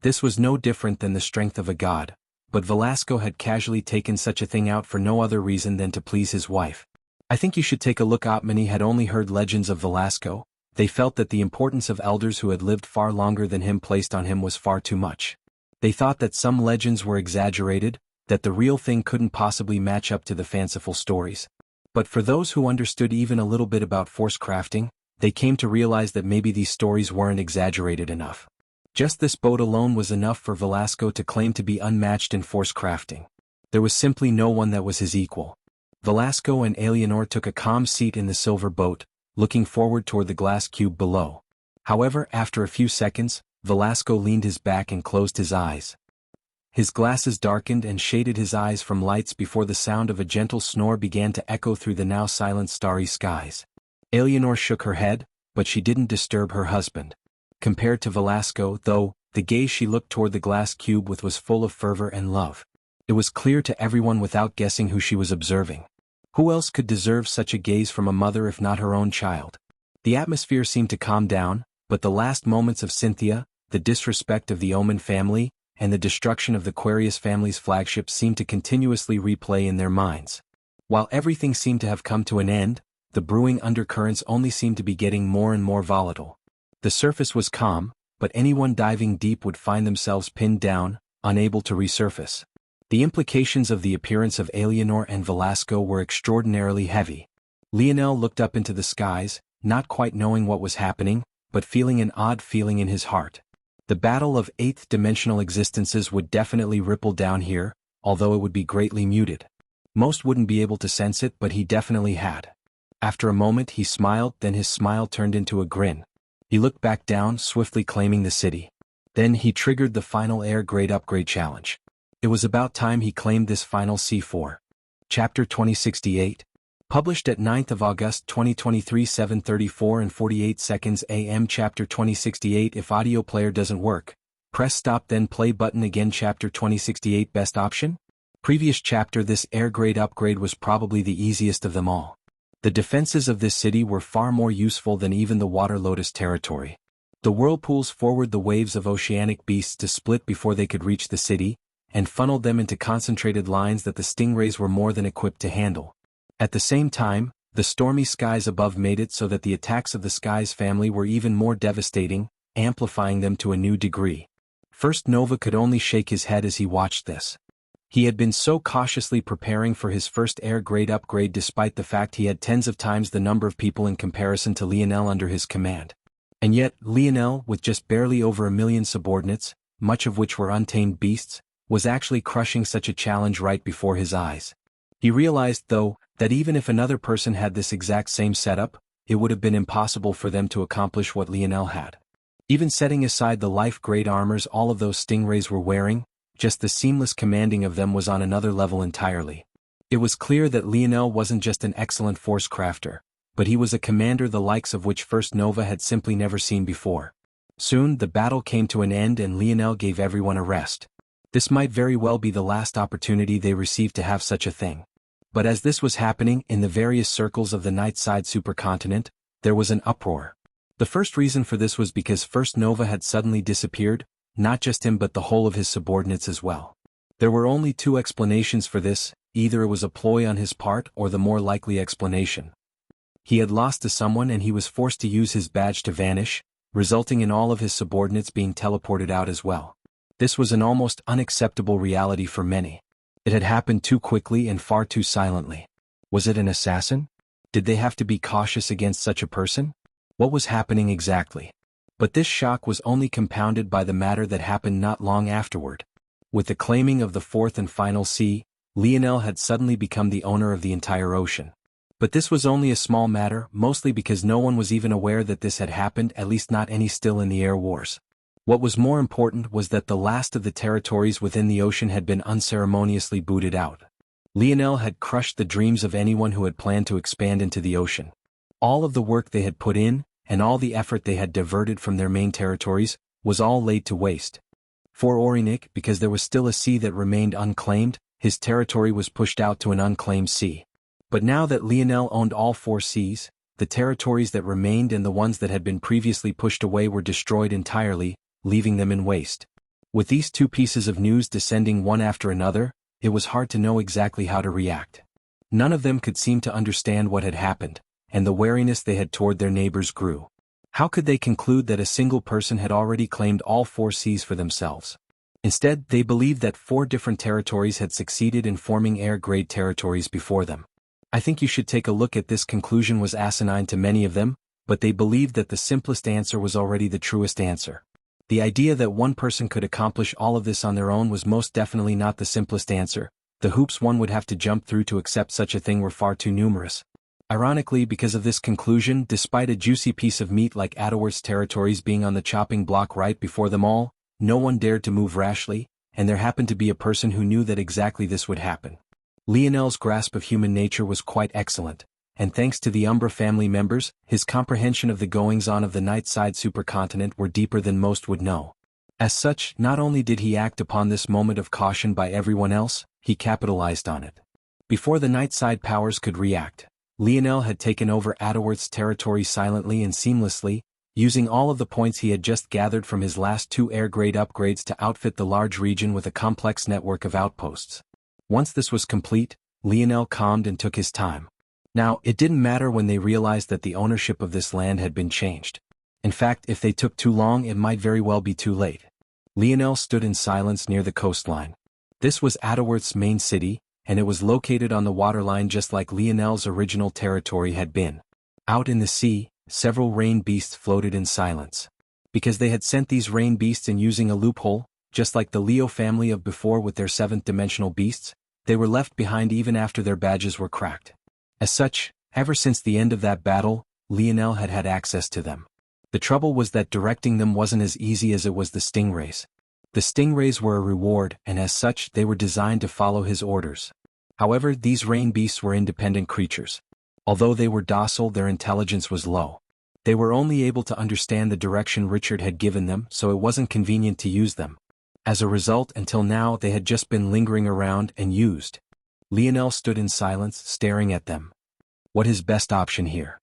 This was no different than the strength of a god, but Velasco had casually taken such a thing out for no other reason than to please his wife. I think you should take a look. Many had only heard legends of Velasco. They felt that the importance of elders who had lived far longer than him placed on him was far too much. They thought that some legends were exaggerated, that the real thing couldn't possibly match up to the fanciful stories. But for those who understood even a little bit about force crafting, they came to realize that maybe these stories weren't exaggerated enough. Just this boat alone was enough for Velasco to claim to be unmatched in force crafting. There was simply no one that was his equal. Velasco and Eleanor took a calm seat in the silver boat, looking forward toward the glass cube below. However, after a few seconds, Velasco leaned his back and closed his eyes. His glasses darkened and shaded his eyes from lights before the sound of a gentle snore began to echo through the now silent starry skies. Eleanor shook her head, but she didn't disturb her husband. Compared to Velasco, though, the gaze she looked toward the glass cube with was full of fervor and love. It was clear to everyone without guessing who she was observing. Who else could deserve such a gaze from a mother if not her own child? The atmosphere seemed to calm down, but the last moments of Cynthia, the disrespect of the Omen family, and the destruction of the Aquarius family's flagship seemed to continuously replay in their minds. While everything seemed to have come to an end, the brewing undercurrents only seemed to be getting more and more volatile. The surface was calm, but anyone diving deep would find themselves pinned down, unable to resurface. The implications of the appearance of Eleanor and Velasco were extraordinarily heavy. Lionel looked up into the skies, not quite knowing what was happening, but feeling an odd feeling in his heart. The battle of eighth-dimensional existences would definitely ripple down here, although it would be greatly muted. Most wouldn't be able to sense it, but he definitely had. After a moment he smiled, then his smile turned into a grin. He looked back down, swiftly claiming the city. Then he triggered the final air grade upgrade challenge. It was about time he claimed this final C4. Chapter 2068. Published at 9th of August 2023 7:34 and 48 seconds AM. Chapter 2068. If audio player doesn't work, press stop then play button again. Chapter 2068. Best option? Previous chapter. This air grade upgrade was probably the easiest of them all. The defenses of this city were far more useful than even the Water Lotus territory. The whirlpools forward the waves of oceanic beasts to split before they could reach the city, and funneled them into concentrated lines that the stingrays were more than equipped to handle. At the same time, the stormy skies above made it so that the attacks of the Skies family were even more devastating, amplifying them to a new degree. First Nova could only shake his head as he watched this. He had been so cautiously preparing for his first air grade upgrade despite the fact he had tens of times the number of people in comparison to Lionel under his command. And yet, Lionel, with just barely over 1 million subordinates, much of which were untamed beasts, was actually crushing such a challenge right before his eyes. He realized, though, that even if another person had this exact same setup, it would have been impossible for them to accomplish what Lionel had. Even setting aside the life-grade armors all of those stingrays were wearing, just the seamless commanding of them was on another level entirely. It was clear that Lionel wasn't just an excellent force crafter, but he was a commander the likes of which First Nova had simply never seen before. Soon the battle came to an end and Lionel gave everyone a rest. This might very well be the last opportunity they received to have such a thing. But as this was happening in the various circles of the Nightside supercontinent, there was an uproar. The first reason for this was because First Nova had suddenly disappeared, not just him but the whole of his subordinates as well. There were only two explanations for this, either it was a ploy on his part or the more likely explanation. He had lost to someone and he was forced to use his badge to vanish, resulting in all of his subordinates being teleported out as well. This was an almost unacceptable reality for many. It had happened too quickly and far too silently. Was it an assassin? Did they have to be cautious against such a person? What was happening exactly? But this shock was only compounded by the matter that happened not long afterward. With the claiming of the fourth and final sea, Lionel had suddenly become the owner of the entire ocean. But this was only a small matter, mostly because no one was even aware that this had happened, at least not any still in the air wars. What was more important was that the last of the territories within the ocean had been unceremoniously booted out. Lionel had crushed the dreams of anyone who had planned to expand into the ocean. All of the work they had put in, and all the effort they had diverted from their main territories, was all laid to waste. For Orinik, because there was still a sea that remained unclaimed, his territory was pushed out to an unclaimed sea. But now that Lionel owned all 4 seas, the territories that remained and the ones that had been previously pushed away were destroyed entirely, leaving them in waste. With these 2 pieces of news descending one after another, it was hard to know exactly how to react. None of them could seem to understand what had happened, and the wariness they had toward their neighbors grew. How could they conclude that a single person had already claimed all 4 seas for themselves? Instead, they believed that 4 different territories had succeeded in forming air-grade territories before them. I think you should take a look at this. Conclusion was asinine to many of them, but they believed that the simplest answer was already the truest answer. The idea that one person could accomplish all of this on their own was most definitely not the simplest answer. The hoops one would have to jump through to accept such a thing were far too numerous. Ironically, because of this conclusion, despite a juicy piece of meat like Adderworth's territories being on the chopping block right before them all, no one dared to move rashly, and there happened to be a person who knew that exactly this would happen. Lionel's grasp of human nature was quite excellent, and thanks to the Umbra family members, his comprehension of the goings-on of the Nightside supercontinent were deeper than most would know. As such, not only did he act upon this moment of caution by everyone else, he capitalized on it. Before the Nightside powers could react, Lionel had taken over Adderworth's territory silently and seamlessly, using all of the points he had just gathered from his last 2 air-grade upgrades to outfit the large region with a complex network of outposts. Once this was complete, Lionel calmed and took his time. Now, it didn't matter when they realized that the ownership of this land had been changed. In fact, if they took too long, it might very well be too late. Lionel stood in silence near the coastline. This was Adderworth's main city, and it was located on the waterline just like Lionel's original territory had been. Out in the sea, several rain beasts floated in silence. Because they had sent these rain beasts in using a loophole, just like the Leo family of before with their 7th-dimensional beasts, they were left behind even after their badges were cracked. As such, ever since the end of that battle, Lionel had had access to them. The trouble was that directing them wasn't as easy as it was the stingrays. The stingrays were a reward, and as such they were designed to follow his orders. However, these rain beasts were independent creatures. Although they were docile, their intelligence was low. They were only able to understand the direction Richard had given them, so it wasn't convenient to use them. As a result, until now they had just been lingering around and used. Lionel stood in silence, staring at them. What his best option here?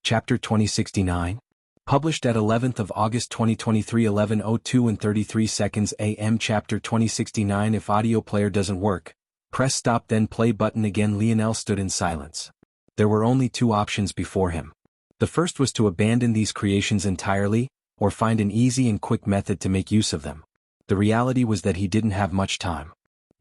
Chapter 2069. Published at 11th of August 2023 11:02 and 33 seconds AM. Chapter 2069. If audio player doesn't work, press stop then play button again. Lionel stood in silence. There were only 2 options before him. The first was to abandon these creations entirely, or find an easy and quick method to make use of them. The reality was that he didn't have much time.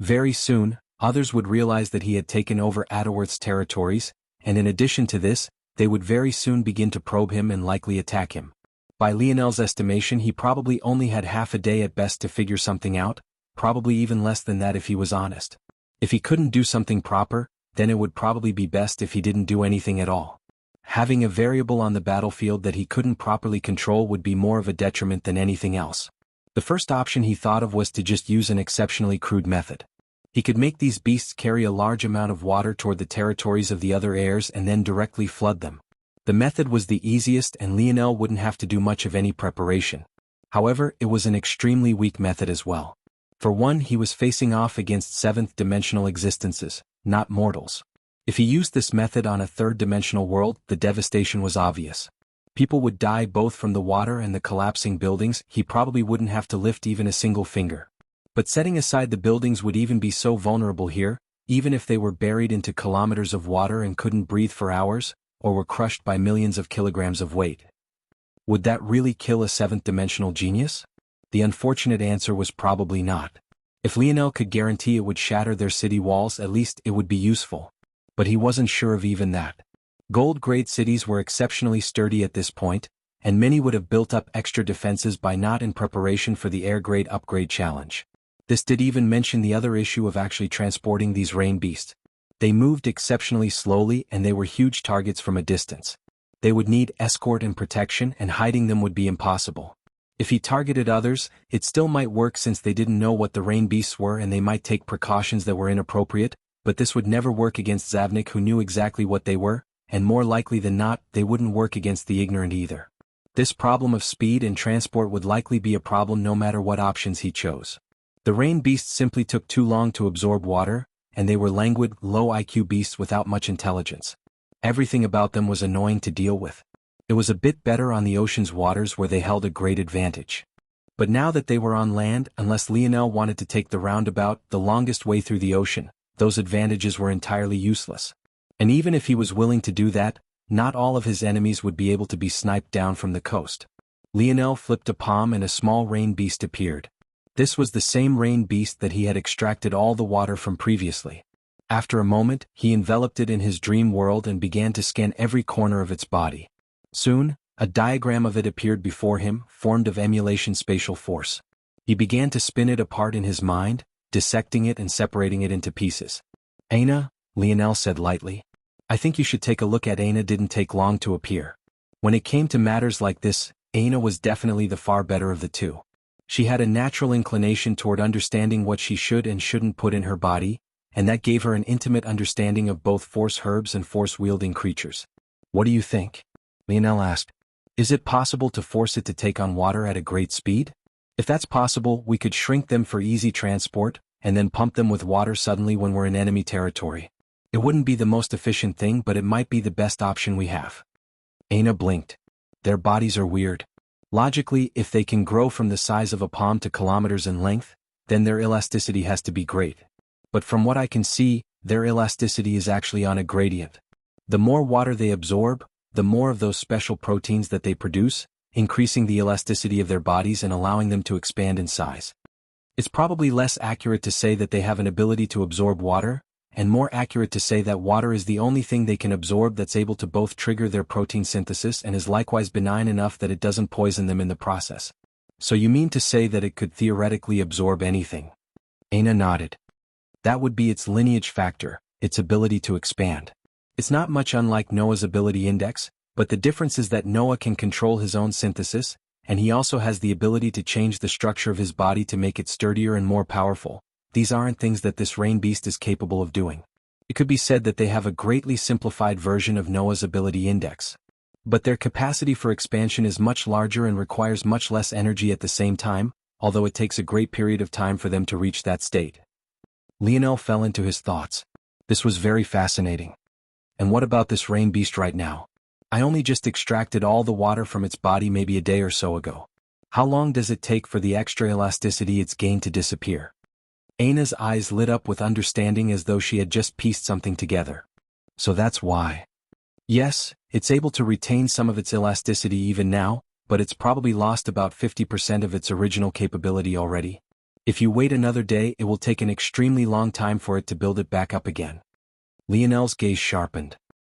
Very soon, others would realize that he had taken over Adderworth's territories, and in addition to this, they would very soon begin to probe him and likely attack him. By Lionel's estimation, he probably only had half a day at best to figure something out, probably even less than that if he was honest. If he couldn't do something proper, then it would probably be best if he didn't do anything at all. Having a variable on the battlefield that he couldn't properly control would be more of a detriment than anything else. The first option he thought of was to just use an exceptionally crude method. He could make these beasts carry a large amount of water toward the territories of the other heirs and then directly flood them. The method was the easiest and Lionel wouldn't have to do much of any preparation. However, it was an extremely weak method as well. For one, he was facing off against 7th-dimensional existences, not mortals. If he used this method on a 3rd-dimensional world, the devastation was obvious. People would die both from the water and the collapsing buildings. He probably wouldn't have to lift even a single finger. But setting aside the buildings would even be so vulnerable here, even if they were buried into kilometers of water and couldn't breathe for hours, or were crushed by millions of kilograms of weight. Would that really kill a 7th-dimensional genius? The unfortunate answer was probably not. If Lionel could guarantee it would shatter their city walls, at least it would be useful. But he wasn't sure of even that. Gold-grade cities were exceptionally sturdy at this point, and many would have built up extra defenses by not in preparation for the air-grade upgrade challenge. This did even mention the other issue of actually transporting these rain beasts. They moved exceptionally slowly and they were huge targets from a distance. They would need escort and protection, and hiding them would be impossible. If he targeted others, it still might work since they didn't know what the rain beasts were and they might take precautions that were inappropriate, but this would never work against Zavnik, who knew exactly what they were, and more likely than not, they wouldn't work against the ignorant either. This problem of speed and transport would likely be a problem no matter what options he chose. The rain beasts simply took too long to absorb water, and they were languid, low IQ beasts without much intelligence. Everything about them was annoying to deal with. It was a bit better on the ocean's waters where they held a great advantage. But now that they were on land, unless Lionel wanted to take the roundabout, the longest way through the ocean, those advantages were entirely useless. And even if he was willing to do that, not all of his enemies would be able to be sniped down from the coast. Lionel flipped a palm and a small rain beast appeared. This was the same rain beast that he had extracted all the water from previously. After a moment, he enveloped it in his dream world and began to scan every corner of its body. Soon, a diagram of it appeared before him, formed of emulation spatial force. He began to spin it apart in his mind, dissecting it and separating it into pieces. "Aina," Lionel said lightly. "I think you should take a look at." Aina didn't take long to appear. When it came to matters like this, Aina was definitely the far better of the two. She had a natural inclination toward understanding what she should and shouldn't put in her body, and that gave her an intimate understanding of both force herbs and force-wielding creatures. "What do you think?" Lionel asked. "Is it possible to force it to take on water at a great speed? If that's possible, we could shrink them for easy transport, and then pump them with water suddenly when we're in enemy territory. It wouldn't be the most efficient thing, but it might be the best option we have." Aina blinked. "Their bodies are weird. Logically, if they can grow from the size of a palm to kilometers in length, then their elasticity has to be great. But from what I can see, their elasticity is actually on a gradient. The more water they absorb, the more of those special proteins that they produce, increasing the elasticity of their bodies and allowing them to expand in size. It's probably less accurate to say that they have an ability to absorb water, and more accurate to say that water is the only thing they can absorb that's able to both trigger their protein synthesis and is likewise benign enough that it doesn't poison them in the process. So you mean to say that it could theoretically absorb anything?" Aina nodded. "That would be its lineage factor, its ability to expand. It's not much unlike Noah's ability index, but the difference is that Noah can control his own synthesis, and he also has the ability to change the structure of his body to make it sturdier and more powerful. These aren't things that this rain beast is capable of doing. It could be said that they have a greatly simplified version of Noah's ability index. But their capacity for expansion is much larger and requires much less energy at the same time, although it takes a great period of time for them to reach that state." Lionel fell into his thoughts. This was very fascinating. "And what about this rain beast right now? I only just extracted all the water from its body maybe a day or so ago. How long does it take for the extra elasticity it's gained to disappear?" Aina's eyes lit up with understanding as though she had just pieced something together. "So that's why." "Yes, it's able to retain some of its elasticity even now, but it's probably lost about 50% of its original capability already. If you wait another day, it will take an extremely long time for it to build it back up again." Lionel's gaze sharpened.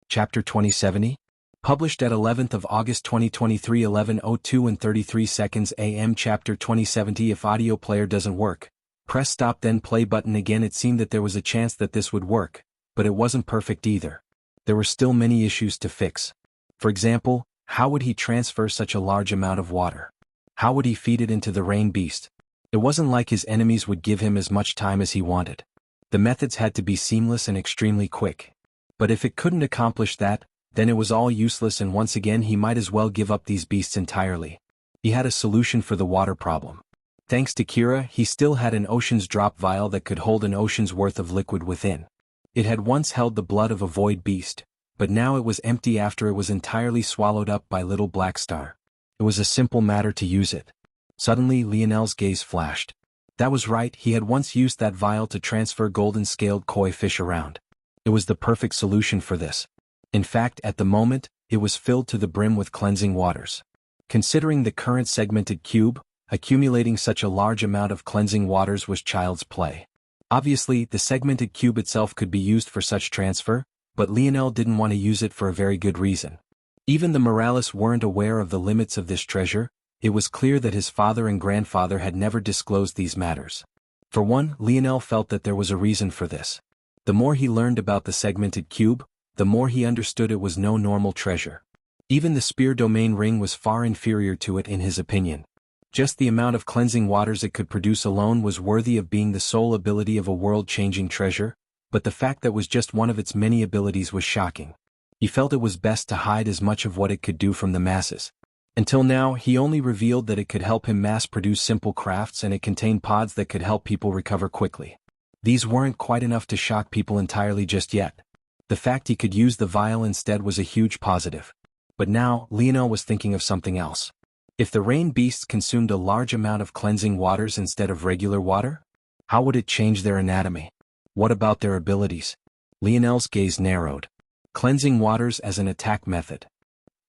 Chapter 2070? Published at 11th of August 2023, 11:02 and 33 seconds AM. Chapter 2070. If audio player doesn't work, press stop then play button again. It seemed that there was a chance that this would work, but it wasn't perfect either. There were still many issues to fix. For example, how would he transfer such a large amount of water? How would he feed it into the rain beast? It wasn't like his enemies would give him as much time as he wanted. The methods had to be seamless and extremely quick. But if it couldn't accomplish that, then it was all useless, and once again he might as well give up these beasts entirely. He had a solution for the water problem. Thanks to Kira, he still had an ocean's drop vial that could hold an ocean's worth of liquid within. It had once held the blood of a void beast, but now it was empty after it was entirely swallowed up by Little Black Star. It was a simple matter to use it. Suddenly Lionel's gaze flashed. That was right, he had once used that vial to transfer golden-scaled koi fish around. It was the perfect solution for this. In fact, at the moment, it was filled to the brim with cleansing waters. Considering the current segmented cube, accumulating such a large amount of cleansing waters was child's play. Obviously, the segmented cube itself could be used for such transfer, but Lionel didn't want to use it for a very good reason. Even the Morales weren't aware of the limits of this treasure. It was clear that his father and grandfather had never disclosed these matters. For one, Lionel felt that there was a reason for this. The more he learned about the segmented cube, the more he understood it was no normal treasure. Even the spear domain ring was far inferior to it in his opinion. Just the amount of cleansing waters it could produce alone was worthy of being the sole ability of a world-changing treasure, but the fact that it was just one of its many abilities was shocking. He felt it was best to hide as much of what it could do from the masses. Until now, he only revealed that it could help him mass-produce simple crafts and it contained pods that could help people recover quickly. These weren't quite enough to shock people entirely just yet. The fact he could use the vial instead was a huge positive. But now, Lionel was thinking of something else. If the rain beasts consumed a large amount of cleansing waters instead of regular water, how would it change their anatomy? What about their abilities? Lionel's gaze narrowed. Cleansing waters as an attack method.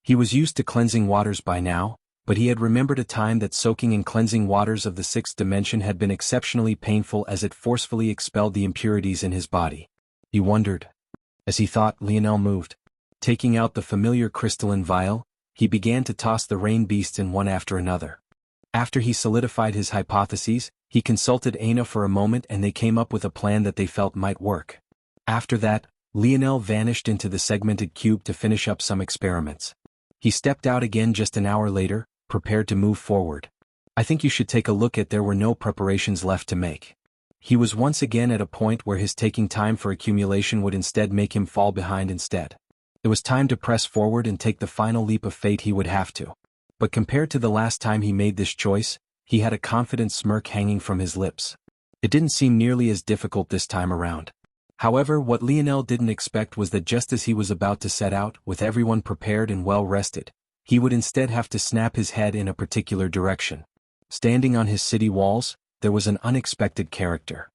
He was used to cleansing waters by now, but he had remembered a time that soaking in cleansing waters of the sixth dimension had been exceptionally painful as it forcefully expelled the impurities in his body. He wondered. As he thought, Lionel moved. Taking out the familiar crystalline vial, he began to toss the rain beasts in one after another. After he solidified his hypotheses, he consulted Aina for a moment and they came up with a plan that they felt might work. After that, Lionel vanished into the segmented cube to finish up some experiments. He stepped out again just an hour later, prepared to move forward. I think you should take a look at there were no preparations left to make. He was once again at a point where his taking time for accumulation would instead make him fall behind instead. It was time to press forward and take the final leap of fate he would have to. But compared to the last time he made this choice, he had a confident smirk hanging from his lips. It didn't seem nearly as difficult this time around. However, what Lionel didn't expect was that just as he was about to set out, with everyone prepared and well rested, he would instead have to snap his head in a particular direction. Standing on his city walls, there was an unexpected character.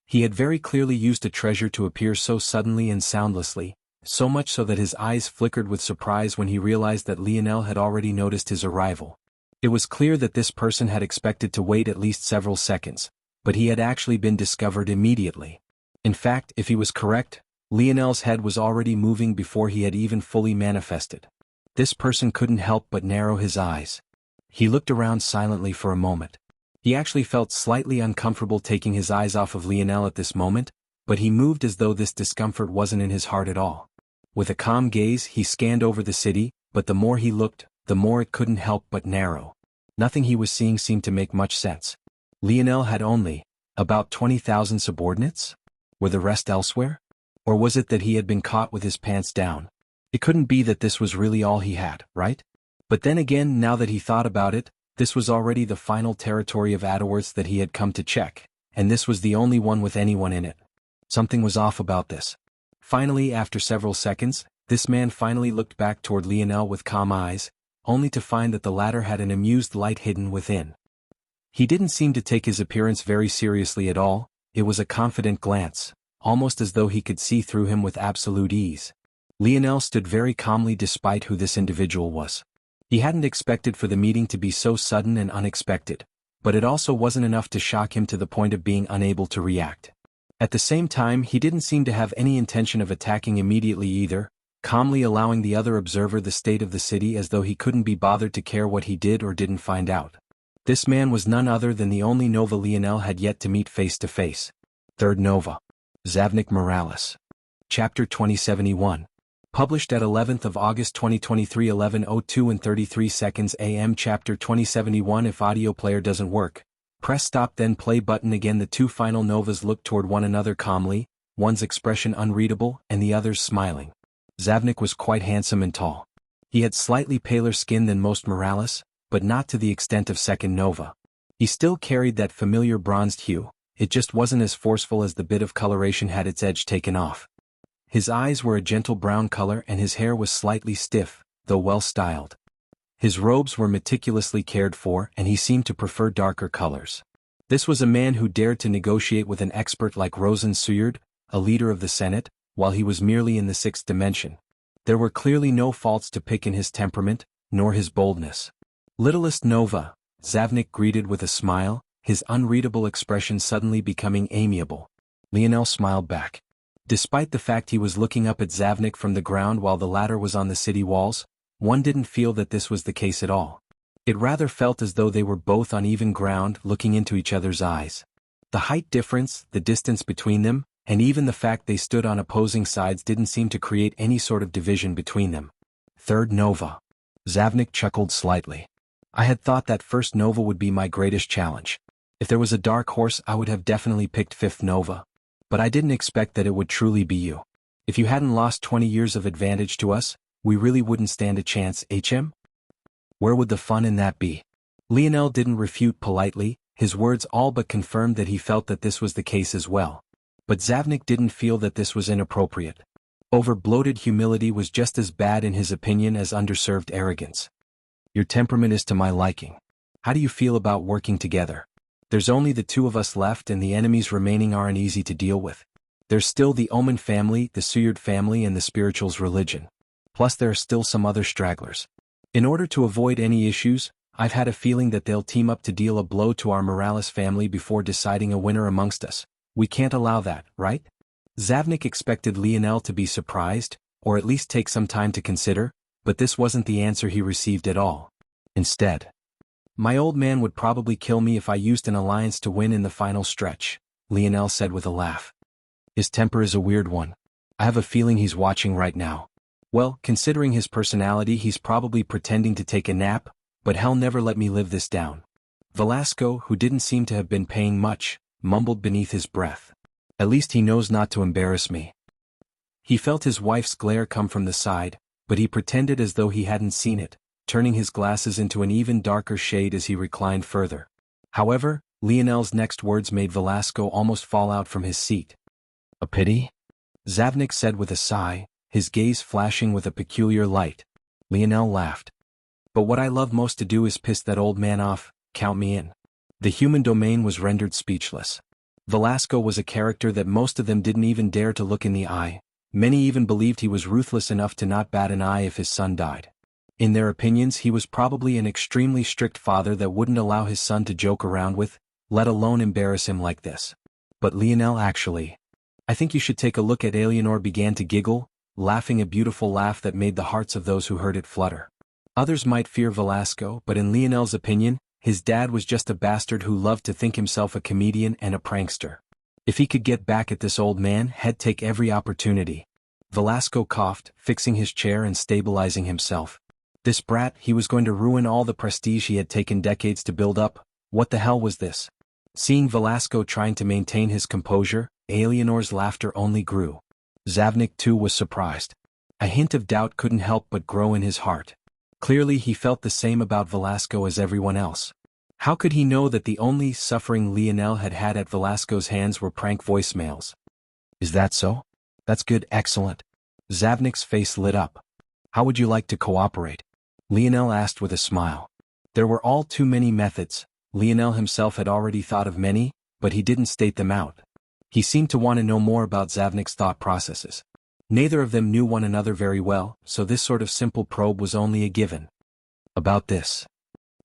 He had very clearly used a treasure to appear so suddenly and soundlessly, so much so that his eyes flickered with surprise when he realized that Lionel had already noticed his arrival. It was clear that this person had expected to wait at least several seconds, but he had actually been discovered immediately. In fact, if he was correct, Lionel's head was already moving before he had even fully manifested. This person couldn't help but narrow his eyes. He looked around silently for a moment. He actually felt slightly uncomfortable taking his eyes off of Lionel at this moment, but he moved as though this discomfort wasn't in his heart at all. With a calm gaze, he scanned over the city, but the more he looked, the more it couldn't help but narrow. Nothing he was seeing seemed to make much sense. Lionel had only about 20,000 subordinates? Were the rest elsewhere? Or was it that he had been caught with his pants down? It couldn't be that this was really all he had, right? But then again, now that he thought about it, this was already the final territory of Adderworth's that he had come to check, and this was the only one with anyone in it. Something was off about this. Finally, after several seconds, this man finally looked back toward Lionel with calm eyes, only to find that the latter had an amused light hidden within. He didn't seem to take his appearance very seriously at all. It was a confident glance, almost as though he could see through him with absolute ease. Lionel stood very calmly despite who this individual was. He hadn't expected for the meeting to be so sudden and unexpected, but it also wasn't enough to shock him to the point of being unable to react. At the same time, he didn't seem to have any intention of attacking immediately either, calmly allowing the other observer the state of the city as though he couldn't be bothered to care what he did or didn't find out. This man was none other than the only Nova Lionel had yet to meet face to face. Third Nova. Zavnik Morales. Chapter 2071. Published at 11th of August 2023 11:02 and 33 seconds AM. Chapter 2071. If audio player doesn't work, press stop then play button again. The two final Novas looked toward one another calmly, one's expression unreadable and the other's smiling. Zavnik was quite handsome and tall. He had slightly paler skin than most Morales, but not to the extent of second Nova. He still carried that familiar bronzed hue, it just wasn't as forceful as the bit of coloration had its edge taken off. His eyes were a gentle brown color and his hair was slightly stiff, though well styled. His robes were meticulously cared for and he seemed to prefer darker colors. This was a man who dared to negotiate with an expert like Rosen Suyard, a leader of the Senate, while he was merely in the sixth dimension. There were clearly no faults to pick in his temperament, nor his boldness. Littlest Nova, Zavnik greeted with a smile, his unreadable expression suddenly becoming amiable. Lionel smiled back. Despite the fact he was looking up at Zavnik from the ground while the latter was on the city walls, one didn't feel that this was the case at all. It rather felt as though they were both on even ground looking into each other's eyes. The height difference, the distance between them, and even the fact they stood on opposing sides didn't seem to create any sort of division between them. Third Nova. Zavnik chuckled slightly. I had thought that first Nova would be my greatest challenge. If there was a dark horse I would have definitely picked fifth Nova. But I didn't expect that it would truly be you. If you hadn't lost 20 years of advantage to us, we really wouldn't stand a chance, HM? Where would the fun in that be? Lionel didn't refute politely, his words all but confirmed that he felt that this was the case as well. But Zavnik didn't feel that this was inappropriate. Over-bloated humility was just as bad in his opinion as underserved arrogance. Your temperament is to my liking. How do you feel about working together? There's only the two of us left and the enemies remaining aren't easy to deal with. There's still the Omen family, the Suyard family and the Spirituals religion. Plus there are still some other stragglers. In order to avoid any issues, I've had a feeling that they'll team up to deal a blow to our Morales family before deciding a winner amongst us. We can't allow that, right? Zavnik expected Lionel to be surprised, or at least take some time to consider, but this wasn't the answer he received at all. Instead, my old man would probably kill me if I used an alliance to win in the final stretch, Lionel said with a laugh. His temper is a weird one. I have a feeling he's watching right now. Well, considering his personality he's probably pretending to take a nap, but hell never let me live this down. Velasco, who didn't seem to have been paying much, mumbled beneath his breath. At least he knows not to embarrass me. He felt his wife's glare come from the side, but he pretended as though he hadn't seen it, turning his glasses into an even darker shade as he reclined further. However, Lionel's next words made Velasco almost fall out from his seat. A pity? Zavnik said with a sigh, his gaze flashing with a peculiar light. Lionel laughed. But what I love most to do is piss that old man off, count me in. The human domain was rendered speechless. Velasco was a character that most of them didn't even dare to look in the eye. Many even believed he was ruthless enough to not bat an eye if his son died. In their opinions he was probably an extremely strict father that wouldn't allow his son to joke around with, let alone embarrass him like this. But Lionel actually. I think you should take a look at Eleanor began to giggle, laughing a beautiful laugh that made the hearts of those who heard it flutter. Others might fear Velasco, but in Lionel's opinion, his dad was just a bastard who loved to think himself a comedian and a prankster. If he could get back at this old man, he'd take every opportunity. Velasco coughed, fixing his chair and stabilizing himself. This brat, he was going to ruin all the prestige he had taken decades to build up. What the hell was this? Seeing Velasco trying to maintain his composure, Eleanor's laughter only grew. Zavnik too was surprised. A hint of doubt couldn't help but grow in his heart. Clearly he felt the same about Velasco as everyone else. How could he know that the only suffering Lionel had had at Velasco's hands were prank voicemails? Is that so? That's good, excellent. Zavnik's face lit up. How would you like to cooperate? Lionel asked with a smile. There were all too many methods. Lionel himself had already thought of many, but he didn't state them out. He seemed to want to know more about Zavnik's thought processes. Neither of them knew one another very well, so this sort of simple probe was only a given. About this.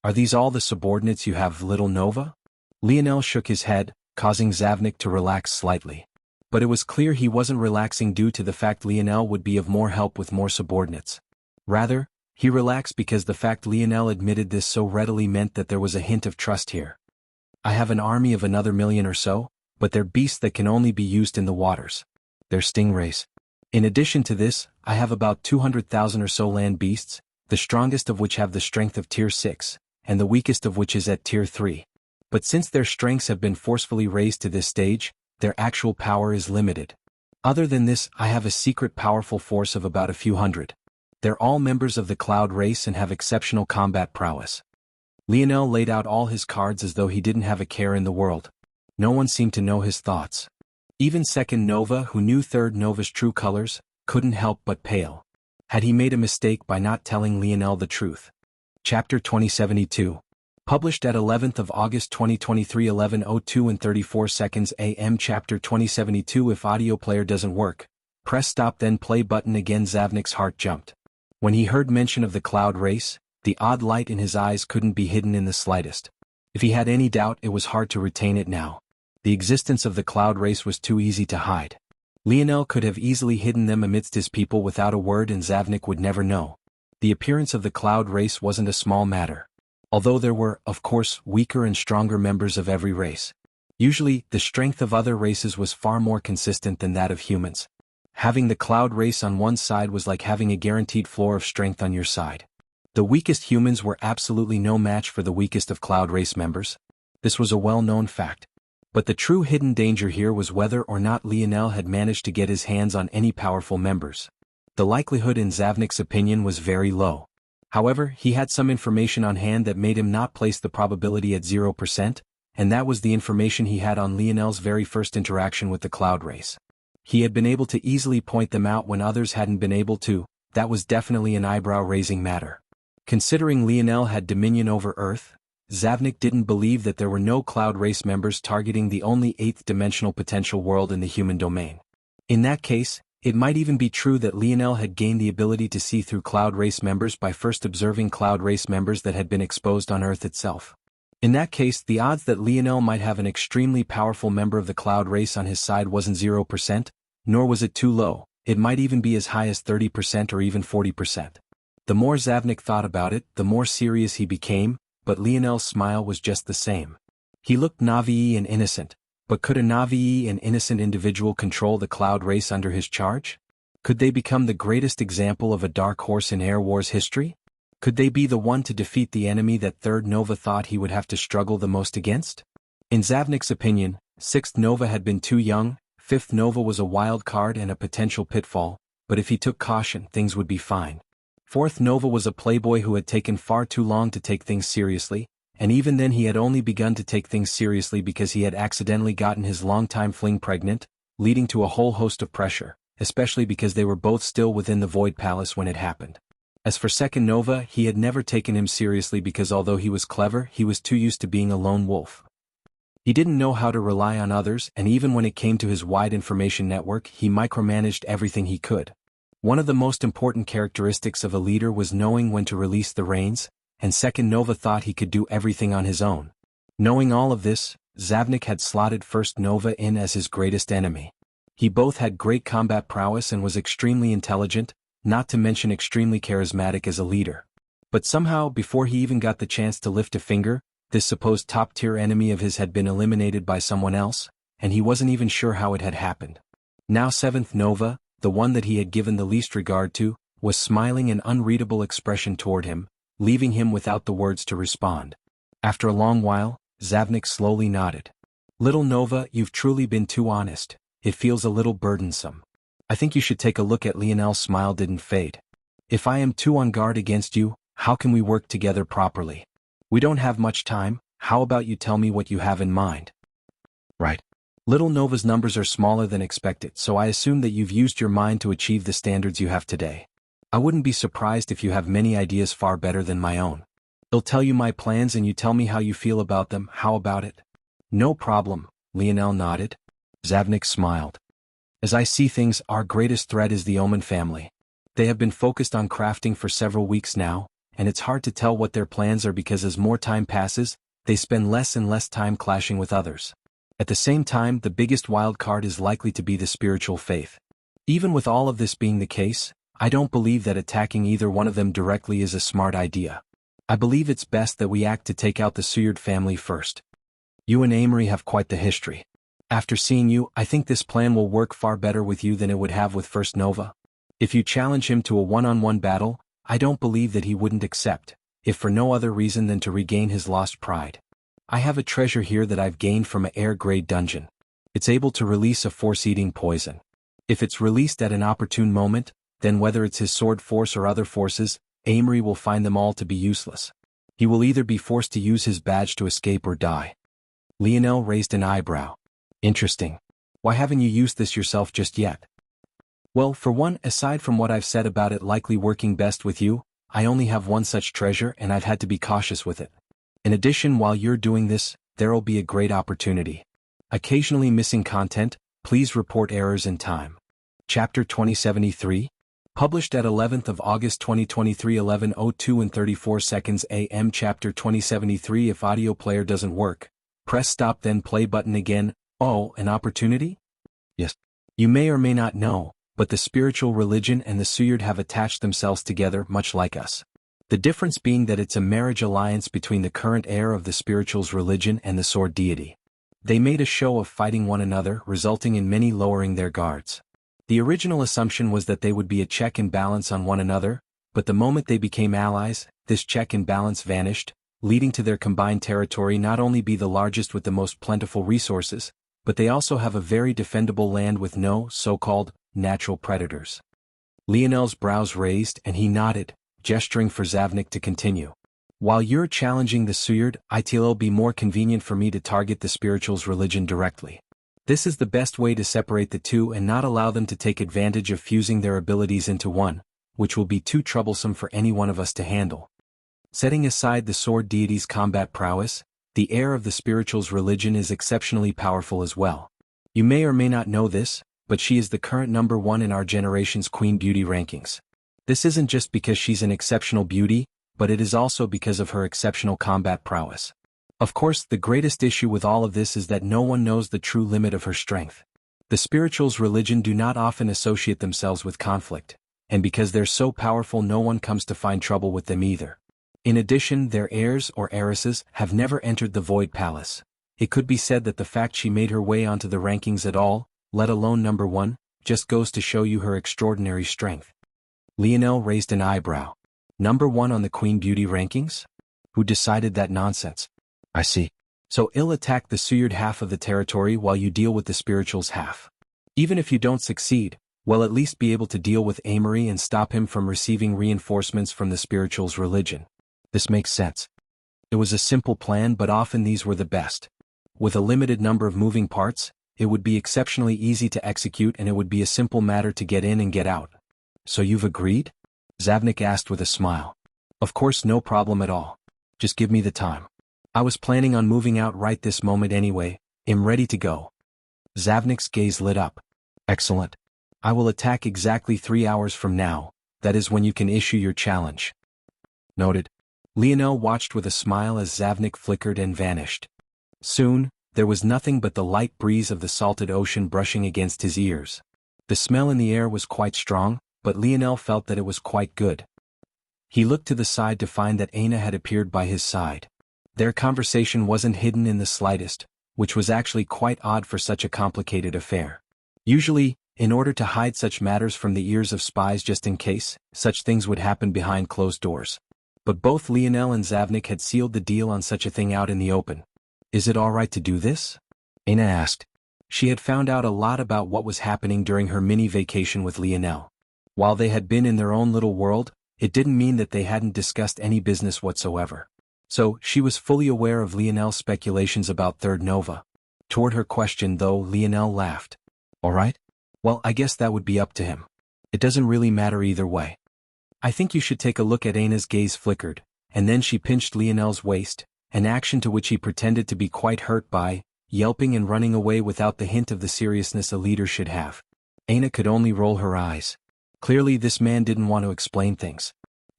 Are these all the subordinates you have, little Nova? Lionel shook his head, causing Zavnik to relax slightly. But it was clear he wasn't relaxing due to the fact Lionel would be of more help with more subordinates. Rather, he relaxed because the fact Lionel admitted this so readily meant that there was a hint of trust here. I have an army of another 1,000,000 or so, but they're beasts that can only be used in the waters. They're stingrays. In addition to this, I have about 200,000 or so land beasts, the strongest of which have the strength of tier 6, and the weakest of which is at tier 3. But since their strengths have been forcefully raised to this stage, their actual power is limited. Other than this, I have a secret powerful force of about a few hundred. They're all members of the Cloud race and have exceptional combat prowess. Lionel laid out all his cards as though he didn't have a care in the world. No one seemed to know his thoughts. Even Second Nova, who knew Third Nova's true colors, couldn't help but pale. Had he made a mistake by not telling Lionel the truth? Chapter 2072. Published at 11th of August 2023 11:02 and 34 seconds AM. Chapter 2072. If audio player doesn't work, press stop then play button again. Zavnik's heart jumped. When he heard mention of the Cloud race, the odd light in his eyes couldn't be hidden in the slightest. If he had any doubt, it was hard to retain it now. The existence of the Cloud race was too easy to hide. Lionel could have easily hidden them amidst his people without a word and Zavnik would never know. The appearance of the Cloud race wasn't a small matter. Although there were, of course, weaker and stronger members of every race. Usually, the strength of other races was far more consistent than that of humans. Having the Cloud race on one side was like having a guaranteed floor of strength on your side. The weakest humans were absolutely no match for the weakest of Cloud race members. This was a well-known fact. But the true hidden danger here was whether or not Lionel had managed to get his hands on any powerful members. The likelihood in Zavnik's opinion was very low. However, he had some information on hand that made him not place the probability at 0%, and that was the information he had on Lionel's very first interaction with the cloud race. He had been able to easily point them out when others hadn't been able to. That was definitely an eyebrow-raising matter. Considering Lionel had dominion over Earth, Zavnik didn't believe that there were no cloud race members targeting the only eighth-dimensional potential world in the human domain. In that case, it might even be true that Lionel had gained the ability to see through cloud race members by first observing cloud race members that had been exposed on Earth itself. In that case, the odds that Lionel might have an extremely powerful member of the cloud race on his side wasn't 0%, nor was it too low. It might even be as high as 30% or even 40%. The more Zavnik thought about it, the more serious he became, but Lionel's smile was just the same. He looked naive and innocent, but could a naive and innocent individual control the cloud race under his charge? Could they become the greatest example of a dark horse in Air Wars history? Could they be the one to defeat the enemy that Third Nova thought he would have to struggle the most against? In Zavnik's opinion, Sixth Nova had been too young, Fifth Nova was a wild card and a potential pitfall, but if he took caution, things would be fine. Fourth Nova was a playboy who had taken far too long to take things seriously, and even then he had only begun to take things seriously because he had accidentally gotten his longtime fling pregnant, leading to a whole host of pressure, especially because they were both still within the Void Palace when it happened. As for Second Nova, he had never taken him seriously because although he was clever, he was too used to being a lone wolf. He didn't know how to rely on others, and even when it came to his wide information network, he micromanaged everything he could. One of the most important characteristics of a leader was knowing when to release the reins, and Second Nova thought he could do everything on his own. Knowing all of this, Zavnik had slotted First Nova in as his greatest enemy. He both had great combat prowess and was extremely intelligent, not to mention extremely charismatic as a leader. But somehow, before he even got the chance to lift a finger, this supposed top-tier enemy of his had been eliminated by someone else, and he wasn't even sure how it had happened. Now Seventh Nova, the one that he had given the least regard to, was smiling an unreadable expression toward him, leaving him without the words to respond. After a long while, Zavnik slowly nodded. Little Nova, you've truly been too honest. It feels a little burdensome. I think you should take a look at Lionel's smile didn't fade. If I am too on guard against you, how can we work together properly? We don't have much time, how about you tell me what you have in mind? Right. Little Nova's numbers are smaller than expected, so I assume that you've used your mind to achieve the standards you have today. I wouldn't be surprised if you have many ideas far better than my own. I'll tell you my plans and you tell me how you feel about them. How about it? No problem, Lionel nodded. Zavnik smiled. As I see things, our greatest threat is the Omen family. They have been focused on crafting for several weeks now, and it's hard to tell what their plans are because as more time passes, they spend less and less time clashing with others. At the same time, the biggest wild card is likely to be the spiritual faith. Even with all of this being the case, I don't believe that attacking either one of them directly is a smart idea. I believe it's best that we act to take out the Suyard family first. You and Amory have quite the history. After seeing you, I think this plan will work far better with you than it would have with First Nova. If you challenge him to a one-on-one battle, I don't believe that he wouldn't accept, if for no other reason than to regain his lost pride. I have a treasure here that I've gained from an air-grade dungeon. It's able to release a force-eating poison. If it's released at an opportune moment, then whether it's his sword force or other forces, Amory will find them all to be useless. He will either be forced to use his badge to escape or die. Lionel raised an eyebrow. Interesting. Why haven't you used this yourself just yet? Well, for one, aside from what I've said about it likely working best with you, I only have one such treasure and I've had to be cautious with it. In addition, while you're doing this, there'll be a great opportunity. Occasionally missing content, please report errors in time. Chapter 2073? Published at 11th of August 2023 11:02 and 34 seconds AM. Chapter 2073. If audio player doesn't work, press stop then play button again. Oh, an opportunity? Yes. You may or may not know, but the spiritual religion and the Suyard have attached themselves together much like us. The difference being that it's a marriage alliance between the current heir of the spiritual's religion and the sword deity. They made a show of fighting one another, resulting in many lowering their guards. The original assumption was that they would be a check and balance on one another, but the moment they became allies, this check and balance vanished, leading to their combined territory not only be the largest with the most plentiful resources, but they also have a very defendable land with no so-called natural predators. Lionel's brows raised and he nodded, gesturing for Zavnik to continue. While you're challenging the Suyard, it'll be more convenient for me to target the spiritual's religion directly. This is the best way to separate the two and not allow them to take advantage of fusing their abilities into one, which will be too troublesome for any one of us to handle. Setting aside the sword deity's combat prowess, the heir of the spiritual's religion is exceptionally powerful as well. You may or may not know this, but she is the current #1 in our generation's Queen Beauty rankings. This isn't just because she's an exceptional beauty, but it is also because of her exceptional combat prowess. Of course, the greatest issue with all of this is that no one knows the true limit of her strength. The spiritual's religion do not often associate themselves with conflict, and because they're so powerful no one comes to find trouble with them either. In addition, their heirs or heiresses have never entered the Void Palace. It could be said that the fact she made her way onto the rankings at all, let alone #1, just goes to show you her extraordinary strength. Lionel raised an eyebrow. #1 on the Queen Beauty rankings? Who decided that nonsense? I see. So I'll attack the Suyard half of the territory while you deal with the spiritual's half. Even if you don't succeed, we'll at least be able to deal with Amory and stop him from receiving reinforcements from the spiritual's religion. This makes sense. It was a simple plan, but often these were the best. With a limited number of moving parts, it would be exceptionally easy to execute and it would be a simple matter to get in and get out. So you've agreed? Zavnik asked with a smile. Of course, no problem at all. Just give me the time. I was planning on moving out right this moment anyway. I'm ready to go. Zavnik's gaze lit up. Excellent. I will attack exactly 3 hours from now. That is when you can issue your challenge. Noted. Lionel watched with a smile as Zavnik flickered and vanished. Soon, there was nothing but the light breeze of the salted ocean brushing against his ears. The smell in the air was quite strong, but Lionel felt that it was quite good. He looked to the side to find that Aina had appeared by his side. Their conversation wasn't hidden in the slightest, which was actually quite odd for such a complicated affair. Usually, in order to hide such matters from the ears of spies just in case, such things would happen behind closed doors. But both Lionel and Zavnik had sealed the deal on such a thing out in the open. Is it all right to do this? Aina asked. She had found out a lot about what was happening during her mini-vacation with Lionel. While they had been in their own little world, it didn't mean that they hadn't discussed any business whatsoever. So, she was fully aware of Lionel's speculations about Third Nova. Toward her question though, Lionel laughed. All right? Well, I guess that would be up to him. It doesn't really matter either way. I think you should take a look at Aina's gaze flickered, and then she pinched Lionel's waist, an action to which he pretended to be quite hurt by, yelping and running away without the hint of the seriousness a leader should have. Aina could only roll her eyes. Clearly this man didn't want to explain things.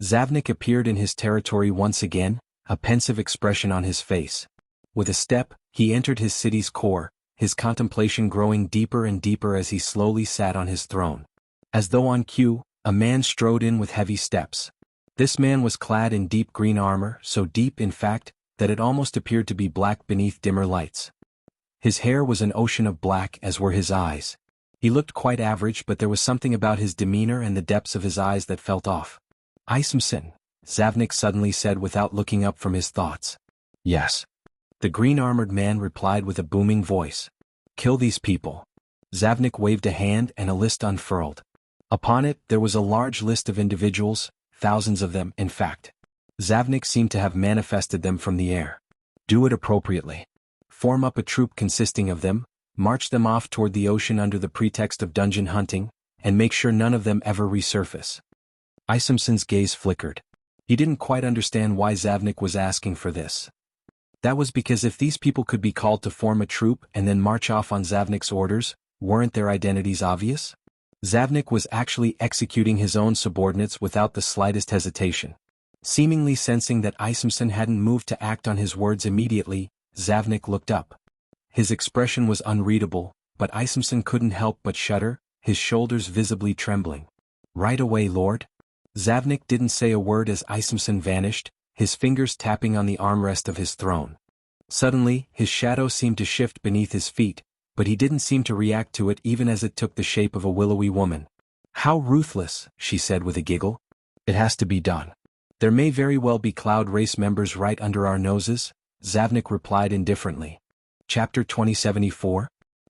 Zavnik appeared in his territory once again, a pensive expression on his face. With a step, he entered his city's core, his contemplation growing deeper and deeper as he slowly sat on his throne. As though on cue, a man strode in with heavy steps. This man was clad in deep green armor, so deep in fact, that it almost appeared to be black beneath dimmer lights. His hair was an ocean of black, as were his eyes. He looked quite average, but there was something about his demeanor and the depths of his eyes that felt off. Isumson, Zavnik suddenly said without looking up from his thoughts. Yes. The green-armored man replied with a booming voice. Kill these people. Zavnik waved a hand and a list unfurled. Upon it, there was a large list of individuals, thousands of them, in fact. Zavnik seemed to have manifested them from the air. Do it appropriately. Form up a troop consisting of them, march them off toward the ocean under the pretext of dungeon hunting, and make sure none of them ever resurface. Isumson's gaze flickered. He didn't quite understand why Zavnik was asking for this. That was because if these people could be called to form a troop and then march off on Zavnik's orders, weren't their identities obvious? Zavnik was actually executing his own subordinates without the slightest hesitation. Seemingly sensing that Isumson hadn't moved to act on his words immediately, Zavnik looked up. His expression was unreadable, but Isumson couldn't help but shudder, his shoulders visibly trembling. Right away, Lord. Zavnik didn't say a word as Isumson vanished, his fingers tapping on the armrest of his throne. Suddenly, his shadow seemed to shift beneath his feet, but he didn't seem to react to it even as it took the shape of a willowy woman. How ruthless, she said with a giggle. It has to be done. There may very well be Cloud Race members right under our noses, Zavnik replied indifferently. Chapter 2074?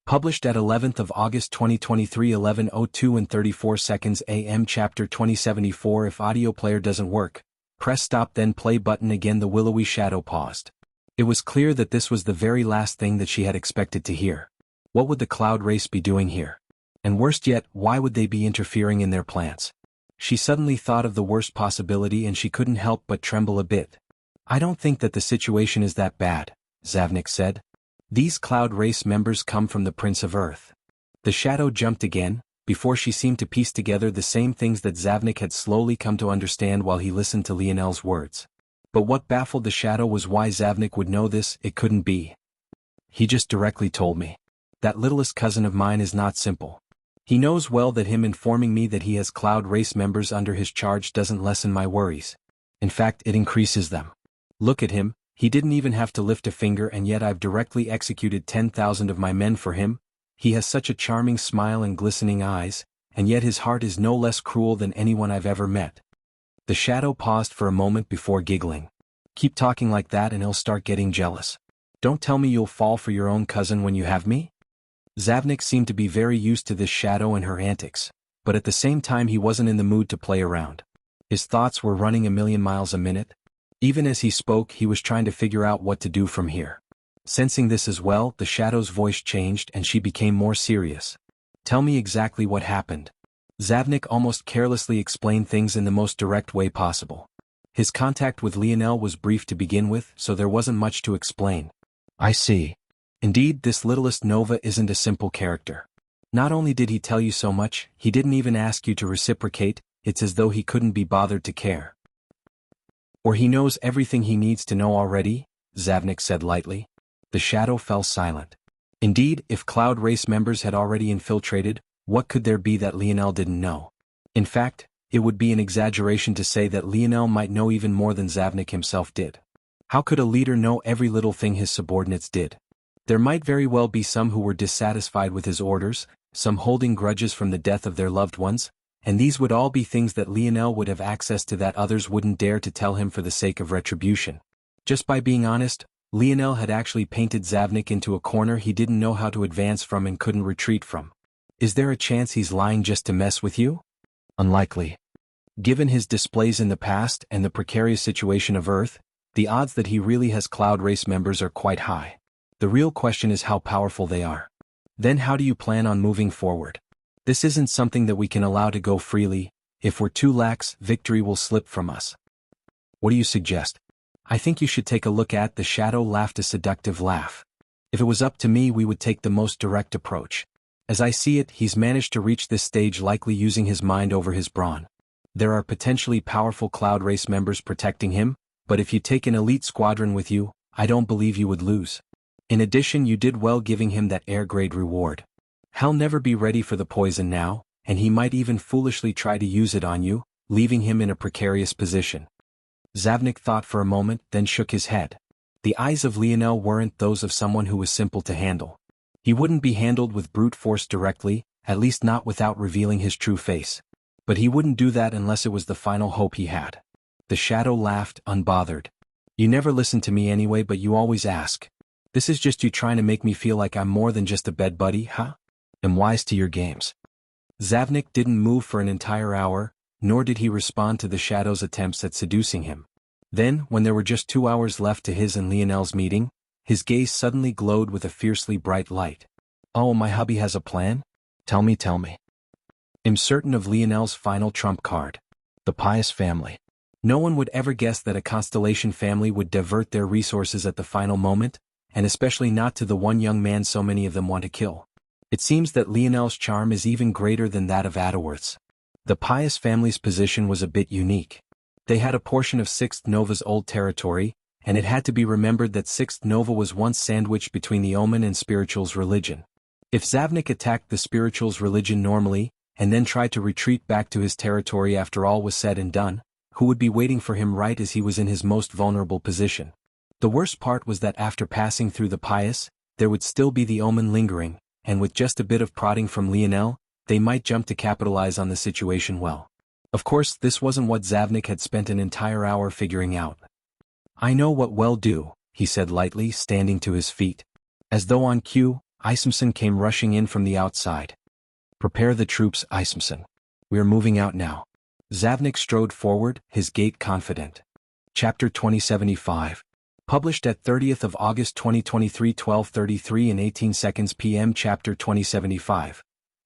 Published at 11th of August 2023 11:02 and 34 seconds AM. Chapter 2074. If audio player doesn't work, press stop then play button again. The willowy shadow paused. It was clear that this was the very last thing that she had expected to hear. What would the cloud race be doing here? And worst yet, why would they be interfering in their plans? She suddenly thought of the worst possibility and she couldn't help but tremble a bit. I don't think that the situation is that bad, Zavnik said. These cloud race members come from the Prince of Earth. The shadow jumped again, before she seemed to piece together the same things that Zavnik had slowly come to understand while he listened to Lionel's words. But what baffled the shadow was why Zavnik would know this. It couldn't be. He just directly told me. That littlest cousin of mine is not simple. He knows well that him informing me that he has cloud race members under his charge doesn't lessen my worries. In fact, it increases them. Look at him, he didn't even have to lift a finger and yet I've directly executed 10,000 of my men for him. He has such a charming smile and glistening eyes, and yet his heart is no less cruel than anyone I've ever met. The shadow paused for a moment before giggling. Keep talking like that and he'll start getting jealous. Don't tell me you'll fall for your own cousin when you have me? Zavnik seemed to be very used to this shadow and her antics, but at the same time he wasn't in the mood to play around. His thoughts were running a million miles a minute. Even as he spoke, he was trying to figure out what to do from here. Sensing this as well, the shadow's voice changed and she became more serious. Tell me exactly what happened. Zavnik almost carelessly explained things in the most direct way possible. His contact with Lionel was brief to begin with, so there wasn't much to explain. I see. Indeed, this littlest Nova isn't a simple character. Not only did he tell you so much, he didn't even ask you to reciprocate. It's as though he couldn't be bothered to care. Or he knows everything he needs to know already, Zavnik said lightly. The shadow fell silent. Indeed, if cloud race members had already infiltrated, what could there be that Lionel didn't know? In fact, it would be an exaggeration to say that Lionel might know even more than Zavnik himself did. How could a leader know every little thing his subordinates did? There might very well be some who were dissatisfied with his orders, some holding grudges from the death of their loved ones, and these would all be things that Lionel would have access to that others wouldn't dare to tell him for the sake of retribution. Just by being honest, Lionel had actually painted Zavnik into a corner he didn't know how to advance from and couldn't retreat from. Is there a chance he's lying just to mess with you? Unlikely. Given his displays in the past and the precarious situation of Earth, the odds that he really has cloud race members are quite high. The real question is how powerful they are. Then how do you plan on moving forward? This isn't something that we can allow to go freely. If we're too lax, victory will slip from us. What do you suggest? I think you should take a look at. The shadow laughed a seductive laugh. If it was up to me, we would take the most direct approach. As I see it, he's managed to reach this stage likely using his mind over his brawn. There are potentially powerful cloud race members protecting him, but if you take an elite squadron with you, I don't believe you would lose. In addition, you did well giving him that air-grade reward. He'll never be ready for the poison now, and he might even foolishly try to use it on you, leaving him in a precarious position. Zavnik thought for a moment, then shook his head. The eyes of Lionel weren't those of someone who was simple to handle. He wouldn't be handled with brute force directly, at least not without revealing his true face. But he wouldn't do that unless it was the final hope he had. The shadow laughed, unbothered. You never listen to me anyway, but you always ask. This is just you trying to make me feel like I'm more than just a bed buddy, huh? I'm wise to your games. Zavnik didn't move for an entire hour, nor did he respond to the shadow's attempts at seducing him. Then, when there were just 2 hours left to his and Lionel's meeting, his gaze suddenly glowed with a fiercely bright light. Oh, my hubby has a plan? Tell me. I'm certain of Lionel's final trump card. The pious family. No one would ever guess that a constellation family would divert their resources at the final moment, and especially not to the one young man so many of them want to kill. It seems that Lionel's charm is even greater than that of Adderworth's. The pious family's position was a bit unique. They had a portion of 6th Nova's old territory, and it had to be remembered that 6th Nova was once sandwiched between the Omen and Spiritual's religion. If Zavnik attacked the Spiritual's religion normally, and then tried to retreat back to his territory after all was said and done, who would be waiting for him right as he was in his most vulnerable position? The worst part was that after passing through the pious, there would still be the Omen lingering, and with just a bit of prodding from Lionel, they might jump to capitalize on the situation well. Of course, this wasn't what Zavnik had spent an entire hour figuring out. I know what we'll do, he said lightly, standing to his feet. As though on cue, Isomson came rushing in from the outside. "Prepare the troops, Isomson. We are moving out now." Zavnik strode forward, his gait confident. Chapter 2075. Published at 30th of August 2023, 12:33 and 18 seconds p.m. Chapter 2075.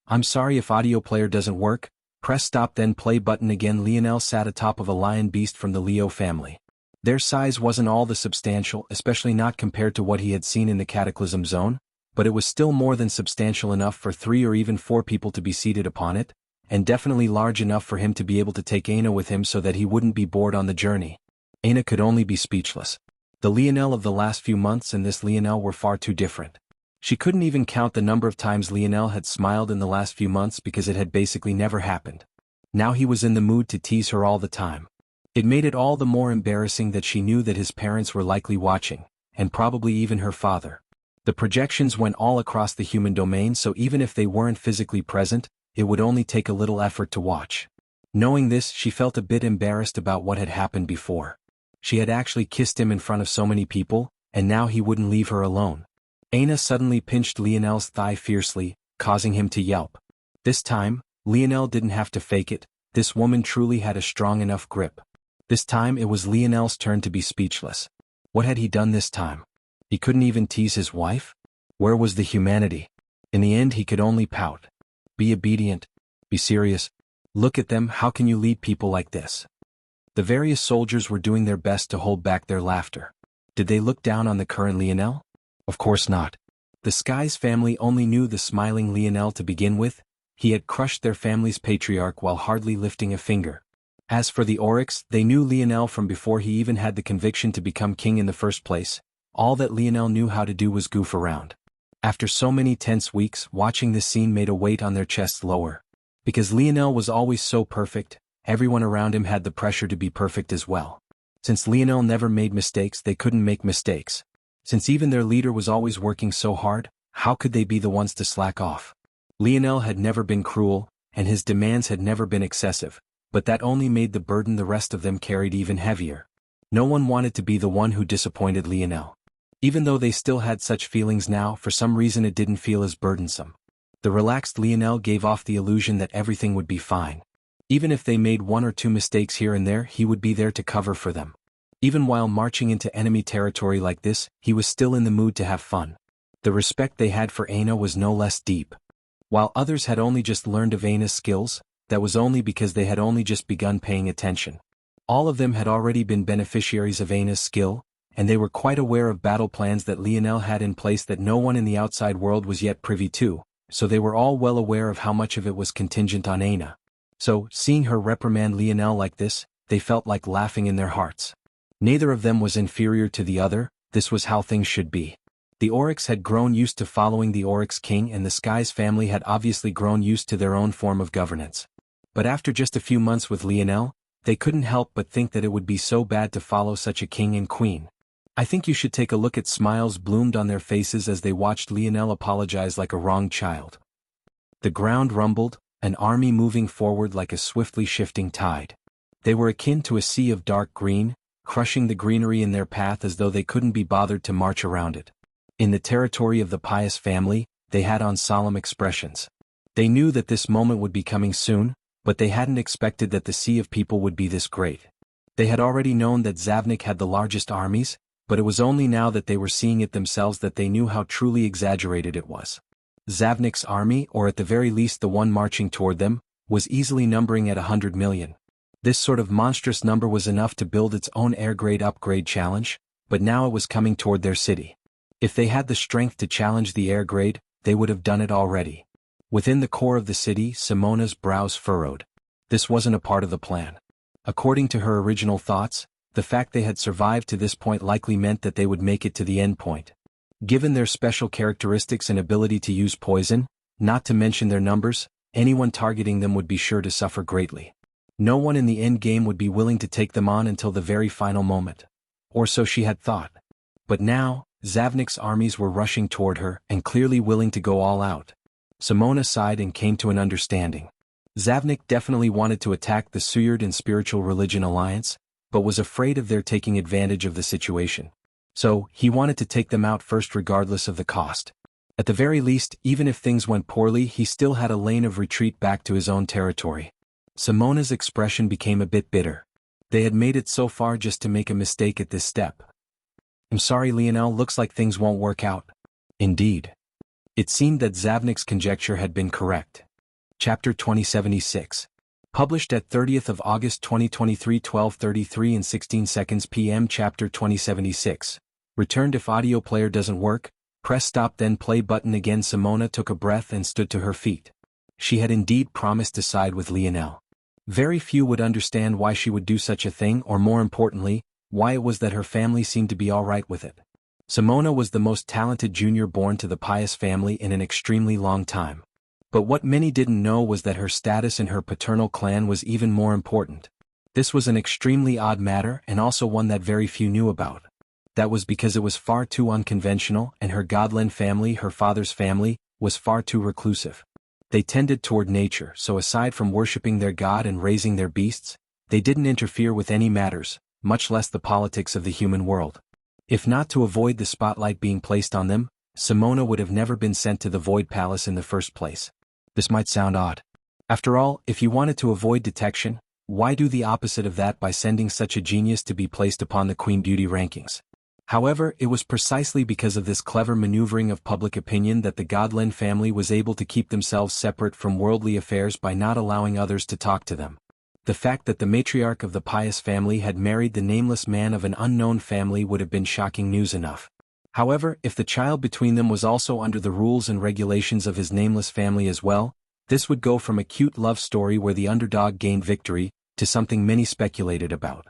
I'm sorry if audio player doesn't work. Press stop then play button again. Lionel sat atop of a lion beast from the Leo family. Their size wasn't all that substantial, especially not compared to what he had seen in the Cataclysm Zone, but it was still more than substantial enough for 3 or even 4 people to be seated upon it, and definitely large enough for him to be able to take Aina with him so that he wouldn't be bored on the journey. Aina could only be speechless. The Lionel of the last few months and this Lionel were far too different. She couldn't even count the number of times Lionel had smiled in the last few months because it had basically never happened. Now he was in the mood to tease her all the time. It made it all the more embarrassing that she knew that his parents were likely watching, and probably even her father. The projections went all across the human domain, so even if they weren't physically present, it would only take a little effort to watch. Knowing this, she felt a bit embarrassed about what had happened before. She had actually kissed him in front of so many people, and now he wouldn't leave her alone. Aina suddenly pinched Lionel's thigh fiercely, causing him to yelp. This time, Lionel didn't have to fake it. This woman truly had a strong enough grip. This time it was Lionel's turn to be speechless. What had he done this time? He couldn't even tease his wife? Where was the humanity? In the end he could only pout. Be obedient. Be serious. Look at them, how can you lead people like this? The various soldiers were doing their best to hold back their laughter. Did they look down on the current Lionel? Of course not. The Sky's family only knew the smiling Lionel to begin with. He had crushed their family's patriarch while hardly lifting a finger. As for the Oryx, they knew Lionel from before he even had the conviction to become king in the first place. All that Lionel knew how to do was goof around. After so many tense weeks, watching this scene made a weight on their chests lower. Because Lionel was always so perfect, everyone around him had the pressure to be perfect as well. Since Lionel never made mistakes, they couldn't make mistakes. Since even their leader was always working so hard, how could they be the ones to slack off? Lionel had never been cruel, and his demands had never been excessive, but that only made the burden the rest of them carried even heavier. No one wanted to be the one who disappointed Lionel. Even though they still had such feelings now, for some reason it didn't feel as burdensome. The relaxed Lionel gave off the illusion that everything would be fine. Even if they made 1 or 2 mistakes here and there, he would be there to cover for them. Even while marching into enemy territory like this, he was still in the mood to have fun. The respect they had for Aina was no less deep. While others had only just learned of Aina's skills, that was only because they had only just begun paying attention. All of them had already been beneficiaries of Aina's skill, and they were quite aware of battle plans that Lionel had in place that no one in the outside world was yet privy to, so they were all well aware of how much of it was contingent on Aina. So, seeing her reprimand Lionel like this, they felt like laughing in their hearts. Neither of them was inferior to the other, this was how things should be. The Oryx had grown used to following the Oryx King, and the Sky's family had obviously grown used to their own form of governance. But after just a few months with Lionel, they couldn't help but think that it would be so bad to follow such a king and queen. I think you should take a look at smiles bloomed on their faces as they watched Lionel apologize like a wronged child. The ground rumbled, an army moving forward like a swiftly shifting tide. They were akin to a sea of dark green, crushing the greenery in their path as though they couldn't be bothered to march around it. In the territory of the pious family, they had on solemn expressions. They knew that this moment would be coming soon, but they hadn't expected that the sea of people would be this great. They had already known that Zavnik had the largest armies, but it was only now that they were seeing it themselves that they knew how truly exaggerated it was. Zavnik's army, or at the very least the one marching toward them, was easily numbering at 100 million. This sort of monstrous number was enough to build its own air-grade upgrade challenge, but now it was coming toward their city. If they had the strength to challenge the air-grade, they would have done it already. Within the core of the city, Simona's brows furrowed. This wasn't a part of the plan. According to her original thoughts, the fact they had survived to this point likely meant that they would make it to the end point. Given their special characteristics and ability to use poison, not to mention their numbers, anyone targeting them would be sure to suffer greatly. No one in the end game would be willing to take them on until the very final moment. Or so she had thought. But now, Zavnik's armies were rushing toward her and clearly willing to go all out. Simona sighed and came to an understanding. Zavnik definitely wanted to attack the Suyard and Spiritual Religion Alliance, but was afraid of their taking advantage of the situation. So, he wanted to take them out first regardless of the cost. At the very least, even if things went poorly, he still had a lane of retreat back to his own territory. Simona's expression became a bit bitter. They had made it so far just to make a mistake at this step. I'm sorry, Lionel, looks like things won't work out. Indeed. It seemed that Zavnik's conjecture had been correct. Chapter 2076. Published at 30th of August 2023, 12:33 and 16 seconds p.m. Chapter 2076. Returned if audio player doesn't work, press stop then play button again. Simona took a breath and stood to her feet. She had indeed promised to side with Lionel. Very few would understand why she would do such a thing, or more importantly, why it was that her family seemed to be all right with it. Simona was the most talented junior born to the pious family in an extremely long time. But what many didn't know was that her status in her paternal clan was even more important. This was an extremely odd matter, and also one that very few knew about. That was because it was far too unconventional, and her Godlen family, her father's family, was far too reclusive. They tended toward nature, so aside from worshipping their god and raising their beasts, they didn't interfere with any matters, much less the politics of the human world. If not to avoid the spotlight being placed on them, Simona would have never been sent to the Void Palace in the first place. This might sound odd. After all, if you wanted to avoid detection, why do the opposite of that by sending such a genius to be placed upon the Queen Beauty rankings? However, it was precisely because of this clever maneuvering of public opinion that the Godlen family was able to keep themselves separate from worldly affairs by not allowing others to talk to them. The fact that the matriarch of the pious family had married the nameless man of an unknown family would have been shocking news enough. However, if the child between them was also under the rules and regulations of his nameless family as well, this would go from a cute love story where the underdog gained victory, to something many speculated about.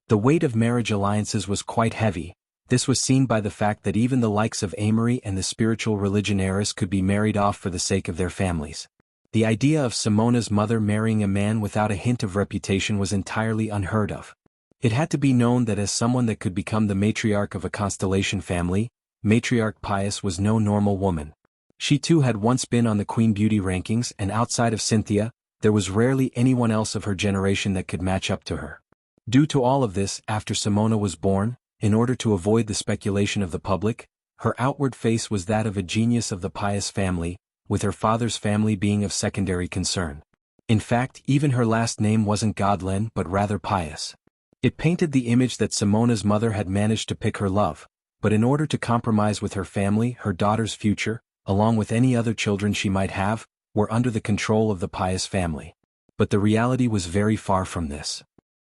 The weight of marriage alliances was quite heavy. This was seen by the fact that even the likes of Amory and the spiritual religion heiress could be married off for the sake of their families. The idea of Simona's mother marrying a man without a hint of reputation was entirely unheard of. It had to be known that as someone that could become the matriarch of a constellation family, Matriarch Pius was no normal woman. She too had once been on the Queen Beauty rankings, and outside of Cynthia, there was rarely anyone else of her generation that could match up to her. Due to all of this, after Simona was born, in order to avoid the speculation of the public, her outward face was that of a genius of the pious family, with her father's family being of secondary concern. In fact, even her last name wasn't Godlen but rather Pious. It painted the image that Simona's mother had managed to pick her love, but in order to compromise with her family, her daughter's future, along with any other children she might have, were under the control of the pious family. But the reality was very far from this.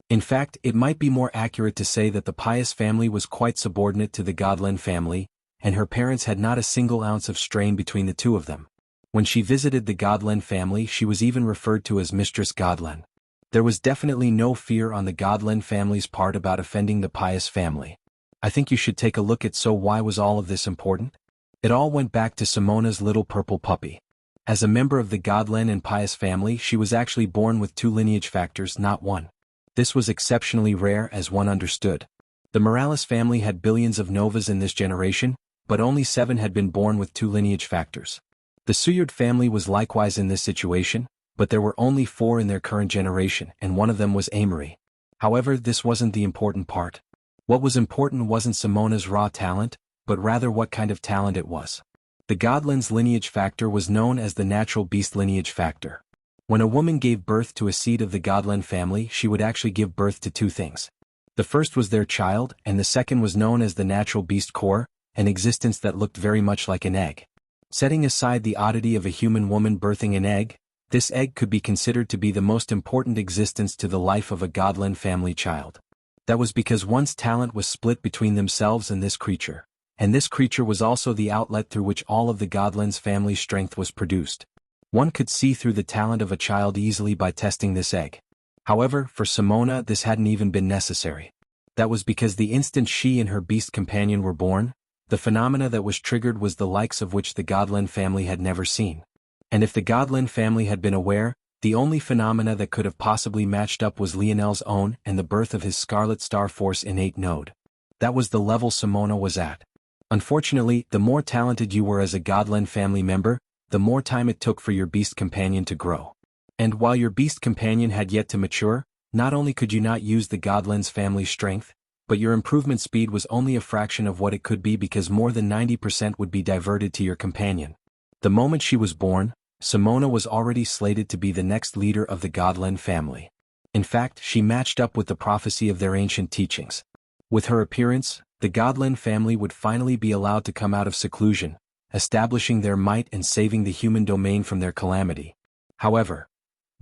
In fact, it might be more accurate to say that the pious family was quite subordinate to the Godlen family, and her parents had not a single ounce of strain between the two of them. When she visited the Godlen family, she was even referred to as Mistress Godlen. There was definitely no fear on the Godlen family's part about offending the pious family. I think you should take a look at. So why was all of this important? It all went back to Simona's little purple puppy. As a member of the Godlen and pious family, she was actually born with 2 lineage factors, not one. This was exceptionally rare, as one understood. The Morales family had billions of novas in this generation, but only 7 had been born with 2 lineage factors. The Suyard family was likewise in this situation, but there were only 4 in their current generation, and one of them was Amory. However, this wasn't the important part. What was important wasn't Simona's raw talent, but rather what kind of talent it was. The Godlen's lineage factor was known as the natural beast lineage factor. When a woman gave birth to a seed of the Godlen family, she would actually give birth to 2 things. The first was their child, and the second was known as the natural beast core, an existence that looked very much like an egg. Setting aside the oddity of a human woman birthing an egg, this egg could be considered to be the most important existence to the life of a Godlen family child. That was because one's talent was split between themselves and this creature, and this creature was also the outlet through which all of the Godlen's family strength was produced. One could see through the talent of a child easily by testing this egg. However, for Simona this hadn't even been necessary. That was because the instant she and her beast companion were born, the phenomena that was triggered was the likes of which the Godlen family had never seen. And if the Godlen family had been aware, the only phenomena that could have possibly matched up was Lionel's own and the birth of his Scarlet Star Force innate node. That was the level Simona was at. Unfortunately, the more talented you were as a Godlen family member, the more time it took for your beast companion to grow. And while your beast companion had yet to mature, not only could you not use the Godlen's family strength, but your improvement speed was only a fraction of what it could be because more than 90% would be diverted to your companion. The moment she was born, Simona was already slated to be the next leader of the Godlen family. In fact, she matched up with the prophecy of their ancient teachings. With her appearance, the Godlen family would finally be allowed to come out of seclusion, establishing their might and saving the human domain from their calamity. However,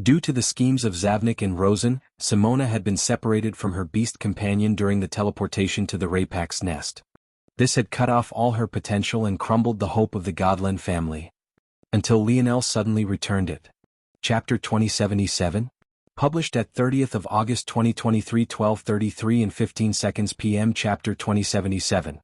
due to the schemes of Zavnik and Rosen, Simona had been separated from her beast companion during the teleportation to the Rapak's nest. This had cut off all her potential and crumbled the hope of the Godlen family. Until Lionel suddenly returned it. Chapter 2077? Published at 30th of August 2023 12:33 and 15 seconds p.m. Chapter 2077.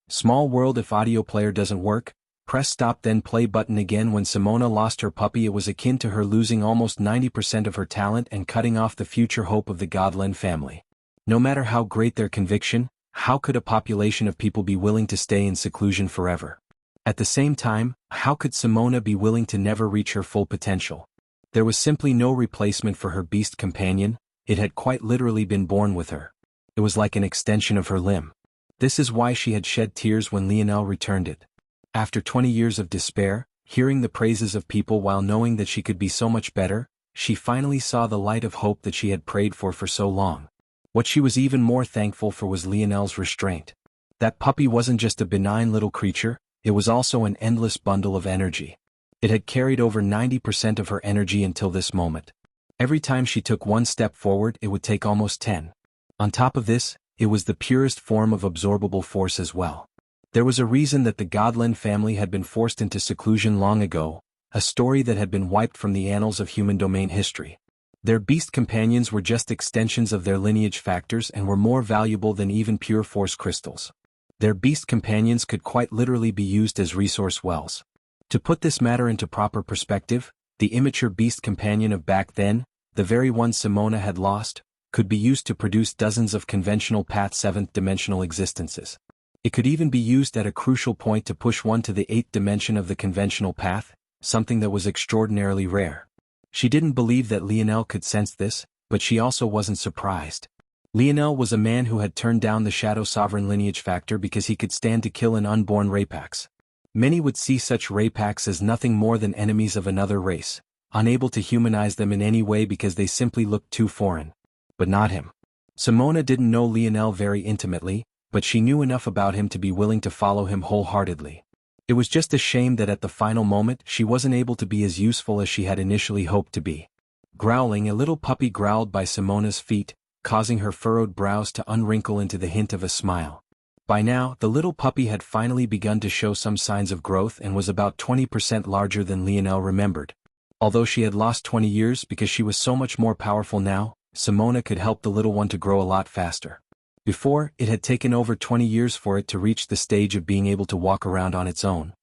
Small world. If audio player doesn't work, press stop then play button again. When Simona lost her puppy, it was akin to her losing almost 90% of her talent and cutting off the future hope of the Godlen family. No matter how great their conviction, how could a population of people be willing to stay in seclusion forever? At the same time, how could Simona be willing to never reach her full potential? There was simply no replacement for her beast companion. It had quite literally been born with her. It was like an extension of her limb. This is why she had shed tears when Lionel returned it. After 20 years of despair, hearing the praises of people while knowing that she could be so much better, she finally saw the light of hope that she had prayed for so long. What she was even more thankful for was Lionel's restraint. That puppy wasn't just a benign little creature, it was also an endless bundle of energy. It had carried over 90% of her energy until this moment. Every time she took one step forward, it would take almost 10. On top of this, it was the purest form of absorbable force as well. There was a reason that the Godlen family had been forced into seclusion long ago, a story that had been wiped from the annals of human domain history. Their beast companions were just extensions of their lineage factors and were more valuable than even pure force crystals. Their beast companions could quite literally be used as resource wells. To put this matter into proper perspective, the immature beast companion of back then, the very one Simona had lost, could be used to produce dozens of conventional Path 7th dimensional existences. It could even be used at a crucial point to push one to the 8th dimension of the conventional path, something that was extraordinarily rare. She didn't believe that Lionel could sense this, but she also wasn't surprised. Lionel was a man who had turned down the Shadow Sovereign lineage factor because he could stand to kill an unborn Rapax. Many would see such Rapax as nothing more than enemies of another race, unable to humanize them in any way because they simply looked too foreign. But not him. Simona didn't know Lionel very intimately, but she knew enough about him to be willing to follow him wholeheartedly. It was just a shame that at the final moment she wasn't able to be as useful as she had initially hoped to be. Growling, a little puppy growled by Simona's feet, causing her furrowed brows to unwrinkle into the hint of a smile. By now, the little puppy had finally begun to show some signs of growth and was about 20% larger than Lionel remembered. Although she had lost 20 years because she was so much more powerful now, Simona could help the little one to grow a lot faster. Before, it had taken over 20 years for it to reach the stage of being able to walk around on its own.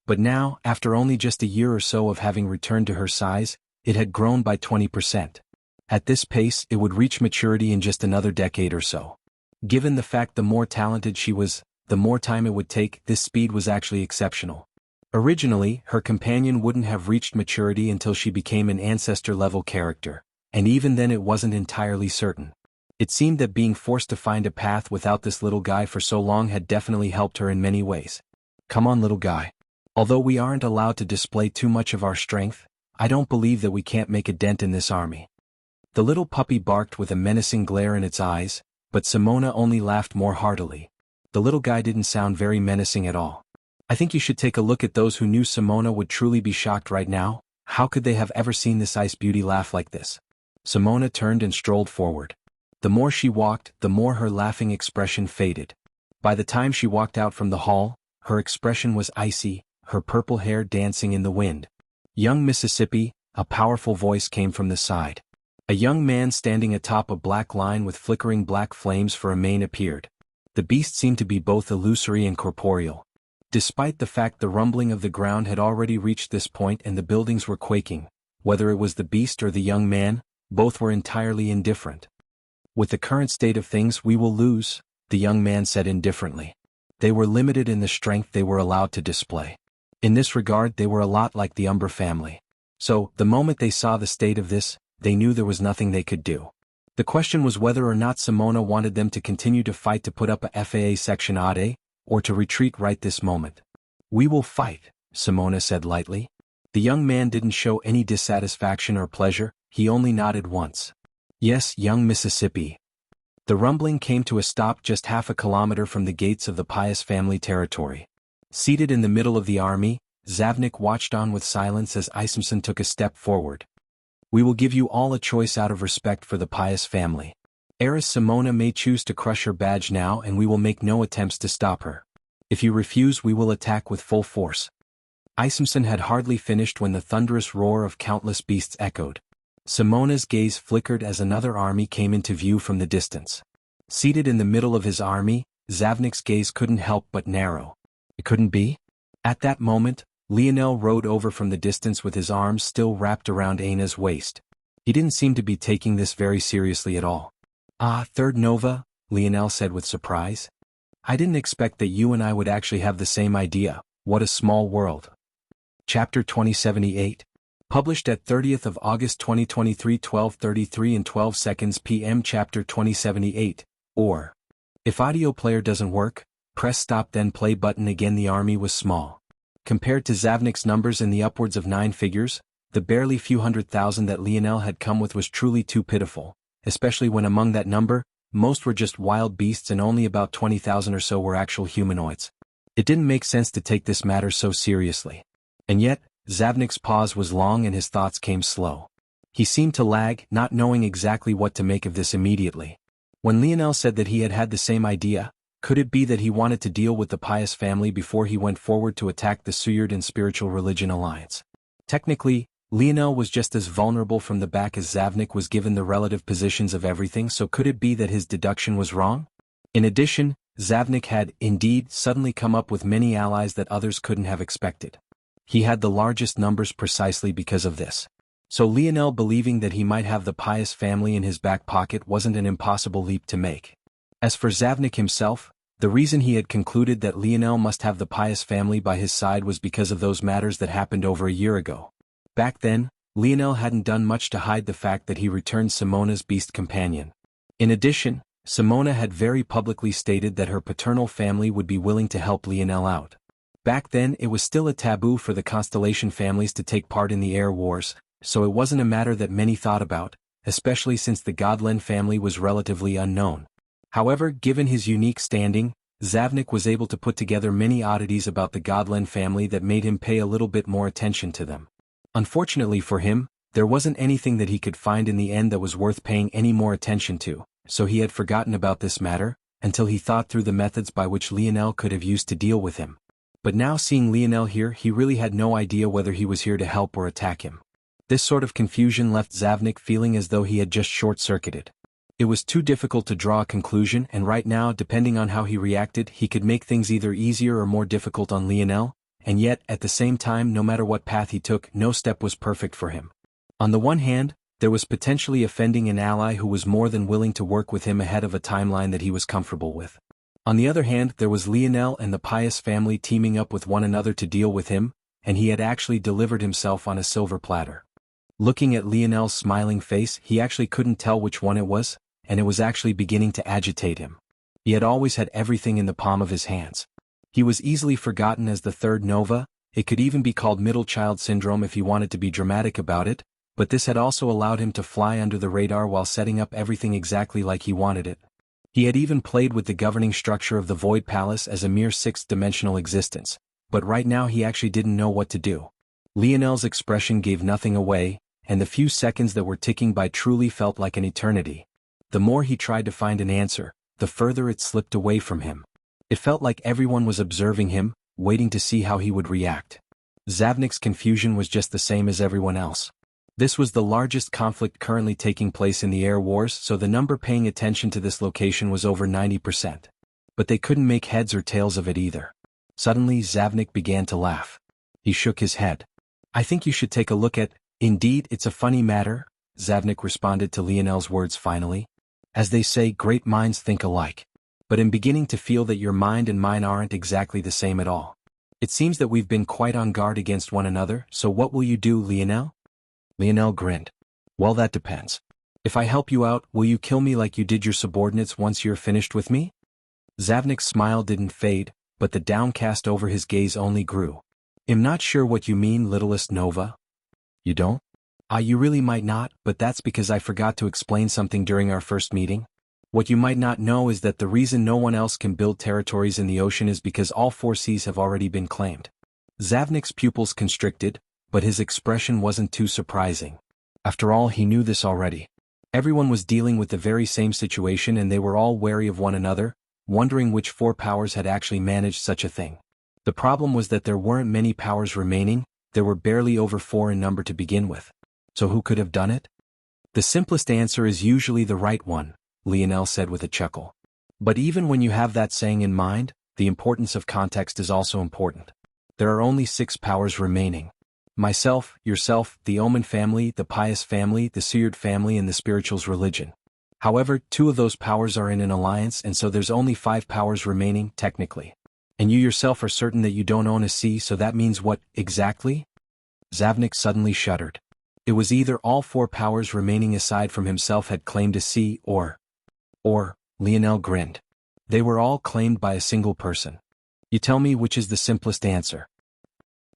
But now, after only just a year or so of having returned to her size, it had grown by 20%. At this pace, it would reach maturity in just another decade or so. Given the fact the more talented she was, the more time it would take, this speed was actually exceptional. Originally, her companion wouldn't have reached maturity until she became an ancestor-level character, and even then it wasn't entirely certain. It seemed that being forced to find a path without this little guy for so long had definitely helped her in many ways. Come on, little guy. Although we aren't allowed to display too much of our strength, I don't believe that we can't make a dent in this army. The little puppy barked with a menacing glare in its eyes, but Simona only laughed more heartily. The little guy didn't sound very menacing at all. I think you should take a look at those who knew Simona would truly be shocked right now. How could they have ever seen this ice beauty laugh like this? Simona turned and strolled forward. The more she walked, the more her laughing expression faded. By the time she walked out from the hall, her expression was icy, her purple hair dancing in the wind. Young Mississippi, a powerful voice came from the side. A young man standing atop a black line with flickering black flames for a mane appeared. The beast seemed to be both illusory and corporeal. Despite the fact the rumbling of the ground had already reached this point and the buildings were quaking, whether it was the beast or the young man, both were entirely indifferent. With the current state of things, we will lose, the young man said indifferently. They were limited in the strength they were allowed to display. In this regard, they were a lot like the Umber family. So, the moment they saw the state of this, they knew there was nothing they could do. The question was whether or not Simona wanted them to continue to fight to put up a FAA Section A, or to retreat right this moment. "We will fight," Simona said lightly. The young man didn't show any dissatisfaction or pleasure, he only nodded once. "Yes, young Mississippi." The rumbling came to a stop just half a kilometer from the gates of the Pius family territory. Seated in the middle of the army, Zavnik watched on with silence as Isomson took a step forward. "We will give you all a choice out of respect for the Pius family. Heiress Simona may choose to crush her badge now and we will make no attempts to stop her. If you refuse we will attack with full force." Isomson had hardly finished when the thunderous roar of countless beasts echoed. Simona's gaze flickered as another army came into view from the distance. Seated in the middle of his army, Zavnik's gaze couldn't help but narrow. It couldn't be? At that moment, Lionel rode over from the distance with his arms still wrapped around Aina's waist. He didn't seem to be taking this very seriously at all. "Ah, Third Nova," Lionel said with surprise. "I didn't expect that you and I would actually have the same idea. What a small world." Chapter 2078. Published at 30th of August 2023 12:33 and 12 seconds p.m. Chapter 2078, or. If audio player doesn't work, press stop then play button again. The army was small. Compared to Zavnik's numbers in the upwards of 9 figures, the barely few 100,000 that Lionel had come with was truly too pitiful, especially when among that number, most were just wild beasts and only about 20,000 or so were actual humanoids. It didn't make sense to take this matter so seriously. And yet, Zavnik's pause was long and his thoughts came slow. He seemed to lag, not knowing exactly what to make of this immediately. When Lionel said that he had had the same idea, could it be that he wanted to deal with the Pius family before he went forward to attack the Suyard and Spiritual Religion Alliance? Technically, Lionel was just as vulnerable from the back as Zavnik was given the relative positions of everything, so could it be that his deduction was wrong? In addition, Zavnik had, indeed, suddenly come up with many allies that others couldn't have expected. He had the largest numbers precisely because of this. So Lionel believing that he might have the Pius family in his back pocket wasn't an impossible leap to make. As for Zavnik himself, the reason he had concluded that Lionel must have the Pius family by his side was because of those matters that happened over a year ago. Back then, Lionel hadn't done much to hide the fact that he returned Simona's beast companion. In addition, Simona had very publicly stated that her paternal family would be willing to help Lionel out. Back then it was still a taboo for the Constellation families to take part in the air wars, so it wasn't a matter that many thought about, especially since the Godlen family was relatively unknown. However, given his unique standing, Zavnik was able to put together many oddities about the Godlen family that made him pay a little bit more attention to them. Unfortunately for him, there wasn't anything that he could find in the end that was worth paying any more attention to, so he had forgotten about this matter, until he thought through the methods by which Lionel could have used to deal with him. But now seeing Lionel here, he really had no idea whether he was here to help or attack him. This sort of confusion left Zavnik feeling as though he had just short-circuited. It was too difficult to draw a conclusion, and right now, depending on how he reacted, he could make things either easier or more difficult on Lionel, and yet, at the same time, no matter what path he took, no step was perfect for him. On the one hand, there was potentially offending an ally who was more than willing to work with him ahead of a timeline that he was comfortable with. On the other hand, there was Lionel and the Pius family teaming up with one another to deal with him, and he had actually delivered himself on a silver platter. Looking at Lionel's smiling face, he actually couldn't tell which one it was, and it was actually beginning to agitate him. He had always had everything in the palm of his hands. He was easily forgotten as the Third Nova, it could even be called middle child syndrome if he wanted to be dramatic about it, but this had also allowed him to fly under the radar while setting up everything exactly like he wanted it. He had even played with the governing structure of the Void Palace as a mere sixth-dimensional existence, but right now he actually didn't know what to do. Lionel's expression gave nothing away, and the few seconds that were ticking by truly felt like an eternity. The more he tried to find an answer, the further it slipped away from him. It felt like everyone was observing him, waiting to see how he would react. Zavnik's confusion was just the same as everyone else. This was the largest conflict currently taking place in the air wars, so the number paying attention to this location was over 90%. But they couldn't make heads or tails of it either. Suddenly Zavnik began to laugh. He shook his head. "I think you should take a look at, indeed it's a funny matter," Zavnik responded to Lionel's words finally. "As they say, great minds think alike. But I'm beginning to feel that your mind and mine aren't exactly the same at all. It seems that we've been quite on guard against one another, so what will you do, Lionel?" Lionel grinned. "Well, that depends. If I help you out, will you kill me like you did your subordinates once you're finished with me? Zavnik's smile didn't fade, but the downcast over his gaze only grew. I'm not sure what you mean, littlest Nova. You don't? You really might not, but that's because I forgot to explain something during our first meeting. What you might not know is that the reason no one else can build territories in the ocean is because all 4 seas have already been claimed. Zavnik's pupils constricted, but his expression wasn't too surprising. After all, he knew this already. Everyone was dealing with the very same situation and they were all wary of one another, wondering which 4 powers had actually managed such a thing. The problem was that there weren't many powers remaining, there were barely over 4 in number to begin with. So who could have done it? The simplest answer is usually the right one, Lionel said with a chuckle. But even when you have that saying in mind, the importance of context is also important. There are only 6 powers remaining. Myself, yourself, the Omen family, the Pious family, the Suyard family and the Spirituals religion. However, 2 of those powers are in an alliance and so there's only 5 powers remaining, technically. And you yourself are certain that you don't own a sea, so that means what, exactly? Zavnik suddenly shuddered. It was either all 4 powers remaining aside from himself had claimed a sea or, Lionel grinned. They were all claimed by a single person. You tell me which is the simplest answer.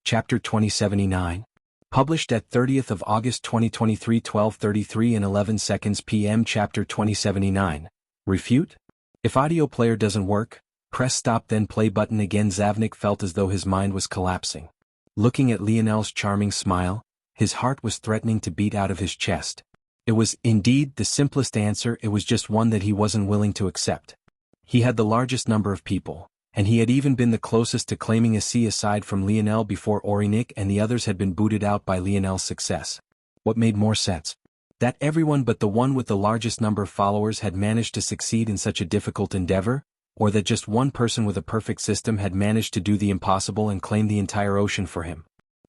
Chapter 2079. Published at 30th of August 2023 12:33 and 11 seconds p.m. Chapter 2079. Refute? If audio player doesn't work, press stop then play button again. Zavnik felt as though his mind was collapsing. Looking at Lionel's charming smile, his heart was threatening to beat out of his chest. It was, indeed, the simplest answer, it was just one that he wasn't willing to accept. He had the largest number of people, and he had even been the closest to claiming a sea aside from Lionel before Orinik and the others had been booted out by Lionel's success. What made more sense? That everyone but the one with the largest number of followers had managed to succeed in such a difficult endeavor, or that just one person with a perfect system had managed to do the impossible and claim the entire ocean for him.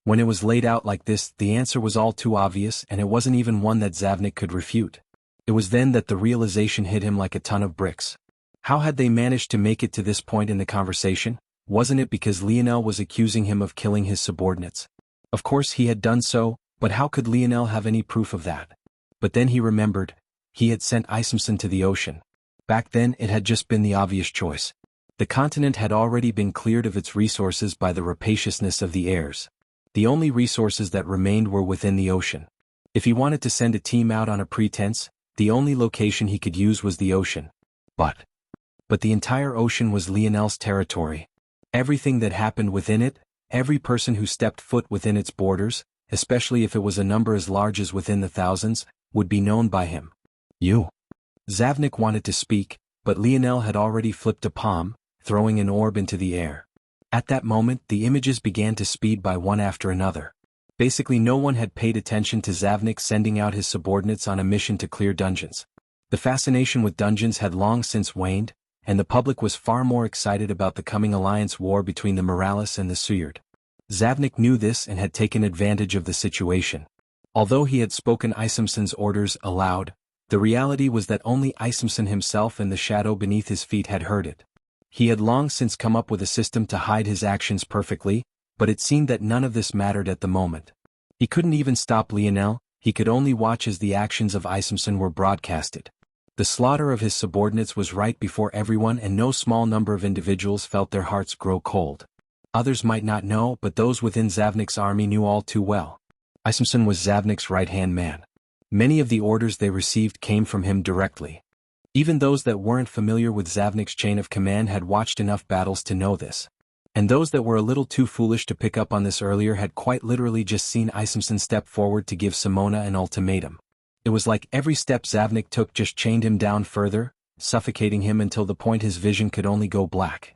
When it was laid out like this, the answer was all too obvious and it wasn't even one that Zavnik could refute. It was then that the realization hit him like a ton of bricks. How had they managed to make it to this point in the conversation? Wasn't it because Lionel was accusing him of killing his subordinates? Of course he had done so, but how could Lionel have any proof of that? But then he remembered, he had sent Isomson to the ocean. Back then it had just been the obvious choice. The continent had already been cleared of its resources by the rapaciousness of the heirs. The only resources that remained were within the ocean. If he wanted to send a team out on a pretense, the only location he could use was the ocean. But the entire ocean was Lionel's territory. Everything that happened within it, every person who stepped foot within its borders, especially if it was a number as large as within the thousands, would be known by him. You. Zavnik wanted to speak, but Lionel had already flipped a palm, throwing an orb into the air. At that moment, the images began to speed by one after another. Basically no one had paid attention to Zavnik sending out his subordinates on a mission to clear dungeons. The fascination with dungeons had long since waned, and the public was far more excited about the coming alliance war between the Morales and the Suyard. Zavnik knew this and had taken advantage of the situation. Although he had spoken Isomson's orders aloud, the reality was that only Isomson himself and the shadow beneath his feet had heard it. He had long since come up with a system to hide his actions perfectly, but it seemed that none of this mattered at the moment. He couldn't even stop Lionel, he could only watch as the actions of Isomson were broadcasted. The slaughter of his subordinates was right before everyone and no small number of individuals felt their hearts grow cold. Others might not know, but those within Zavnik's army knew all too well. Isomson was Zavnik's right-hand man. Many of the orders they received came from him directly. Even those that weren't familiar with Zavnik's chain of command had watched enough battles to know this. And those that were a little too foolish to pick up on this earlier had quite literally just seen Isomson step forward to give Simona an ultimatum. It was like every step Zavnik took just chained him down further, suffocating him until the point his vision could only go black.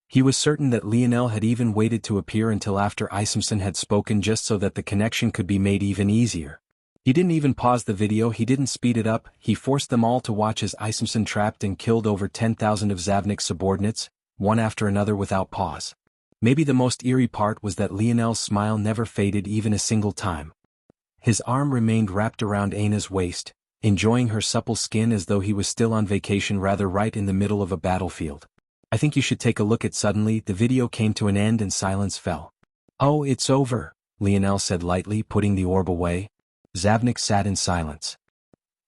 He was certain that Lionel had even waited to appear until after Isomson had spoken just so that the connection could be made even easier. He didn't even pause the video, he didn't speed it up, he forced them all to watch as Isomson trapped and killed over 10,000 of Zavnik's subordinates, one after another without pause. Maybe the most eerie part was that Lionel's smile never faded even a single time. His arm remained wrapped around Aina's waist, enjoying her supple skin as though he was still on vacation rather right in the middle of a battlefield. I think you should take a look at suddenly the video came to an end and silence fell. Oh, it's over, Lionel said lightly, putting the orb away. Zavnik sat in silence.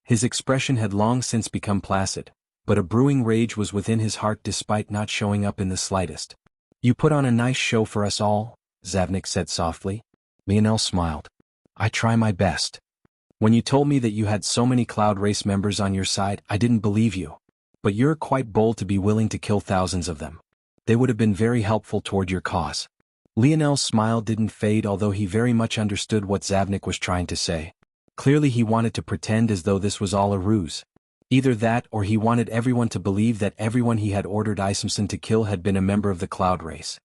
His expression had long since become placid, but a brewing rage was within his heart despite not showing up in the slightest. "You put on a nice show for us all," Zavnik said softly. Lionel smiled. "I try my best. When you told me that you had so many Cloud Race members on your side, I didn't believe you. But you're quite bold to be willing to kill thousands of them. They would have been very helpful toward your cause." Lionel's smile didn't fade, although he very much understood what Zavnik was trying to say. Clearly he wanted to pretend as though this was all a ruse. Either that or he wanted everyone to believe that everyone he had ordered Isomson to kill had been a member of the Cloud Race.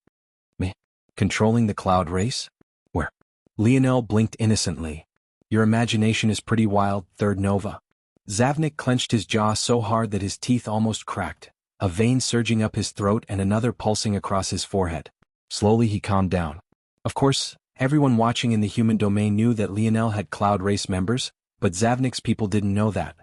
Me? Controlling the Cloud Race? Where? Lionel blinked innocently. "Your imagination is pretty wild, Third Nova." Zavnik clenched his jaw so hard that his teeth almost cracked, a vein surging up his throat and another pulsing across his forehead. Slowly he calmed down. Of course, everyone watching in the human domain knew that Lionel had Cloud Race members, but Zavnik's people didn't know that.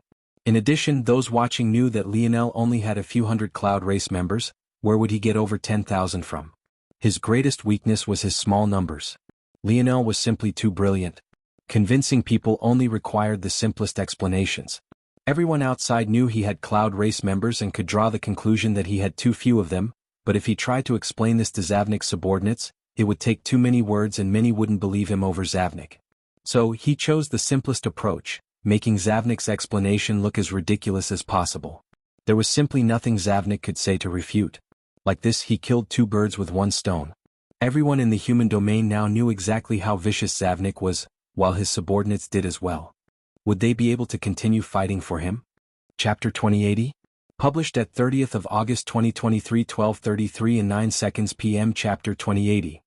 In addition, those watching knew that Lionel only had a few hundred Cloud Race members. Where would he get over 10,000 from? His greatest weakness was his small numbers. Lionel was simply too brilliant. Convincing people only required the simplest explanations. Everyone outside knew he had Cloud Race members and could draw the conclusion that he had too few of them, but if he tried to explain this to Zavnik's subordinates, it would take too many words and many wouldn't believe him over Zavnik. So he chose the simplest approach, making Zavnik's explanation look as ridiculous as possible. There was simply nothing Zavnik could say to refute. Like this, he killed two birds with one stone. Everyone in the human domain now knew exactly how vicious Zavnik was, while his subordinates did as well. Would they be able to continue fighting for him? Chapter 2080? Published at 30th of August 2023, 12:33 and 9 seconds p.m. Chapter 2080.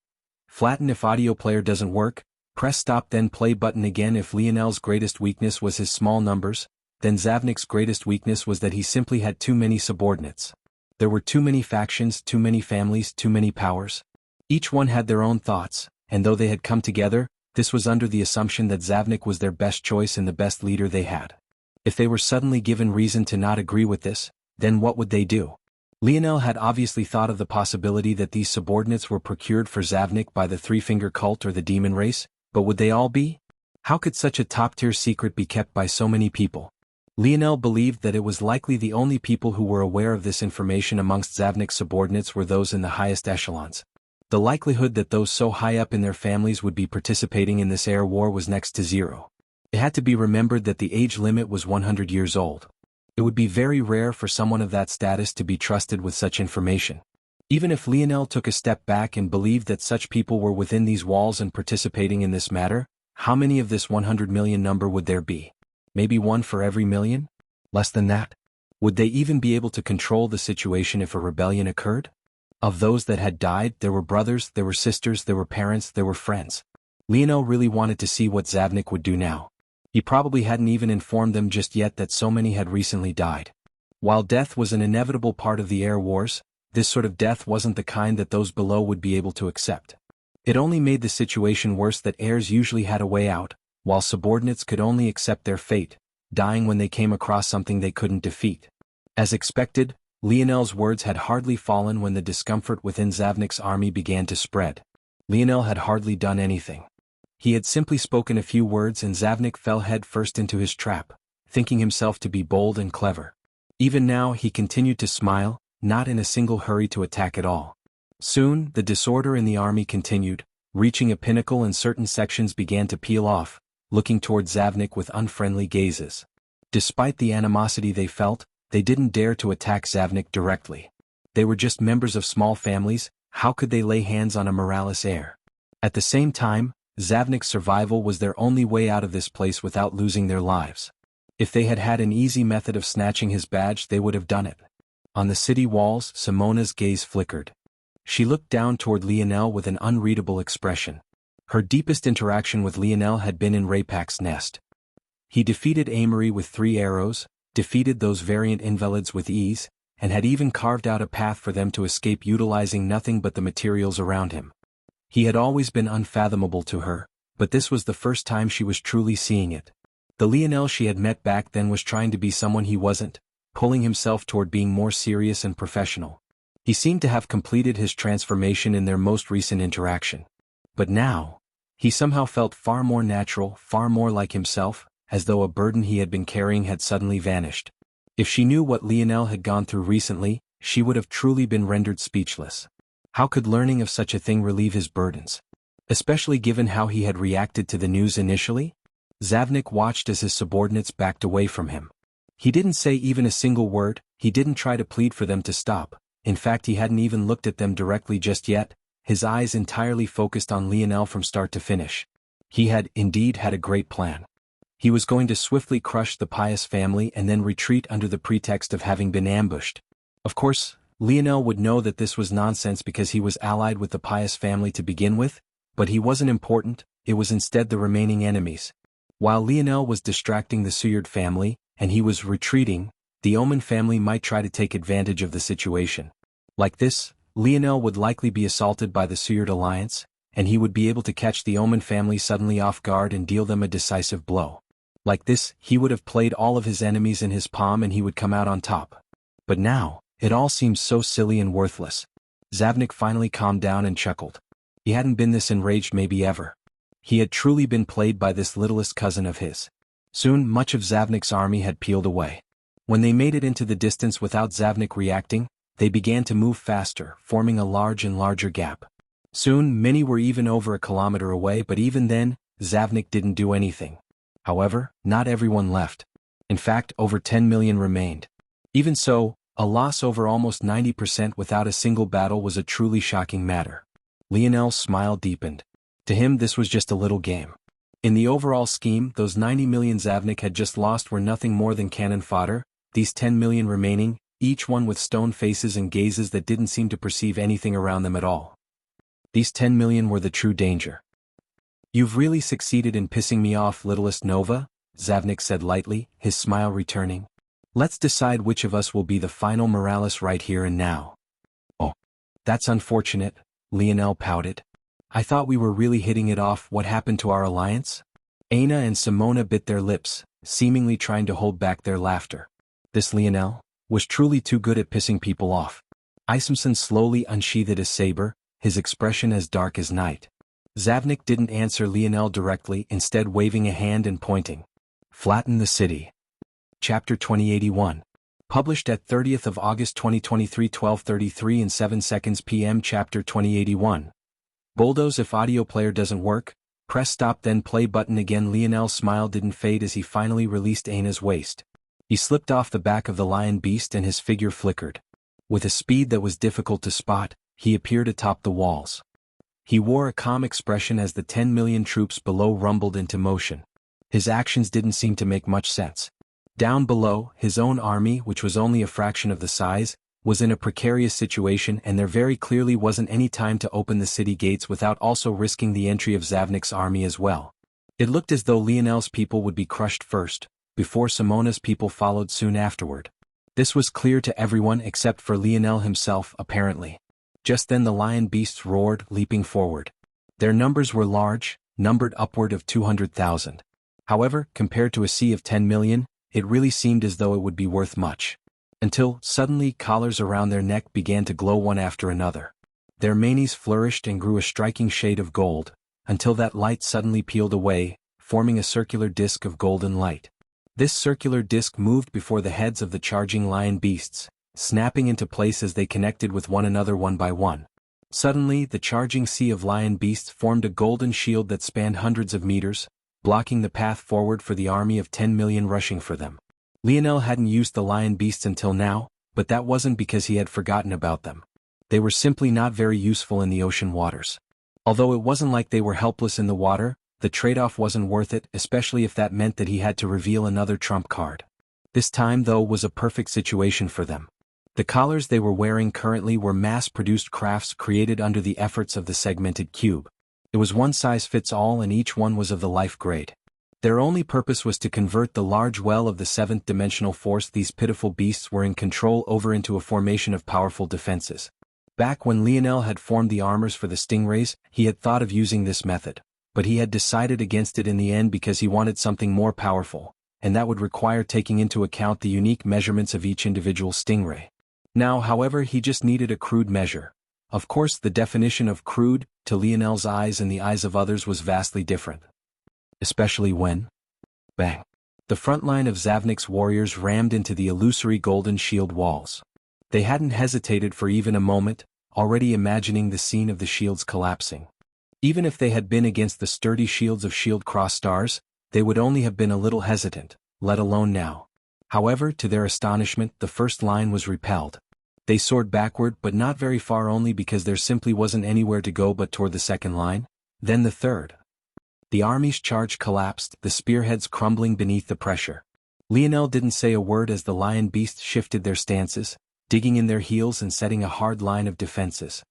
Flatten if audio player doesn't work, press stop then play button again. If Lionel's greatest weakness was his small numbers, then Zavnik's greatest weakness was that he simply had too many subordinates. There were too many factions, too many families, too many powers. Each one had their own thoughts, and though they had come together, this was under the assumption that Zavnik was their best choice and the best leader they had. If they were suddenly given reason to not agree with this, then what would they do? Lionel had obviously thought of the possibility that these subordinates were procured for Zavnik by the Three-Finger Cult or the Demon Race, but would they all be? How could such a top-tier secret be kept by so many people? Lionel believed that it was likely the only people who were aware of this information amongst Zavnik's subordinates were those in the highest echelons. The likelihood that those so high up in their families would be participating in this air war was next to zero. It had to be remembered that the age limit was 100 years old. It would be very rare for someone of that status to be trusted with such information. Even if Lionel took a step back and believed that such people were within these walls and participating in this matter, how many of this 100 million number would there be? Maybe one for every million? Less than that? Would they even be able to control the situation if a rebellion occurred? Of those that had died, there were brothers, there were sisters, there were parents, there were friends. Lionel really wanted to see what Zavnik would do now. He probably hadn't even informed them just yet that so many had recently died. While death was an inevitable part of the air wars, this sort of death wasn't the kind that those below would be able to accept. It only made the situation worse that heirs usually had a way out, while subordinates could only accept their fate, dying when they came across something they couldn't defeat. As expected, Lionel's words had hardly fallen when the discomfort within Zavnik's army began to spread. Lionel had hardly done anything. He had simply spoken a few words and Zavnik fell head first into his trap, thinking himself to be bold and clever. Even now he continued to smile, not in a single hurry to attack at all. Soon, the disorder in the army continued, reaching a pinnacle and certain sections began to peel off, looking toward Zavnik with unfriendly gazes. Despite the animosity they felt, they didn't dare to attack Zavnik directly. They were just members of small families, how could they lay hands on a moralist heir? At the same time, Zavnik's survival was their only way out of this place without losing their lives. If they had had an easy method of snatching his badge, they would have done it. On the city walls, Simona's gaze flickered. She looked down toward Lionel with an unreadable expression. Her deepest interaction with Lionel had been in Rapak's nest. He defeated Amory with 3 arrows, defeated those variant invalids with ease, and had even carved out a path for them to escape utilizing nothing but the materials around him. He had always been unfathomable to her, but this was the first time she was truly seeing it. The Lionel she had met back then was trying to be someone he wasn't, pulling himself toward being more serious and professional. He seemed to have completed his transformation in their most recent interaction. But now, he somehow felt far more natural, far more like himself, as though a burden he had been carrying had suddenly vanished. If she knew what Lionel had gone through recently, she would have truly been rendered speechless. How could learning of such a thing relieve his burdens? Especially given how he had reacted to the news initially? Zavnik watched as his subordinates backed away from him. He didn't say even a single word, he didn't try to plead for them to stop. In fact, he hadn't even looked at them directly just yet, his eyes entirely focused on Lionel from start to finish. He had, indeed, had a great plan. He was going to swiftly crush the pious family and then retreat under the pretext of having been ambushed. Of course, Lionel would know that this was nonsense because he was allied with the pious family to begin with, but he wasn't important, it was instead the remaining enemies. While Lionel was distracting the Suyard family, and he was retreating, the Omen family might try to take advantage of the situation. Like this, Lionel would likely be assaulted by the Suyard alliance, and he would be able to catch the Omen family suddenly off guard and deal them a decisive blow. Like this, he would have played all of his enemies in his palm and he would come out on top. But now, it all seems so silly and worthless. Zavnik finally calmed down and chuckled. He hadn't been this enraged maybe ever. He had truly been played by this littlest cousin of his. Soon, much of Zavnik's army had peeled away. When they made it into the distance without Zavnik reacting, they began to move faster, forming a large and larger gap. Soon, many were even over a kilometer away, but even then, Zavnik didn't do anything. However, not everyone left. In fact, over 10 million remained. Even so, a loss over almost 90% without a single battle was a truly shocking matter. Lionel's smile deepened. To him this was just a little game. In the overall scheme, those 90 million Zavnik had just lost were nothing more than cannon fodder, these 10 million remaining, each one with stone faces and gazes that didn't seem to perceive anything around them at all. These 10 million were the true danger. You've really succeeded in pissing me off, littlest Nova, Zavnik said lightly, his smile returning. Let's decide which of us will be the final Morales right here and now. Oh, that's unfortunate, Lionel pouted. I thought we were really hitting it off. What happened to our alliance? Aina and Simona bit their lips, seemingly trying to hold back their laughter. This Lionel was truly too good at pissing people off. Isomson slowly unsheathed his saber, his expression as dark as night. Zavnik didn't answer Lionel directly, instead waving a hand and pointing. Flatten the city. Chapter 2081. Published at 30th of August 2023, 12:33 and 7 seconds p.m. Chapter 2081. Bulldoze. If audio player doesn't work, press stop then play button again. Lionel's smile didn't fade as he finally released Aina's waist. He slipped off the back of the lion beast and his figure flickered. With a speed that was difficult to spot, he appeared atop the walls. He wore a calm expression as the 10 million troops below rumbled into motion. His actions didn't seem to make much sense. Down below, his own army, which was only a fraction of the size, was in a precarious situation, and there very clearly wasn't any time to open the city gates without also risking the entry of Zavnik's army as well. It looked as though Lionel's people would be crushed first, before Simona's people followed soon afterward. This was clear to everyone except for Lionel himself, apparently. Just then the lion beasts roared, leaping forward. Their numbers were large, numbered upward of 200,000. However, compared to a sea of 10 million, it really seemed as though it would be worth much. Until, suddenly, collars around their neck began to glow one after another. Their manes flourished and grew a striking shade of gold, until that light suddenly peeled away, forming a circular disc of golden light. This circular disc moved before the heads of the charging lion beasts, snapping into place as they connected with one another one by one. Suddenly, the charging sea of lion beasts formed a golden shield that spanned hundreds of meters, blocking the path forward for the army of 10 million rushing for them. Lionel hadn't used the lion beasts until now, but that wasn't because he had forgotten about them. They were simply not very useful in the ocean waters. Although it wasn't like they were helpless in the water, the trade-off wasn't worth it, especially if that meant that he had to reveal another trump card. This time, though, was a perfect situation for them. The collars they were wearing currently were mass-produced crafts created under the efforts of the segmented cube. It was one size fits all and each one was of the life grade. Their only purpose was to convert the large well of the seventh dimensional force these pitiful beasts were in control over into a formation of powerful defenses. Back when Lionel had formed the armors for the stingrays, he had thought of using this method, but he had decided against it in the end because he wanted something more powerful, and that would require taking into account the unique measurements of each individual stingray. Now, however, he just needed a crude measure. Of course, the definition of crude, to Lionel's eyes and the eyes of others, was vastly different. Especially when, bang, The front line of Zavnik's warriors rammed into the illusory golden shield walls. They hadn't hesitated for even a moment, already imagining the scene of the shields collapsing. Even if they had been against the sturdy shields of shield cross stars, they would only have been a little hesitant, let alone now. However, to their astonishment, the first line was repelled. They soared backward, but not very far, only because there simply wasn't anywhere to go but toward the second line, then the third. The army's charge collapsed, the spearheads crumbling beneath the pressure. Lionel didn't say a word as the lion beasts shifted their stances, digging in their heels and setting a hard line of defenses.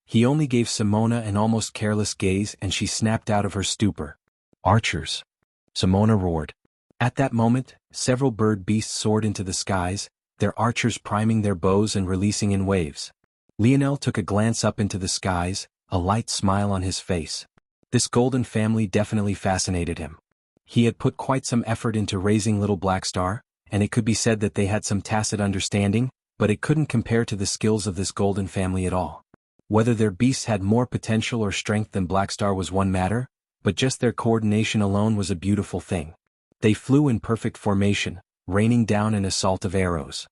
He only gave Simona an almost careless gaze, and she snapped out of her stupor. "Archers!" Simona roared. At that moment, several bird beasts soared into the skies, their archers priming their bows and releasing in waves. Lionel took a glance up into the skies, a light smile on his face. This golden family definitely fascinated him. He had put quite some effort into raising Little Black Star, and it could be said that they had some tacit understanding, but it couldn't compare to the skills of this golden family at all. Whether their beasts had more potential or strength than Black Star was one matter, but just their coordination alone was a beautiful thing. They flew in perfect formation, raining down an assault of arrows.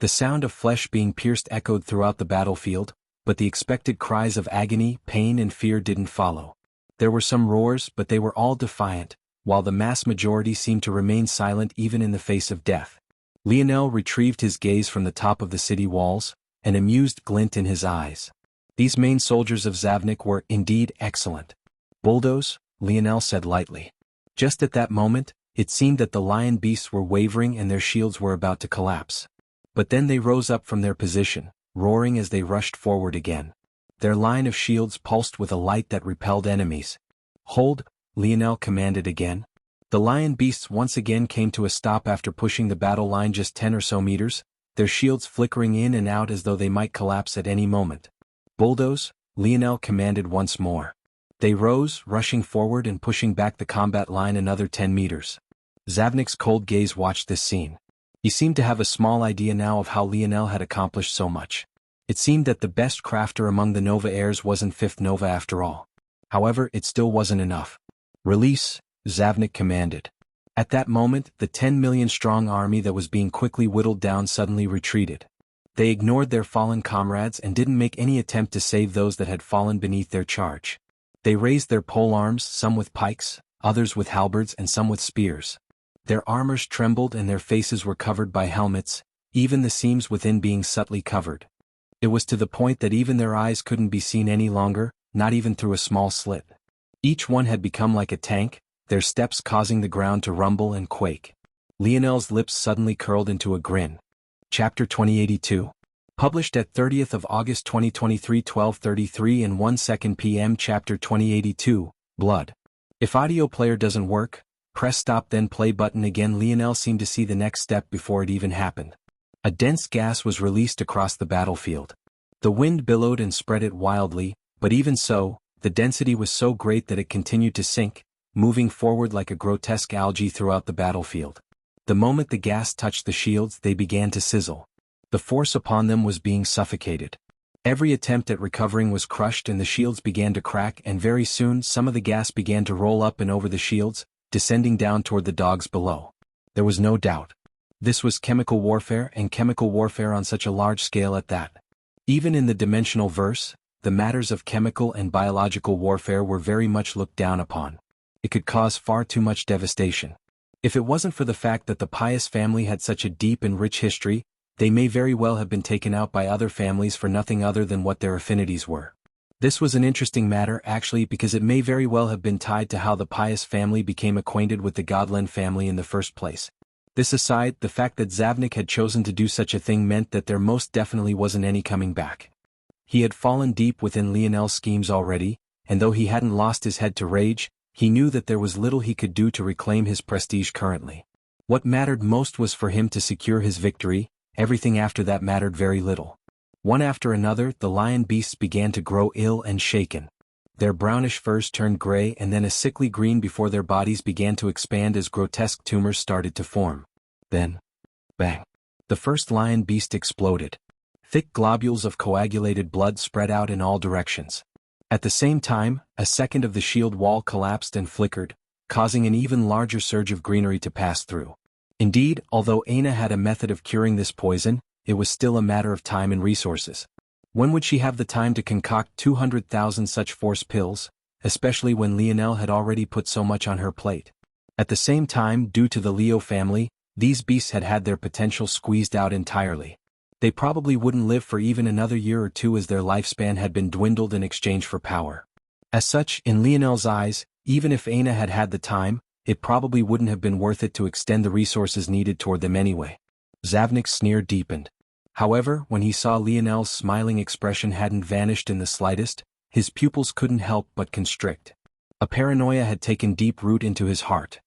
The sound of flesh being pierced echoed throughout the battlefield, but the expected cries of agony, pain and fear didn't follow. There were some roars, but they were all defiant, while the mass majority seemed to remain silent even in the face of death. Lionel retrieved his gaze from the top of the city walls, an amused glint in his eyes. These main soldiers of Zavnik were indeed excellent. "Bulldoze," Lionel said lightly. Just at that moment, it seemed that the lion beasts were wavering and their shields were about to collapse. But then they rose up from their position, roaring as they rushed forward again. Their line of shields pulsed with a light that repelled enemies. "Hold," Lionel commanded again. The lion beasts once again came to a stop after pushing the battle line just 10 or so meters, their shields flickering in and out as though they might collapse at any moment. "Bulldoze," Lionel commanded once more. They rose, rushing forward and pushing back the combat line another 10 meters. Zavnik's cold gaze watched this scene. He seemed to have a small idea now of how Lionel had accomplished so much. It seemed that the best crafter among the Nova heirs wasn't fifth Nova after all. However, it still wasn't enough. "Release," Zavnik commanded. At that moment, the 10 million strong army that was being quickly whittled down suddenly retreated. They ignored their fallen comrades and didn't make any attempt to save those that had fallen beneath their charge. They raised their polearms, some with pikes, others with halberds and some with spears. Their armors trembled and their faces were covered by helmets, even the seams within being subtly covered. It was to the point that even their eyes couldn't be seen any longer, not even through a small slit. Each one had become like a tank, their steps causing the ground to rumble and quake. Lionel's lips suddenly curled into a grin. Chapter 2082. Published at 30th of August 2023, 12:33 and 1 second p.m. Chapter 2082, Blood. If audio player doesn't work, press stop then play button again. Lionel seemed to see the next step before it even happened. A dense gas was released across the battlefield. The wind billowed and spread it wildly, but even so, the density was so great that it continued to sink, moving forward like a grotesque algae throughout the battlefield. The moment the gas touched the shields, they began to sizzle. The force upon them was being suffocated. Every attempt at recovering was crushed and the shields began to crack, and very soon some of the gas began to roll up and over the shields, descending down toward the dogs below. There was no doubt. This was chemical warfare, and chemical warfare on such a large scale at that. Even in the dimensional verse, the matters of chemical and biological warfare were very much looked down upon. It could cause far too much devastation. If it wasn't for the fact that the Pious family had such a deep and rich history, they may very well have been taken out by other families for nothing other than what their affinities were. This was an interesting matter actually, because it may very well have been tied to how the Pious family became acquainted with the Godland family in the first place. This aside, the fact that Zavnik had chosen to do such a thing meant that there most definitely wasn't any coming back. He had fallen deep within Lionel's schemes already, and though he hadn't lost his head to rage, he knew that there was little he could do to reclaim his prestige currently. What mattered most was for him to secure his victory. Everything after that mattered very little. One after another, the lion beasts began to grow ill and shaken. Their brownish furs turned gray and then a sickly green before their bodies began to expand as grotesque tumors started to form. Then, bang! The first lion beast exploded. Thick globules of coagulated blood spread out in all directions. At the same time, a second of the shield wall collapsed and flickered, causing an even larger surge of greenery to pass through. Indeed, although Aina had a method of curing this poison, it was still a matter of time and resources. When would she have the time to concoct 200,000 such force pills, especially when Lionel had already put so much on her plate? At the same time, due to the Leo family, these beasts had had their potential squeezed out entirely. They probably wouldn't live for even another year or two as their lifespan had been dwindled in exchange for power. As such, in Lionel's eyes, even if Aina had had the time, it probably wouldn't have been worth it to extend the resources needed toward them anyway. Zavnik's sneer deepened. However, when he saw Lionel's smiling expression hadn't vanished in the slightest, his pupils couldn't help but constrict. A paranoia had taken deep root into his heart.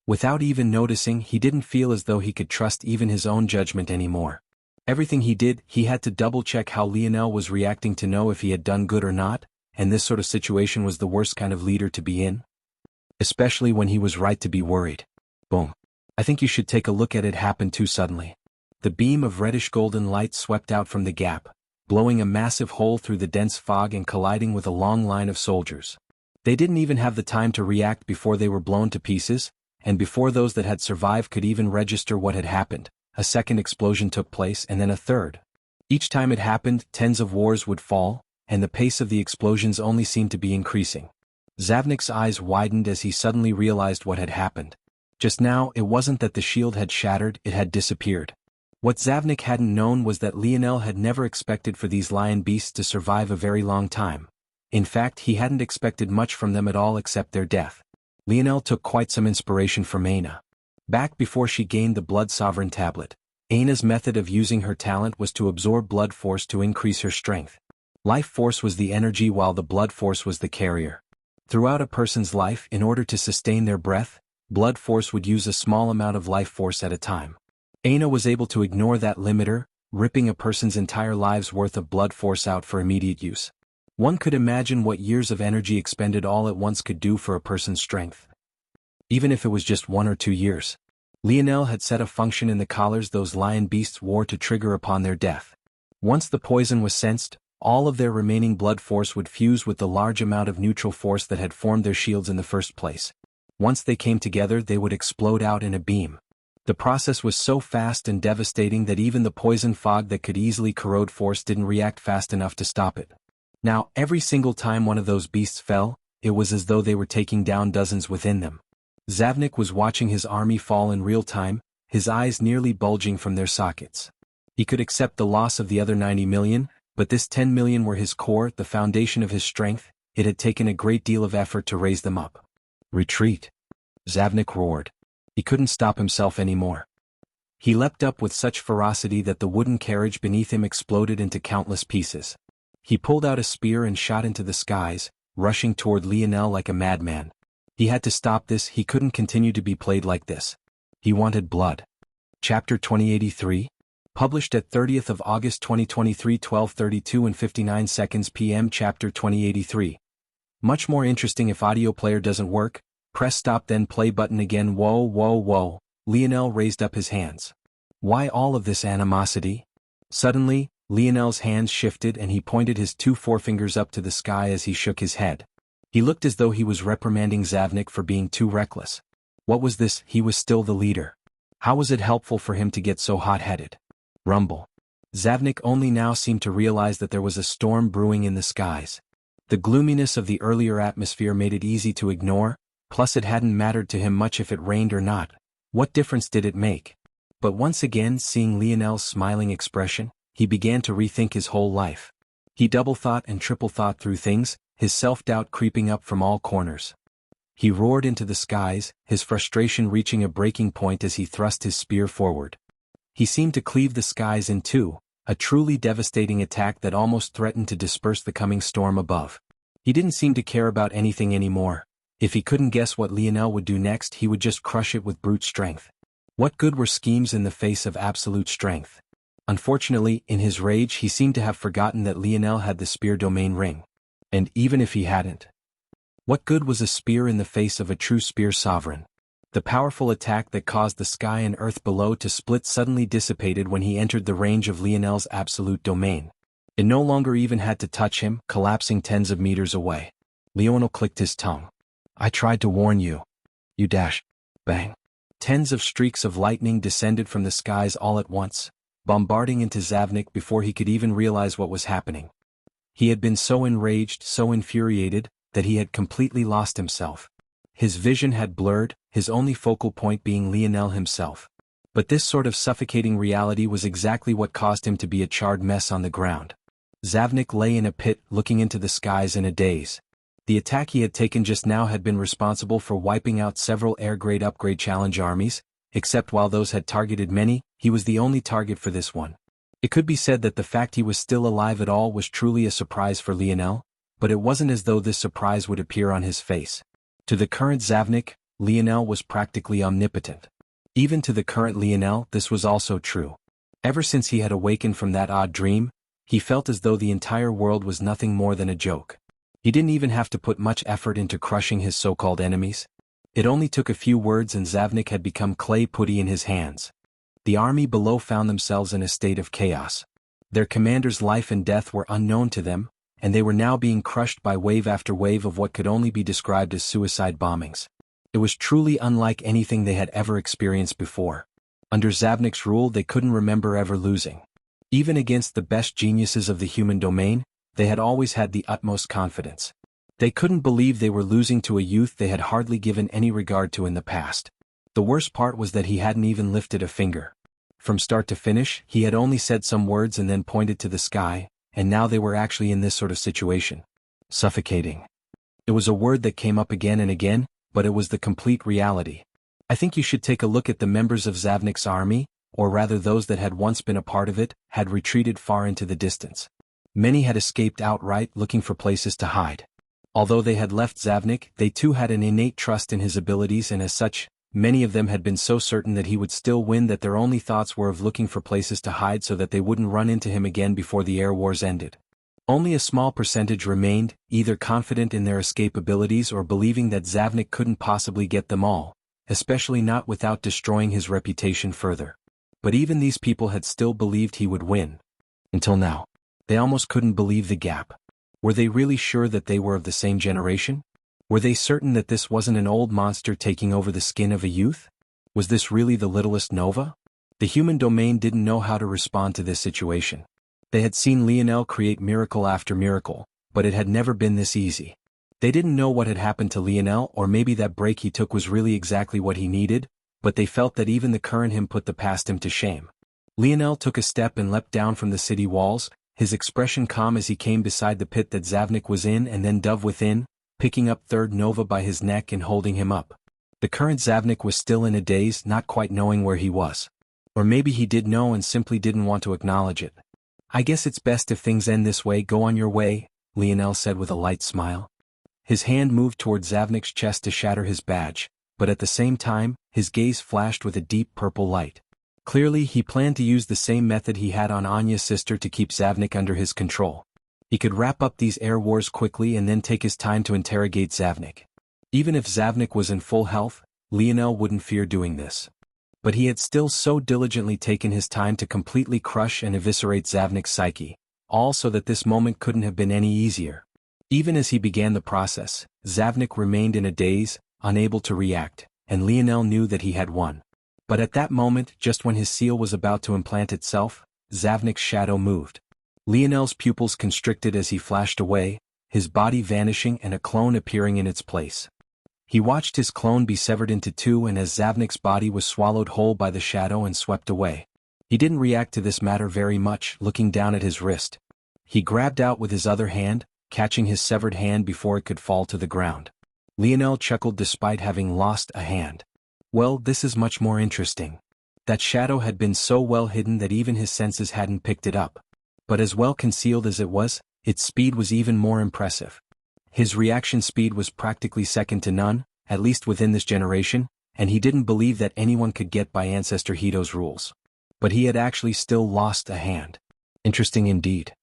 Without even noticing, he didn't feel as though he could trust even his own judgment anymore. Everything he did, he had to double-check how Lionel was reacting to know if he had done good or not, and this sort of situation was the worst kind of leader to be in. Especially when he was right to be worried. Boom. I think you should take a look at it happen too suddenly. The beam of reddish-golden light swept out from the gap, blowing a massive hole through the dense fog and colliding with a long line of soldiers. They didn't even have the time to react before they were blown to pieces, and before those that had survived could even register what had happened, a second explosion took place and then a third. Each time it happened, tens of wars would fall, and the pace of the explosions only seemed to be increasing. Zavnik's eyes widened as he suddenly realized what had happened. Just now, it wasn't that the shield had shattered, it had disappeared. What Zavnik hadn't known was that Lionel had never expected for these lion beasts to survive a very long time. In fact, he hadn't expected much from them at all except their death. Lionel took quite some inspiration from Aina. Back before she gained the Blood Sovereign tablet, Aina's method of using her talent was to absorb blood force to increase her strength. Life force was the energy while the blood force was the carrier. Throughout a person's life, in order to sustain their breath, blood force would use a small amount of life force at a time. Aina was able to ignore that limiter, ripping a person's entire life's worth of blood force out for immediate use. One could imagine what years of energy expended all at once could do for a person's strength. Even if it was just 1 or 2 years. Lionel had set a function in the collars those lion beasts wore to trigger upon their death. Once the poison was sensed, all of their remaining blood force would fuse with the large amount of neutral force that had formed their shields in the first place. Once they came together, they would explode out in a beam. The process was so fast and devastating that even the poison fog that could easily corrode force didn't react fast enough to stop it. Now, every single time one of those beasts fell, it was as though they were taking down dozens within them. Zavnik was watching his army fall in real time, his eyes nearly bulging from their sockets. He could accept the loss of the other 90 million, but this 10 million were his core, the foundation of his strength. It had taken a great deal of effort to raise them up. Retreat! Zavnik roared. He couldn't stop himself anymore. He leapt up with such ferocity that the wooden carriage beneath him exploded into countless pieces. He pulled out a spear and shot into the skies, rushing toward Lionel like a madman. He had to stop this, he couldn't continue to be played like this. He wanted blood. Chapter 2083. Published at 30th of August 2023 12:32 and 59 seconds p.m. Chapter 2083. Much more interesting if audio player doesn't work, press stop then play button again. Whoa whoa whoa, Lionel raised up his hands. Why all of this animosity? Suddenly, Lionel's hands shifted and he pointed his 2 forefingers up to the sky as he shook his head. He looked as though he was reprimanding Zavnik for being too reckless. What was this? He was still the leader. How was it helpful for him to get so hot-headed? Rumble. Zavnik only now seemed to realize that there was a storm brewing in the skies. The gloominess of the earlier atmosphere made it easy to ignore, plus it hadn't mattered to him much if it rained or not. What difference did it make? But once again, seeing Lionel's smiling expression, he began to rethink his whole life. He double-thought and triple-thought through things, his self-doubt creeping up from all corners. He roared into the skies, his frustration reaching a breaking point as he thrust his spear forward. He seemed to cleave the skies in two, a truly devastating attack that almost threatened to disperse the coming storm above. He didn't seem to care about anything anymore. If he couldn't guess what Lionel would do next, he would just crush it with brute strength. What good were schemes in the face of absolute strength? Unfortunately, in his rage he seemed to have forgotten that Lionel had the spear domain ring. And even if he hadn't, what good was a spear in the face of a true spear sovereign? The powerful attack that caused the sky and earth below to split suddenly dissipated when he entered the range of Lionel's absolute domain. It no longer even had to touch him, collapsing tens of meters away. Lionel clicked his tongue. I tried to warn you. You dash. Bang. Tens of streaks of lightning descended from the skies all at once, bombarding into Zavnik before he could even realize what was happening. He had been so enraged, so infuriated, that he had completely lost himself. His vision had blurred, his only focal point being Lionel himself. But this sort of suffocating reality was exactly what caused him to be a charred mess on the ground. Zavnik lay in a pit, looking into the skies in a daze. The attack he had taken just now had been responsible for wiping out several air-grade upgrade challenge armies, except while those had targeted many, he was the only target for this one. It could be said that the fact he was still alive at all was truly a surprise for Lionel, but it wasn't as though this surprise would appear on his face. To the current Zavnik, Lionel was practically omnipotent. Even to the current Lionel, this was also true. Ever since he had awakened from that odd dream, he felt as though the entire world was nothing more than a joke. He didn't even have to put much effort into crushing his so-called enemies. It only took a few words and Zavnik had become clay putty in his hands. The army below found themselves in a state of chaos. Their commander's life and death were unknown to them, and they were now being crushed by wave after wave of what could only be described as suicide bombings. It was truly unlike anything they had ever experienced before. Under Zavnik's rule, they couldn't remember ever losing. Even against the best geniuses of the human domain, they had always had the utmost confidence. They couldn't believe they were losing to a youth they had hardly given any regard to in the past. The worst part was that he hadn't even lifted a finger. From start to finish, he had only said some words and then pointed to the sky, and now they were actually in this sort of situation. Suffocating. It was a word that came up again and again, but it was the complete reality. I think you should take a look at the members of Zavnik's army, or rather those that had once been a part of it, had retreated far into the distance. Many had escaped outright, looking for places to hide. Although they had left Zavnik, they too had an innate trust in his abilities, and as such, many of them had been so certain that he would still win that their only thoughts were of looking for places to hide so that they wouldn't run into him again before the air wars ended. Only a small percentage remained, either confident in their escape abilities or believing that Zavnik couldn't possibly get them all, especially not without destroying his reputation further. But even these people had still believed he would win. Until now. They almost couldn't believe the gap. Were they really sure that they were of the same generation? Were they certain that this wasn't an old monster taking over the skin of a youth? Was this really the littlest Nova? The human domain didn't know how to respond to this situation. They had seen Lionel create miracle after miracle, but it had never been this easy. They didn't know what had happened to Lionel, or maybe that break he took was really exactly what he needed, but they felt that even the current him put the past him to shame. Lionel took a step and leapt down from the city walls, his expression calm as he came beside the pit that Zavnik was in and then dove within, picking up Third Nova by his neck and holding him up. The current Zavnik was still in a daze, not quite knowing where he was. Or maybe he did know and simply didn't want to acknowledge it. I guess it's best if things end this way. Go on your way, Lionel said with a light smile. His hand moved toward Zavnik's chest to shatter his badge, but at the same time, his gaze flashed with a deep purple light. Clearly, he planned to use the same method he had on Anya's sister to keep Zavnik under his control. He could wrap up these air wars quickly and then take his time to interrogate Zavnik. Even if Zavnik was in full health, Lionel wouldn't fear doing this. But he had still so diligently taken his time to completely crush and eviscerate Zavnik's psyche, all so that this moment couldn't have been any easier. Even as he began the process, Zavnik remained in a daze, unable to react, and Lionel knew that he had won. But at that moment, just when his seal was about to implant itself, Zavnik's shadow moved. Lionel's pupils constricted as he flashed away, his body vanishing and a clone appearing in its place. He watched his clone be severed into two, and as Zavnik's body was swallowed whole by the shadow and swept away. He didn't react to this matter very much, looking down at his wrist. He grabbed out with his other hand, catching his severed hand before it could fall to the ground. Lionel chuckled despite having lost a hand. Well, this is much more interesting. That shadow had been so well hidden that even his senses hadn't picked it up. But as well concealed as it was, its speed was even more impressive. His reaction speed was practically second to none, at least within this generation, and he didn't believe that anyone could get by Ancestor Hito's rules. But he had actually still lost a hand. Interesting indeed.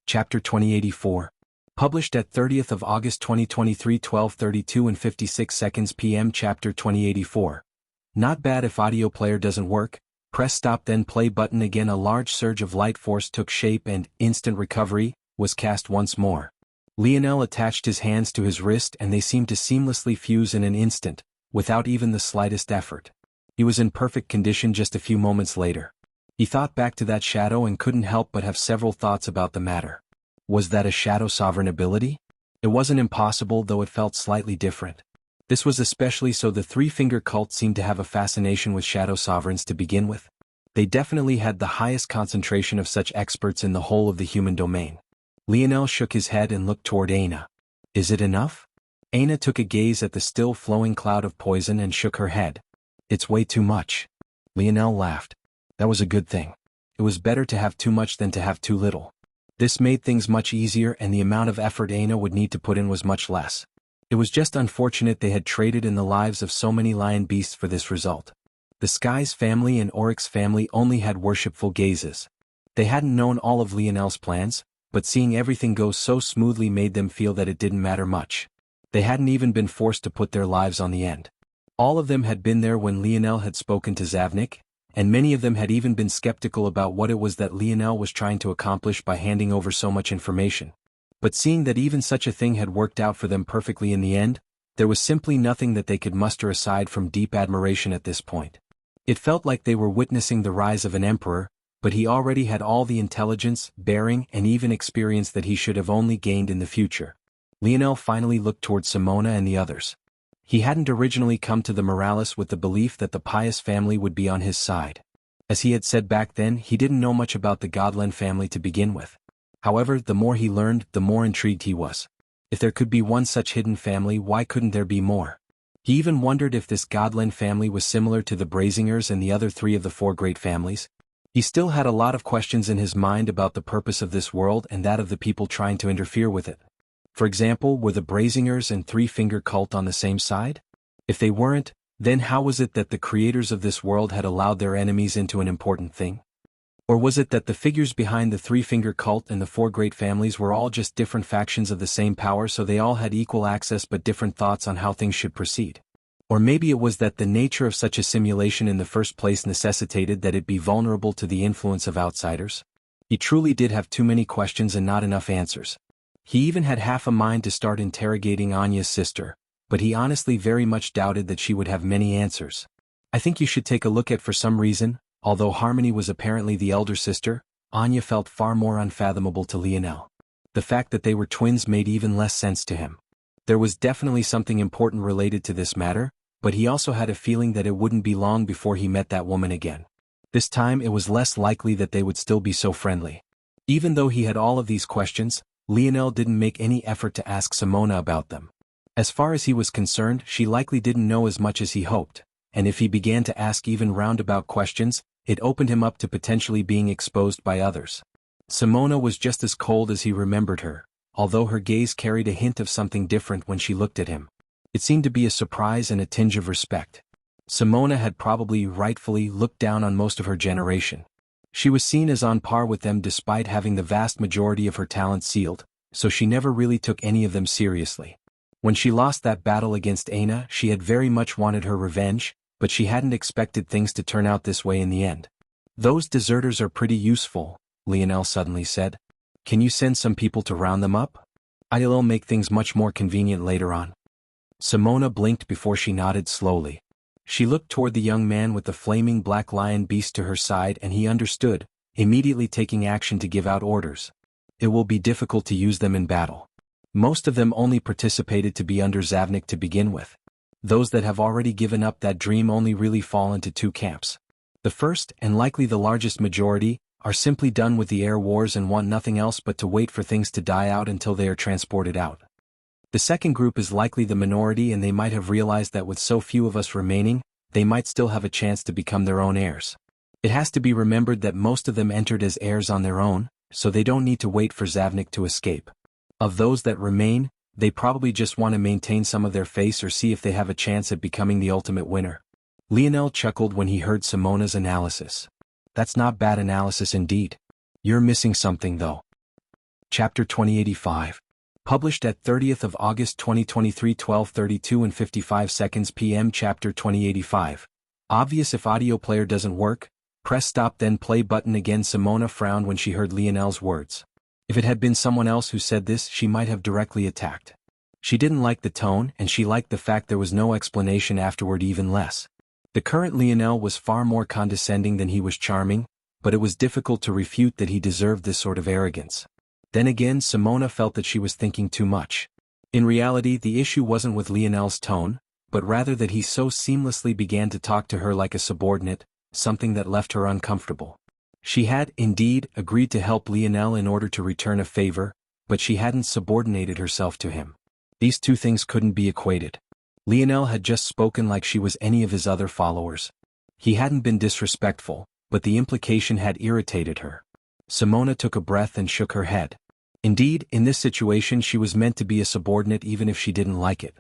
Chapter 2084. Published at 30th of August 2023, 12:32 and 56 seconds p.m. Chapter 2084. Not bad. If audio player doesn't work, press stop then play button again. A large surge of light force took shape and instant recovery was cast once more. Lionel attached his hands to his wrist and they seemed to seamlessly fuse in an instant, without even the slightest effort. He was in perfect condition just a few moments later. He thought back to that shadow and couldn't help but have several thoughts about the matter. Was that a shadow sovereign ability? It wasn't impossible, though it felt slightly different. This was especially so. The three-finger cult seemed to have a fascination with shadow sovereigns to begin with. They definitely had the highest concentration of such experts in the whole of the human domain. Lionel shook his head and looked toward Aina. Is it enough? Aina took a gaze at the still flowing cloud of poison and shook her head. It's way too much. Lionel laughed. That was a good thing. It was better to have too much than to have too little. This made things much easier, and the amount of effort Aina would need to put in was much less. It was just unfortunate they had traded in the lives of so many lion beasts for this result. The Sky's family and Oryx's family only had worshipful gazes. They hadn't known all of Lionel's plans, but seeing everything go so smoothly made them feel that it didn't matter much. They hadn't even been forced to put their lives on the end. All of them had been there when Lionel had spoken to Zavnik, and many of them had even been skeptical about what it was that Lionel was trying to accomplish by handing over so much information. But seeing that even such a thing had worked out for them perfectly in the end, there was simply nothing that they could muster aside from deep admiration at this point. It felt like they were witnessing the rise of an emperor, but he already had all the intelligence, bearing, and even experience that he should have only gained in the future. Lionel finally looked toward Simona and the others. He hadn't originally come to the Morales with the belief that the pious family would be on his side. As he had said back then, he didn't know much about the Godlen family to begin with. However, the more he learned, the more intrigued he was. If there could be one such hidden family, why couldn't there be more? He even wondered if this Godlen family was similar to the Brazingers and the other three of the four great families. He still had a lot of questions in his mind about the purpose of this world and that of the people trying to interfere with it. For example, were the Brazingers and Three-Finger Cult on the same side? If they weren't, then how was it that the creators of this world had allowed their enemies into an important thing? Or was it that the figures behind the Three-Finger Cult and the four great families were all just different factions of the same power, so they all had equal access but different thoughts on how things should proceed? Or maybe it was that the nature of such a simulation in the first place necessitated that it be vulnerable to the influence of outsiders? He truly did have too many questions and not enough answers. He even had half a mind to start interrogating Anya's sister, but he honestly very much doubted that she would have many answers. I think you should take a look at. For some reason, although Harmony was apparently the elder sister, Anya felt far more unfathomable to Lionel. The fact that they were twins made even less sense to him. There was definitely something important related to this matter, but he also had a feeling that it wouldn't be long before he met that woman again. This time it was less likely that they would still be so friendly. Even though he had all of these questions, Lionel didn't make any effort to ask Simona about them. As far as he was concerned, she likely didn't know as much as he hoped, and if he began to ask even roundabout questions, it opened him up to potentially being exposed by others. Simona was just as cold as he remembered her, although her gaze carried a hint of something different when she looked at him. It seemed to be a surprise and a tinge of respect. Simona had probably rightfully looked down on most of her generation. She was seen as on par with them despite having the vast majority of her talent sealed, so she never really took any of them seriously. When she lost that battle against Aina, she had very much wanted her revenge, but she hadn't expected things to turn out this way in the end. Those deserters are pretty useful, Lionel suddenly said. Can you send some people to round them up? I'll make things much more convenient later on. Simona blinked before she nodded slowly. She looked toward the young man with the flaming black lion beast to her side, and he understood, immediately taking action to give out orders. It will be difficult to use them in battle. Most of them only participated to be under Zavnik to begin with. Those that have already given up that dream only really fall into two camps. The first, and likely the largest majority, are simply done with the air wars and want nothing else but to wait for things to die out until they are transported out. The second group is likely the minority, and they might have realized that with so few of us remaining, they might still have a chance to become their own heirs. It has to be remembered that most of them entered as heirs on their own, so they don't need to wait for Zavnik to escape. Of those that remain, they probably just want to maintain some of their face or see if they have a chance at becoming the ultimate winner. Lionel chuckled when he heard Simona's analysis. That's not bad analysis indeed. You're missing something though. Chapter 2085. Published at 30th of August 2023, 12:32 and 55 seconds p.m. Chapter 2085. Obvious. If audio player doesn't work, press stop then play button again. Simona frowned when she heard Lionel's words. If it had been someone else who said this, she might have directly attacked. She didn't like the tone, and she liked the fact there was no explanation afterward even less. The current Lionel was far more condescending than he was charming, but it was difficult to refute that he deserved this sort of arrogance. Then again, Simona felt that she was thinking too much. In reality, the issue wasn't with Lionel's tone, but rather that he so seamlessly began to talk to her like a subordinate, something that left her uncomfortable. She had, indeed, agreed to help Lionel in order to return a favor, but she hadn't subordinated herself to him. These two things couldn't be equated. Lionel had just spoken like she was any of his other followers. He hadn't been disrespectful, but the implication had irritated her. Simona took a breath and shook her head. Indeed, in this situation she was meant to be a subordinate even if she didn't like it.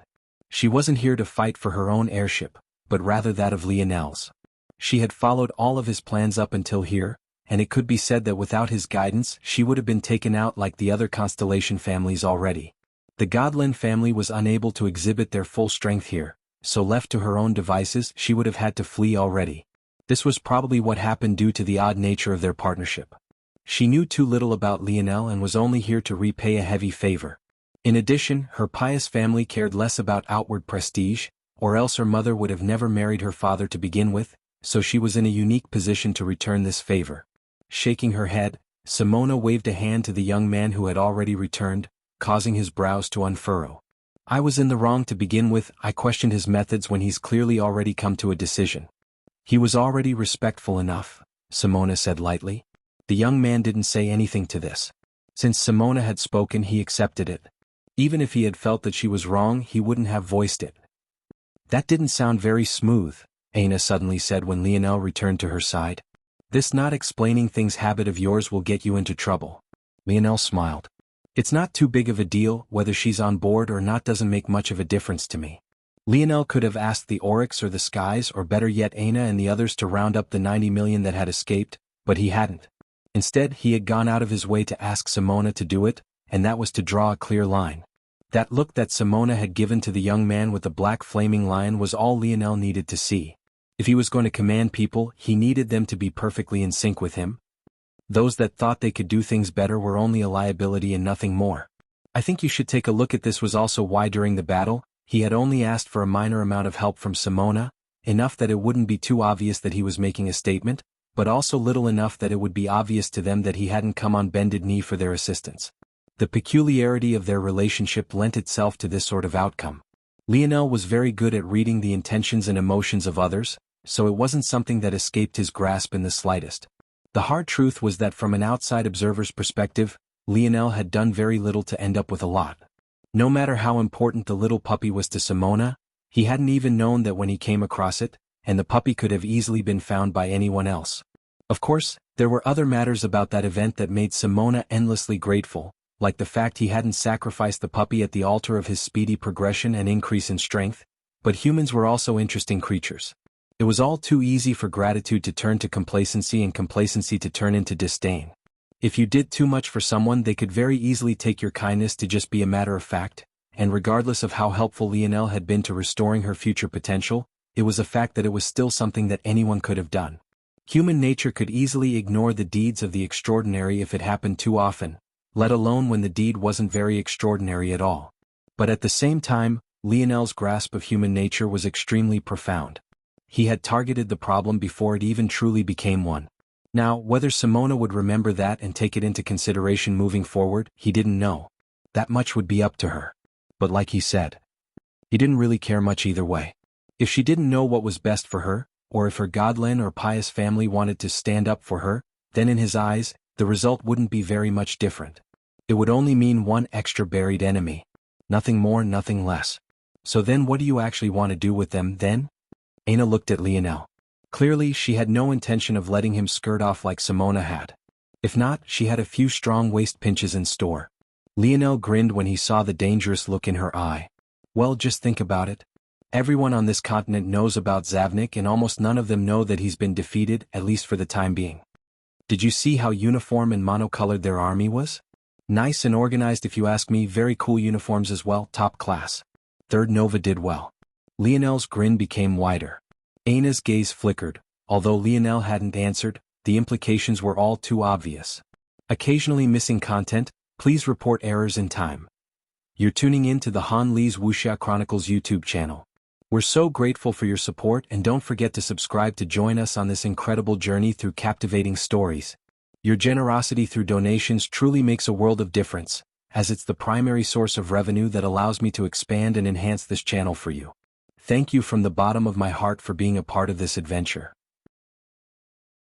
She wasn't here to fight for her own heirship, but rather that of Lionel's. She had followed all of his plans up until here, and it could be said that without his guidance she would have been taken out like the other Constellation families already. The Godlin family was unable to exhibit their full strength here, so left to her own devices she would have had to flee already. This was probably what happened due to the odd nature of their partnership. She knew too little about Lionel and was only here to repay a heavy favor. In addition, her pious family cared less about outward prestige, or else her mother would have never married her father to begin with, so she was in a unique position to return this favor. Shaking her head, Simona waved a hand to the young man who had already returned, causing his brows to unfurrow. I was in the wrong to begin with. I questioned his methods when he's clearly already come to a decision. He was already respectful enough, Simona said lightly. The young man didn't say anything to this. Since Simona had spoken, he accepted it. Even if he had felt that she was wrong, he wouldn't have voiced it. That didn't sound very smooth, Aina suddenly said when Lionel returned to her side. This not explaining things habit of yours will get you into trouble. Lionel smiled. It's not too big of a deal. Whether she's on board or not doesn't make much of a difference to me. Lionel could have asked the Oryx or the Skies, or better yet Aina and the others, to round up the 90 million that had escaped, but he hadn't. Instead, he had gone out of his way to ask Simona to do it, and that was to draw a clear line. That look that Simona had given to the young man with the black flaming lion was all Lionel needed to see. If he was going to command people, he needed them to be perfectly in sync with him. Those that thought they could do things better were only a liability and nothing more. I think you should take a look at this was also why during the battle, he had only asked for a minor amount of help from Simona, enough that it wouldn't be too obvious that he was making a statement, but also little enough that it would be obvious to them that he hadn't come on bended knee for their assistance. The peculiarity of their relationship lent itself to this sort of outcome. Lionel was very good at reading the intentions and emotions of others, so it wasn't something that escaped his grasp in the slightest. The hard truth was that from an outside observer's perspective, Lionel had done very little to end up with a lot. No matter how important the little puppy was to Simona, he hadn't even known that when he came across it, and the puppy could have easily been found by anyone else. Of course, there were other matters about that event that made Simona endlessly grateful, like the fact he hadn't sacrificed the puppy at the altar of his speedy progression and increase in strength, but humans were also interesting creatures. It was all too easy for gratitude to turn to complacency and complacency to turn into disdain. If you did too much for someone, they could very easily take your kindness to just be a matter of fact, and regardless of how helpful Lionel had been to restoring her future potential, it was a fact that it was still something that anyone could have done. Human nature could easily ignore the deeds of the extraordinary if it happened too often, let alone when the deed wasn't very extraordinary at all. But at the same time, Lionel's grasp of human nature was extremely profound. He had targeted the problem before it even truly became one. Now, whether Simona would remember that and take it into consideration moving forward, he didn't know. That much would be up to her. But like he said, he didn't really care much either way. If she didn't know what was best for her, or if her godlin or pious family wanted to stand up for her, then in his eyes, the result wouldn't be very much different. It would only mean one extra buried enemy. Nothing more, nothing less. So then what do you actually want to do with them then? Aina looked at Lionel. Clearly, she had no intention of letting him skirt off like Simona had. If not, she had a few strong waist pinches in store. Lionel grinned when he saw the dangerous look in her eye. Well, just think about it. Everyone on this continent knows about Zavnik, and almost none of them know that he's been defeated, at least for the time being. Did you see how uniform and monocolored their army was? Nice and organized if you ask me. Very cool uniforms as well, top class. Third Nova did well. Lionel's grin became wider. Aina's gaze flickered. Although Lionel hadn't answered, the implications were all too obvious. Occasionally missing content, please report errors in time. You're tuning in to the Han Lee's Wuxia Chronicles YouTube channel. We're so grateful for your support, and don't forget to subscribe to join us on this incredible journey through captivating stories. Your generosity through donations truly makes a world of difference, as it's the primary source of revenue that allows me to expand and enhance this channel for you. Thank you from the bottom of my heart for being a part of this adventure.